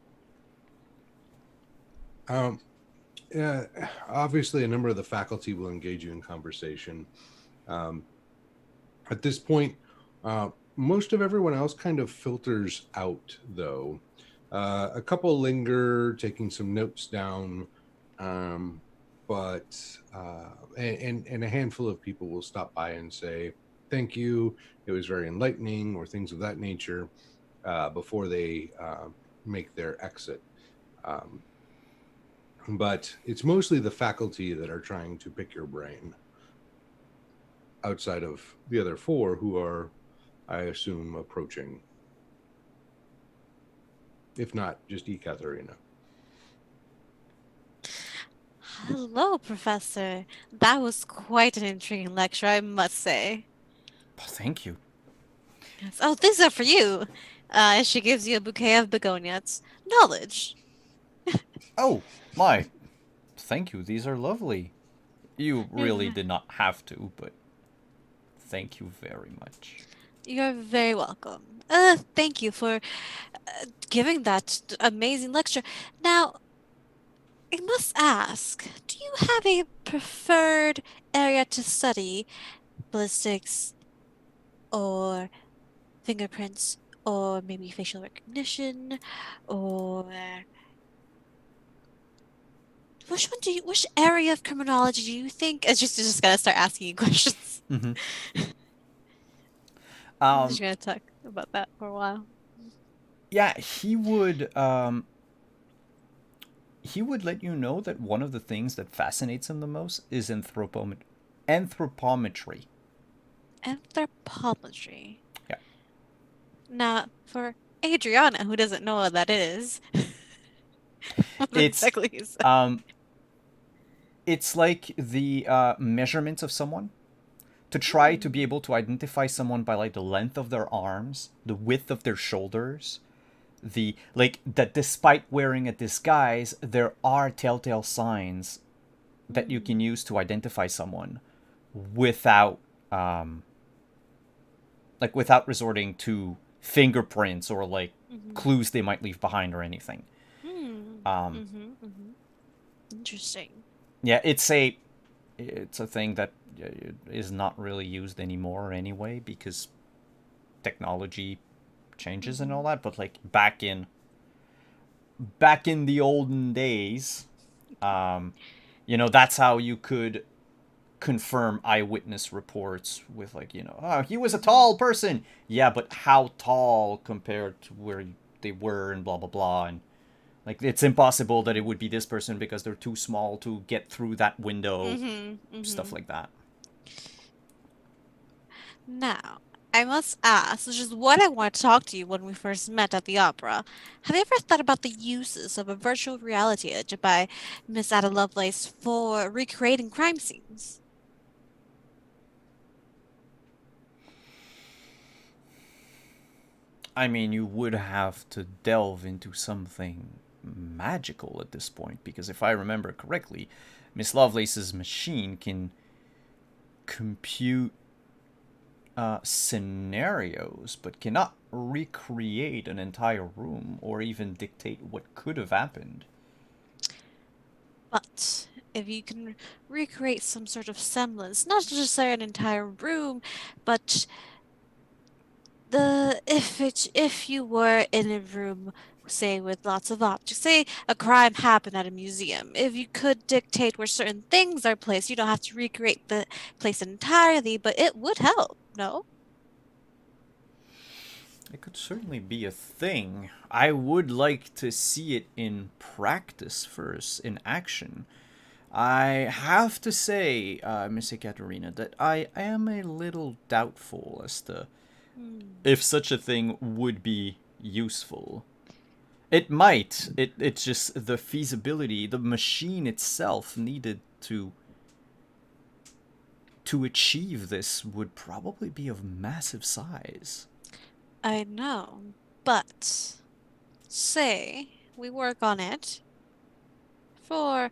Obviously, a number of the faculty will engage you in conversation. At this point, most of everyone else kind of filters out, though. A couple linger, taking some notes down, but a handful of people will stop by and say, "Thank you, it was very enlightening," or things of that nature, before they make their exit. But it's mostly the faculty that are trying to pick your brain, outside of the other four who are, I assume, approaching. If not, just Ekaterina. Hello, Professor. That was quite an intriguing lecture, I must say. Oh, thank you. Yes. Oh, these are for you. She gives you a bouquet of begonias. Knowledge. Oh, my. Thank you. These are lovely. You really did not have to, but thank you very much. You're very welcome. Thank you for giving that amazing lecture. Now, I must ask, do you have a preferred area to study? Ballistics, or fingerprints, or maybe facial recognition, or which area of criminology do you think? It's just gonna start asking you questions. Mm-hmm. I'm just gonna talk about that for a while. Yeah, he would let you know that one of the things that fascinates him the most is anthropometry. Anthropometry. Yeah. Now, for Adriana, who doesn't know what that is, what It's exactly is that? it's like the measurements of someone to try to be able to identify someone by like the length of their arms, the width of their shoulders, that despite wearing a disguise, there are telltale signs that you can use to identify someone without without resorting to fingerprints or like clues they might leave behind or anything. Interesting. Yeah, it's a thing that is not really used anymore anyway because technology changes and all that. But like back in the olden days, that's how you could confirm eyewitness reports with like, oh, he was a tall person. Yeah, but how tall compared to where they were and blah blah blah, and like it's impossible that it would be this person because they're too small to get through that window. Stuff like that. Now, I must ask, which is what I wanted to talk to you when we first met at the opera. Have you ever thought about the uses of a virtual reality agent by Miss Ada Lovelace for recreating crime scenes? I mean, you would have to delve into something magical at this point, because if I remember correctly, Miss Lovelace's machine can compute scenarios, but cannot recreate an entire room or even dictate what could have happened. But if you can recreate some sort of semblance, not necessarily an entire room, but if you were in a room say with lots of objects. Say a crime happened at a museum. If you could dictate where certain things are placed, you don't have to recreate the place entirely, but it would help, no? It could certainly be a thing. I would like to see it in practice first, in action. I have to say, Miss Ekaterina, that I am a little doubtful as to if such a thing would be useful. It might. It's just the feasibility, the machine itself needed to achieve this would probably be of massive size. I know, but say we work on it for,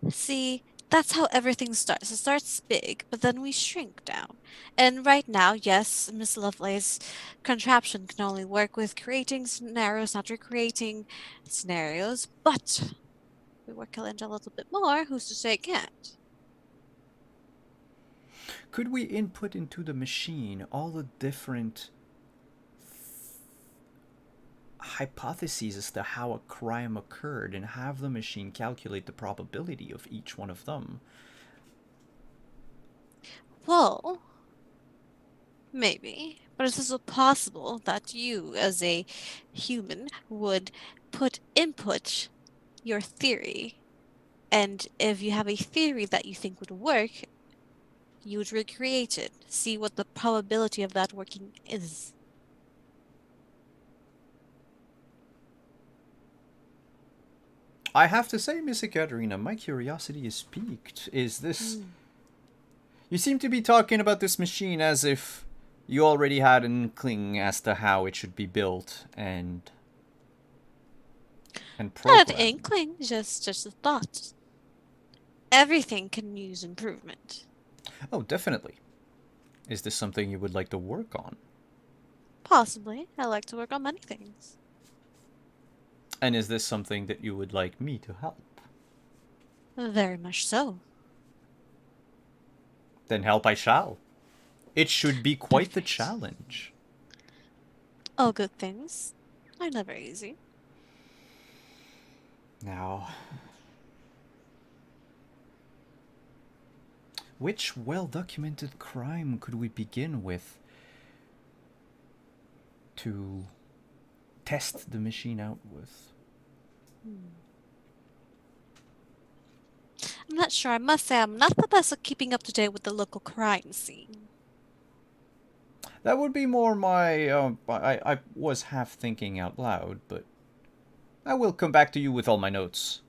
see, that's how everything starts. It starts big, but then we shrink down. And right now, yes, Miss Lovelace's contraption can only work with creating scenarios, not recreating scenarios, but we work on it a little bit more, who's to say it can't? Could we input into the machine all the different hypotheses as to how a crime occurred and have the machine calculate the probability of each one of them? Well, maybe. But it's also possible that you, as a human, would input your theory. And if you have a theory that you think would work, you would recreate it. See what the probability of that working is. I have to say, Miss Ekaterina, my curiosity is piqued. Is this... You seem to be talking about this machine as if you already had an inkling as to how it should be built and programmed. Not an inkling, just a thought. Everything can use improvement. Oh, definitely. Is this something you would like to work on? Possibly. I like to work on many things. And is this something that you would like me to help? Very much so. Then help I shall. It should be quite the challenge. All good things are never easy. Now, which well-documented crime could we begin with to test the machine out with? I'm not sure. I must say I'm not the best at keeping up to date with the local crime scene. That would be more my... I was half thinking out loud, but I will come back to you with all my notes.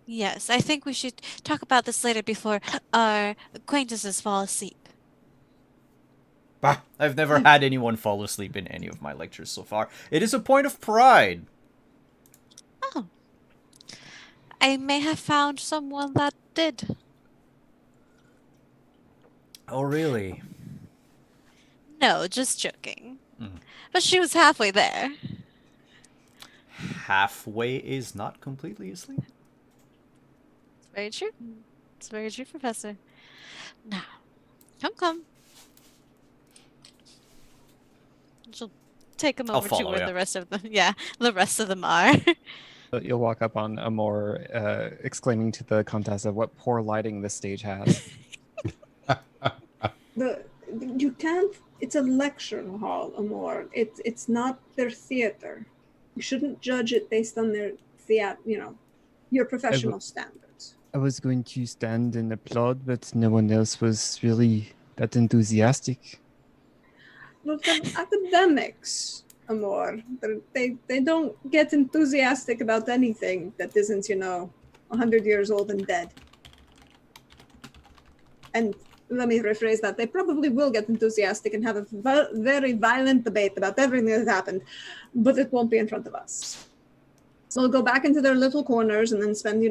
Yes, I think we should talk about this later before our acquaintances fall asleep. Bah, I've never had anyone fall asleep in any of my lectures so far. It is a point of pride. Oh. I may have found someone that did. Oh, really? No, just joking. But she was halfway there. Halfway is not completely asleep. It's very true. It's very true, Professor. Now, come. She'll take a moment to follow, where yeah. the rest of them are. But you'll walk up on Amor, exclaiming to the Contessa, "What poor lighting this stage has!" You can't. It's a lecture hall, Amor. It's not their theater. You shouldn't judge it based on their your professional standards. I was going to stand and applaud, but no one else was really that enthusiastic. Well, they're academics, Amor. They don't get enthusiastic about anything that isn't 100 years old and dead. And let me rephrase that. They probably will get enthusiastic and have a very violent debate about everything that has happened, but it won't be in front of us. So they'll go back into their little corners and then spend,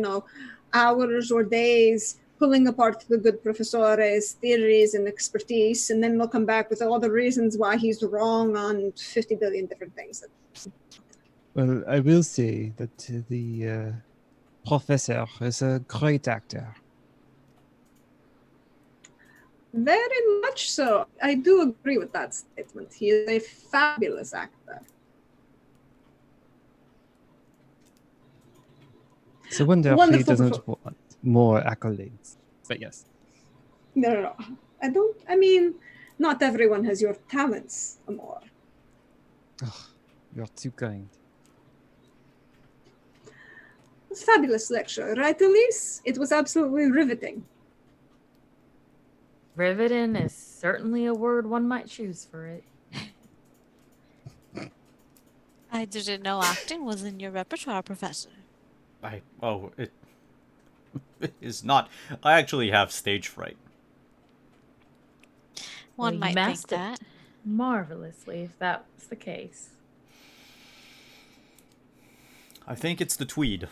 hours or days pulling apart the good professor's theories and expertise, and then they'll come back with all the reasons why he's wrong on 50 billion different things. Well, I will say that the professor is a great actor. Very much so. I do agree with that statement. He is a fabulous actor. It's a wonder he Wonderful doesn't want more accolades. But yes. No. I mean, not everyone has your talents, Amor. You're too kind. It was a fabulous lecture, right, Elise? It was absolutely riveting. Riveting is certainly a word one might choose for it. I didn't know acting was in your repertoire, Professor. It is not. I actually have stage fright. One You might think masked it that. marvelously, if that's the case. I think it's the tweed.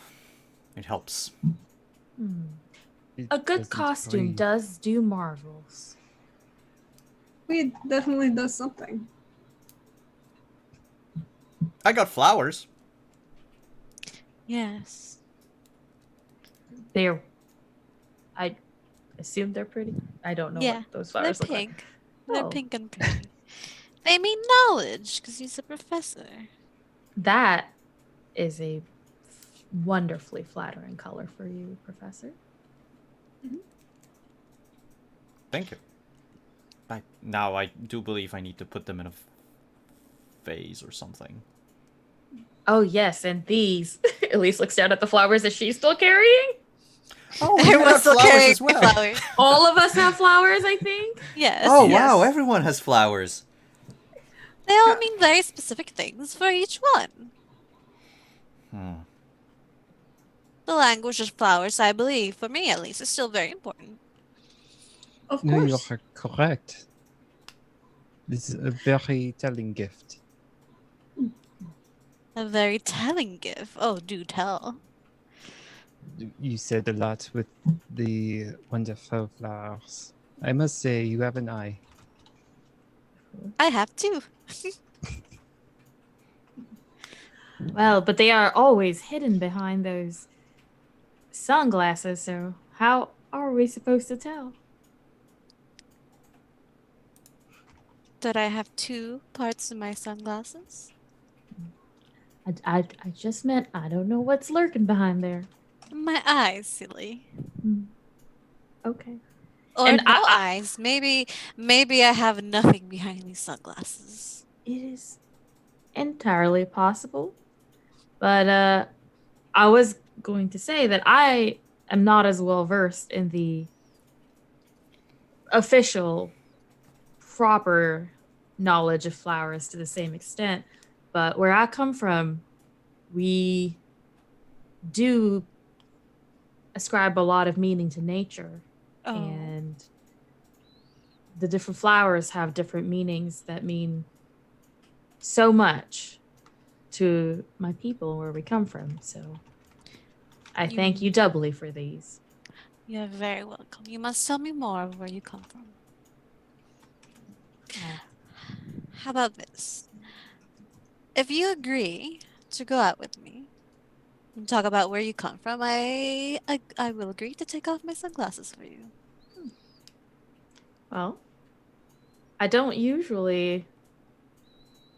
It helps. It A good doesn't costume breathe. does do marvels. We definitely does something. I got flowers. Yes. I assume they're pretty. I don't know Yeah, what those they're flowers look like. pink. They're Oh. pink and pretty. They mean knowledge, because he's a professor. That is a wonderfully flattering color for you, Professor. Thank you. Now I do believe I need to put them in a vase or something. Oh, yes, and these. Elise looks down at the flowers that she's still carrying. Oh, Everyone's you got still flowers carrying as well. flowers. All of us have flowers, I think. Yes. Oh Yes. wow, everyone has flowers. They all mean very specific things for each one. The language of flowers, I believe, for me at least, is still very important. Of No, you course. are correct. This is a very telling gift. A very telling gift. Oh, do tell. You said a lot with the wonderful flowers. I must say, you have an eye. I have two. Well, but they are always hidden behind those sunglasses, so how are we supposed to tell? That I have two parts in my sunglasses. I just meant I don't know what's lurking behind there. My eyes, silly. Okay. Or And no eyes. Maybe I have nothing behind these sunglasses. It is entirely possible. But I was going to say that I am not as well versed in the official, proper knowledge of flowers to the same extent. But where I come from, we do ascribe a lot of meaning to nature. Oh. And the different flowers have different meanings that mean so much to my people where we come from. So I thank you doubly for these. You're very welcome. You must tell me more of where you come from. How about this? If you agree to go out with me and talk about where you come from, I will agree to take off my sunglasses for you. Well, I don't usually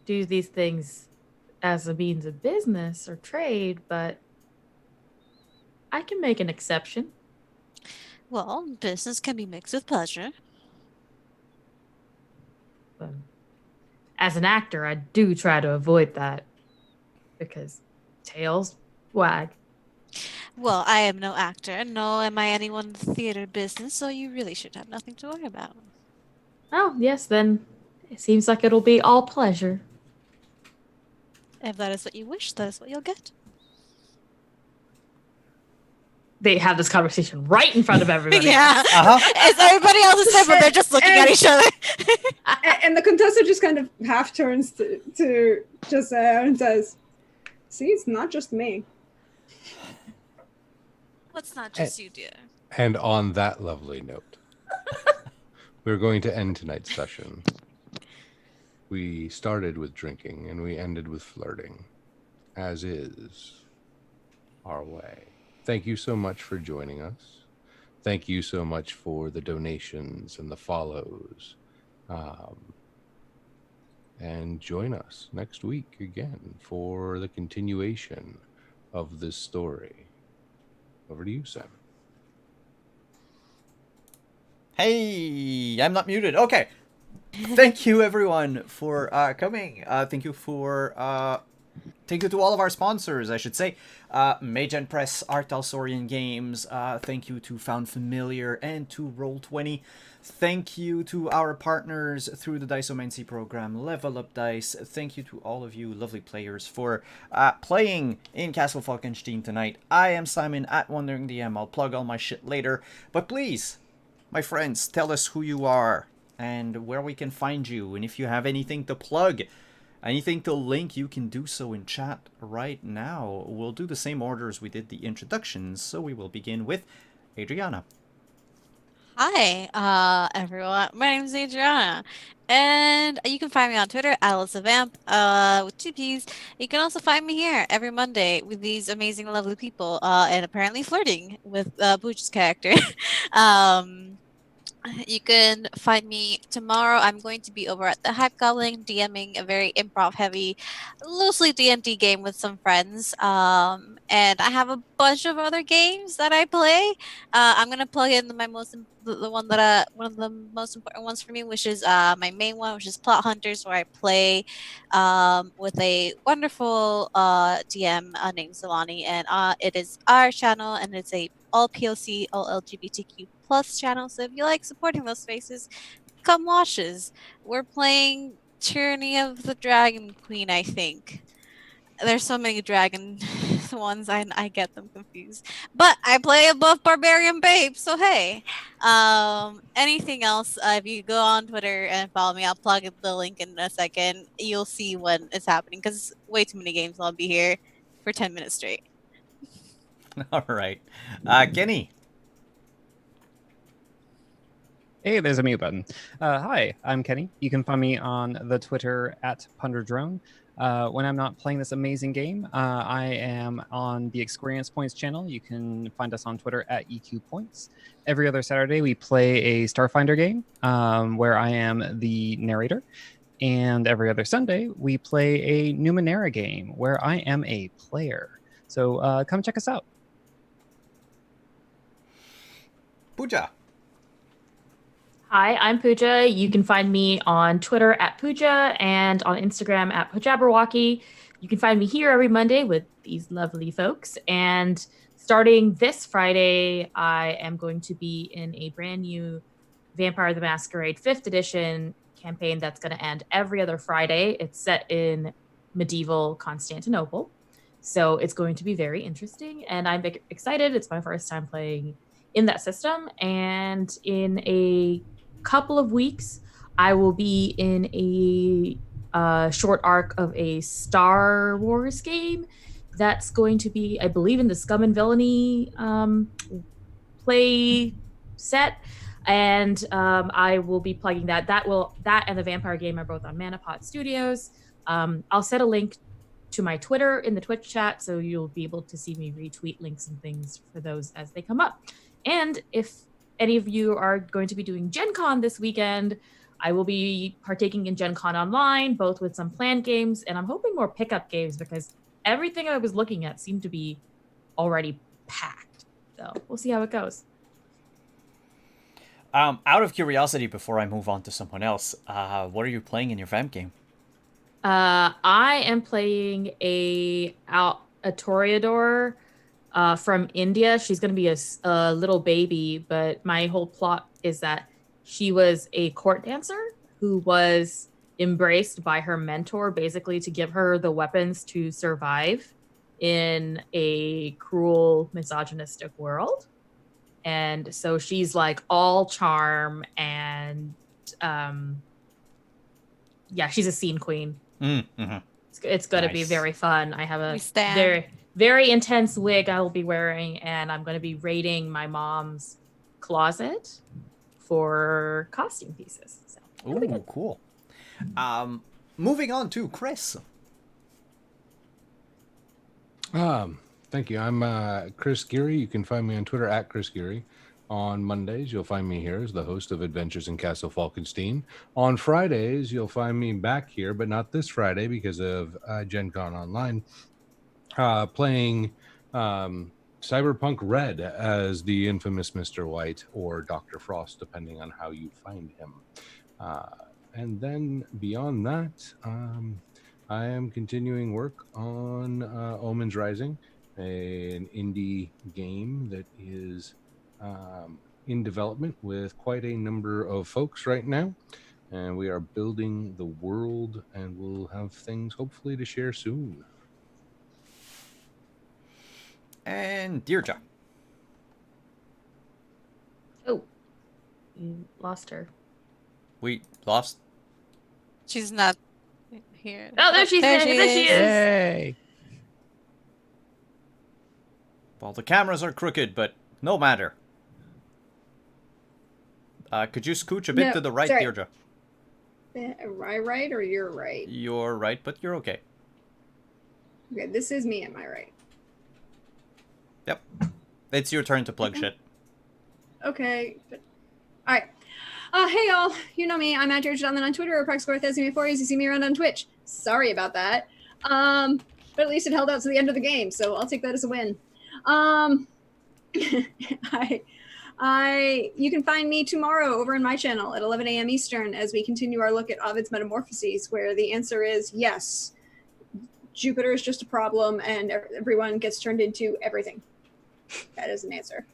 do these things as a means of business or trade, but I can make an exception. Well, business can be mixed with pleasure. As an actor, I do try to avoid that because tails wag. Well, I am no actor, nor am I anyone in the theater business, so you really should have nothing to worry about. Oh, yes, then it seems like it'll be all pleasure. If that is what you wish, that is what you'll get. They have this conversation right in front of everybody. Yeah. It's everybody else's time, but they're just looking at each other. And the Contessa just kind of half turns to Josiah and says, "See, it's not just me." What's not just you, dear? And on that lovely note, we're going to end tonight's session. We started with drinking and we ended with flirting, as is our way. Thank you so much for joining us. Thank you so much for the donations and the follows. And join us next week again for the continuation of this story. over to you, Simon. Hey, I'm not muted. Okay. Thank you, everyone, for coming. Thank you to all of our sponsors, I should say. Mage and Press, Art Alsorian Games. Thank you to Found Familiar and to Roll20. Thank you to our partners through the Diceomancy program, Level Up Dice. Thank you to all of you lovely players for playing in Castle Falkenstein tonight. I am Simon at Wandering DM. I'll plug all my shit later. But please, my friends, tell us who you are and where we can find you. And if you have anything to plug, anything to link, you can do so in chat right now. We'll do the same order as we did the introductions, so we will begin with Adriana. Hi, everyone. My name is Adriana, and you can find me on Twitter, AliceOfVamp, with 2 P's. You can also find me here every Monday with these amazing, lovely people, and apparently flirting with Booch's character. You can find me tomorrow. I'm going to be over at the Hype Goblin DMing a very improv-heavy, loosely D&D game with some friends. And I have a bunch of other games that I play. I'm gonna plug in the one of the most important ones for me, which is my main one, which is Plot Hunters, where I play with a wonderful DM named Zolani, and it is our channel, and it's a all POC, all LGBTQ plus channel. So if you like supporting those spaces, come watch us. We're playing Tyranny of the Dragon Queen, I think. There's so many dragon ones, I get them confused. But I play a buff barbarian babe, so hey. Anything else, if you go on Twitter and follow me, I'll plug the link in a second. You'll see when it's happening, because way too many games. I'll be here for 10 minutes straight. All right. Kenny. Hey, there's a mute button. Hi, I'm Kenny. You can find me on the Twitter at PunderDrone. When I'm not playing this amazing game, I am on the Experience Points channel. You can find us on Twitter at EQ Points. Every other Saturday, we play a Starfinder game where I am the narrator. And every other Sunday, we play a Numenera game where I am a player. So come check us out. Pooja. Hi, I'm Pooja. You can find me on Twitter at Pooja and on Instagram at Poojaberwalkie. You can find me here every Monday with these lovely folks. And starting this Friday, I am going to be in a brand new Vampire the Masquerade 5th edition campaign that's going to end every other Friday. It's set in medieval Constantinople. So it's going to be very interesting. And I'm excited. It's my first time playing in that system. And in a couple of weeks, I will be in a short arc of a Star Wars game that's going to be, I believe, in the Scum and Villainy play set, and I will be plugging that. That and the Vampire game are both on Manapot Studios. I'll set a link to my Twitter in the Twitch chat, so you'll be able to see me retweet links and things for those as they come up. And if any of you are going to be doing Gen Con this weekend, I will be partaking in Gen Con online, both with some planned games, and I'm hoping more pickup games because everything I was looking at seemed to be already packed. So we'll see how it goes. Out of curiosity, before I move on to someone else, what are you playing in your vamp game? I am playing a Toreador from India. She's going to be a little baby, but my whole plot is that she was a court dancer who was embraced by her mentor, basically to give her the weapons to survive in a cruel, misogynistic world. And so she's like all charm and she's a scene queen. Mm-hmm. It's going to be very fun. I have a very, very intense wig I will be wearing, and I'm going to be raiding my mom's closet for costume pieces. So, ooh, cool. Moving on to Chris. Thank you. I'm Chris Geary. You can find me on Twitter at Chris Geary. On Mondays, you'll find me here as the host of Adventures in Castle Falkenstein. On Fridays, you'll find me back here, but not this Friday because of Gen Con Online, playing Cyberpunk Red as the infamous Mr. White or Dr. Frost, depending on how you find him. And then beyond that, I am continuing work on Omens Rising, an indie game that is in development with quite a number of folks right now. And we are building the world, and we'll have things hopefully to share soon. And Deirdre. Oh, you lost her. We lost. She's not here. Oh, there she's there. There she is. Yay! Well, the cameras are crooked, but no matter. Could you scooch a bit No, to the right, sorry. Deirdre? Am I right or you're right? You're right, but you're okay. Okay, this is me. Am I right? Yep. It's your turn to plug shit. Okay. But, all right. Hey y'all. You know me. I'm at George Donlan on Twitter or PrexGorth as you see me around on Twitch. Sorry about that. But at least it held out to the end of the game, so I'll take that as a win. You can find me tomorrow over on my channel at 11 a.m. Eastern as we continue our look at Ovid's Metamorphoses, where the answer is yes, Jupiter is just a problem and everyone gets turned into everything. That is an answer.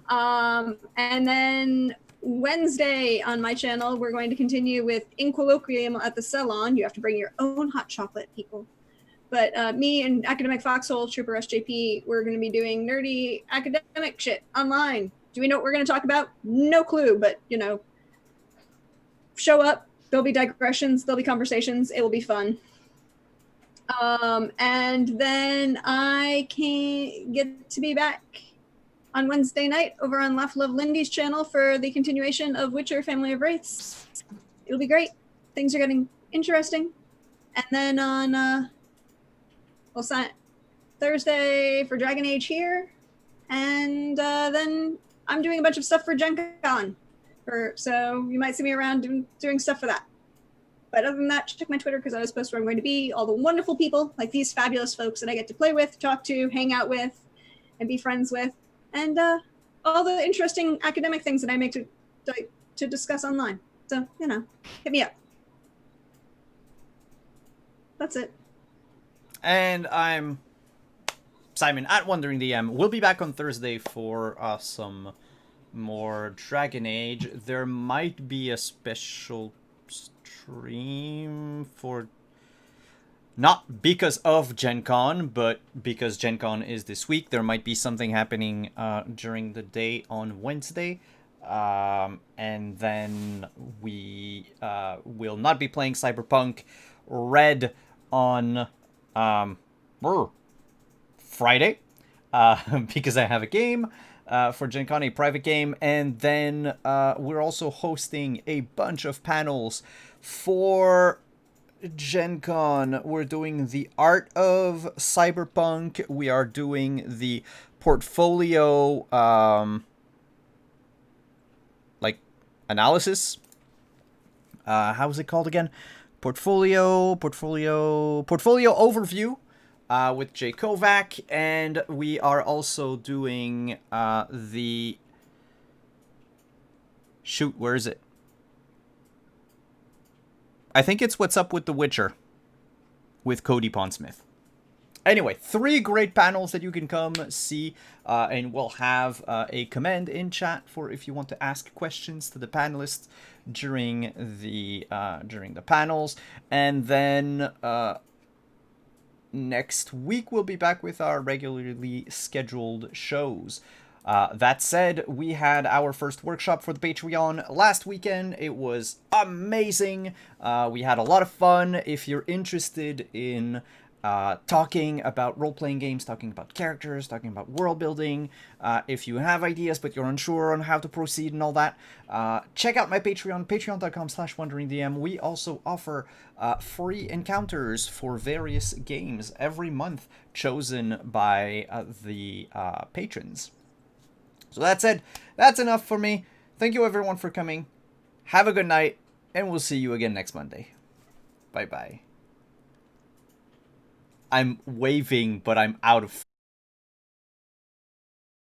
And then Wednesday on my channel, we're going to continue with In Colloquium at the Salon. You have to bring your own hot chocolate, people. But me and Academic Foxhole, Trooper SJP, we're going to be doing nerdy academic shit online. Do we know what we're going to talk about? No clue, but, you know, show up. There'll be digressions. There'll be conversations. It will be fun. And then I can get to be back on Wednesday night over on Left Love Lindy's channel for the continuation of Witcher Family of Wraiths. It'll be great. Things are getting interesting. And then on Thursday for Dragon Age here. And then I'm doing a bunch of stuff for Gen Con. So you might see me around doing stuff for that. But other than that, check my Twitter because I was post where I'm going to be. All the wonderful people, like these fabulous folks that I get to play with, talk to, hang out with, and be friends with. And all the interesting academic things that I make to discuss online. So, you know, hit me up. That's it. And I'm Simon at Wandering DM. We'll be back on Thursday for some more Dragon Age. There might be a special stream for... Not because of Gen Con, but because Gen Con is this week. There might be something happening during the day on Wednesday. And then we will not be playing Cyberpunk Red on Friday. Because I have a game for Gen Con, a private game. And then we're also hosting a bunch of panels for... Gen Con. We're doing the art of Cyberpunk. We are doing the portfolio analysis. How is it called again? Portfolio overview with Jay Kovac, and we are also doing the where is it? I think it's What's Up with The Witcher with Cody Pondsmith. Anyway, 3 great panels that you can come see, and we'll have a command in chat for if you want to ask questions to the panelists during the panels. And then next week we'll be back with our regularly scheduled shows. That said, we had our first workshop for the Patreon last weekend. It was amazing. We had a lot of fun. If you're interested in talking about role-playing games, talking about characters, talking about world building, if you have ideas but you're unsure on how to proceed and all that, check out my Patreon, patreon.com/wanderingdm. We also offer free encounters for various games every month chosen by the patrons. So that said, that's enough for me. Thank you everyone for coming. Have a good night, and we'll see you again next Monday. Bye-bye. I'm waving, but I'm out of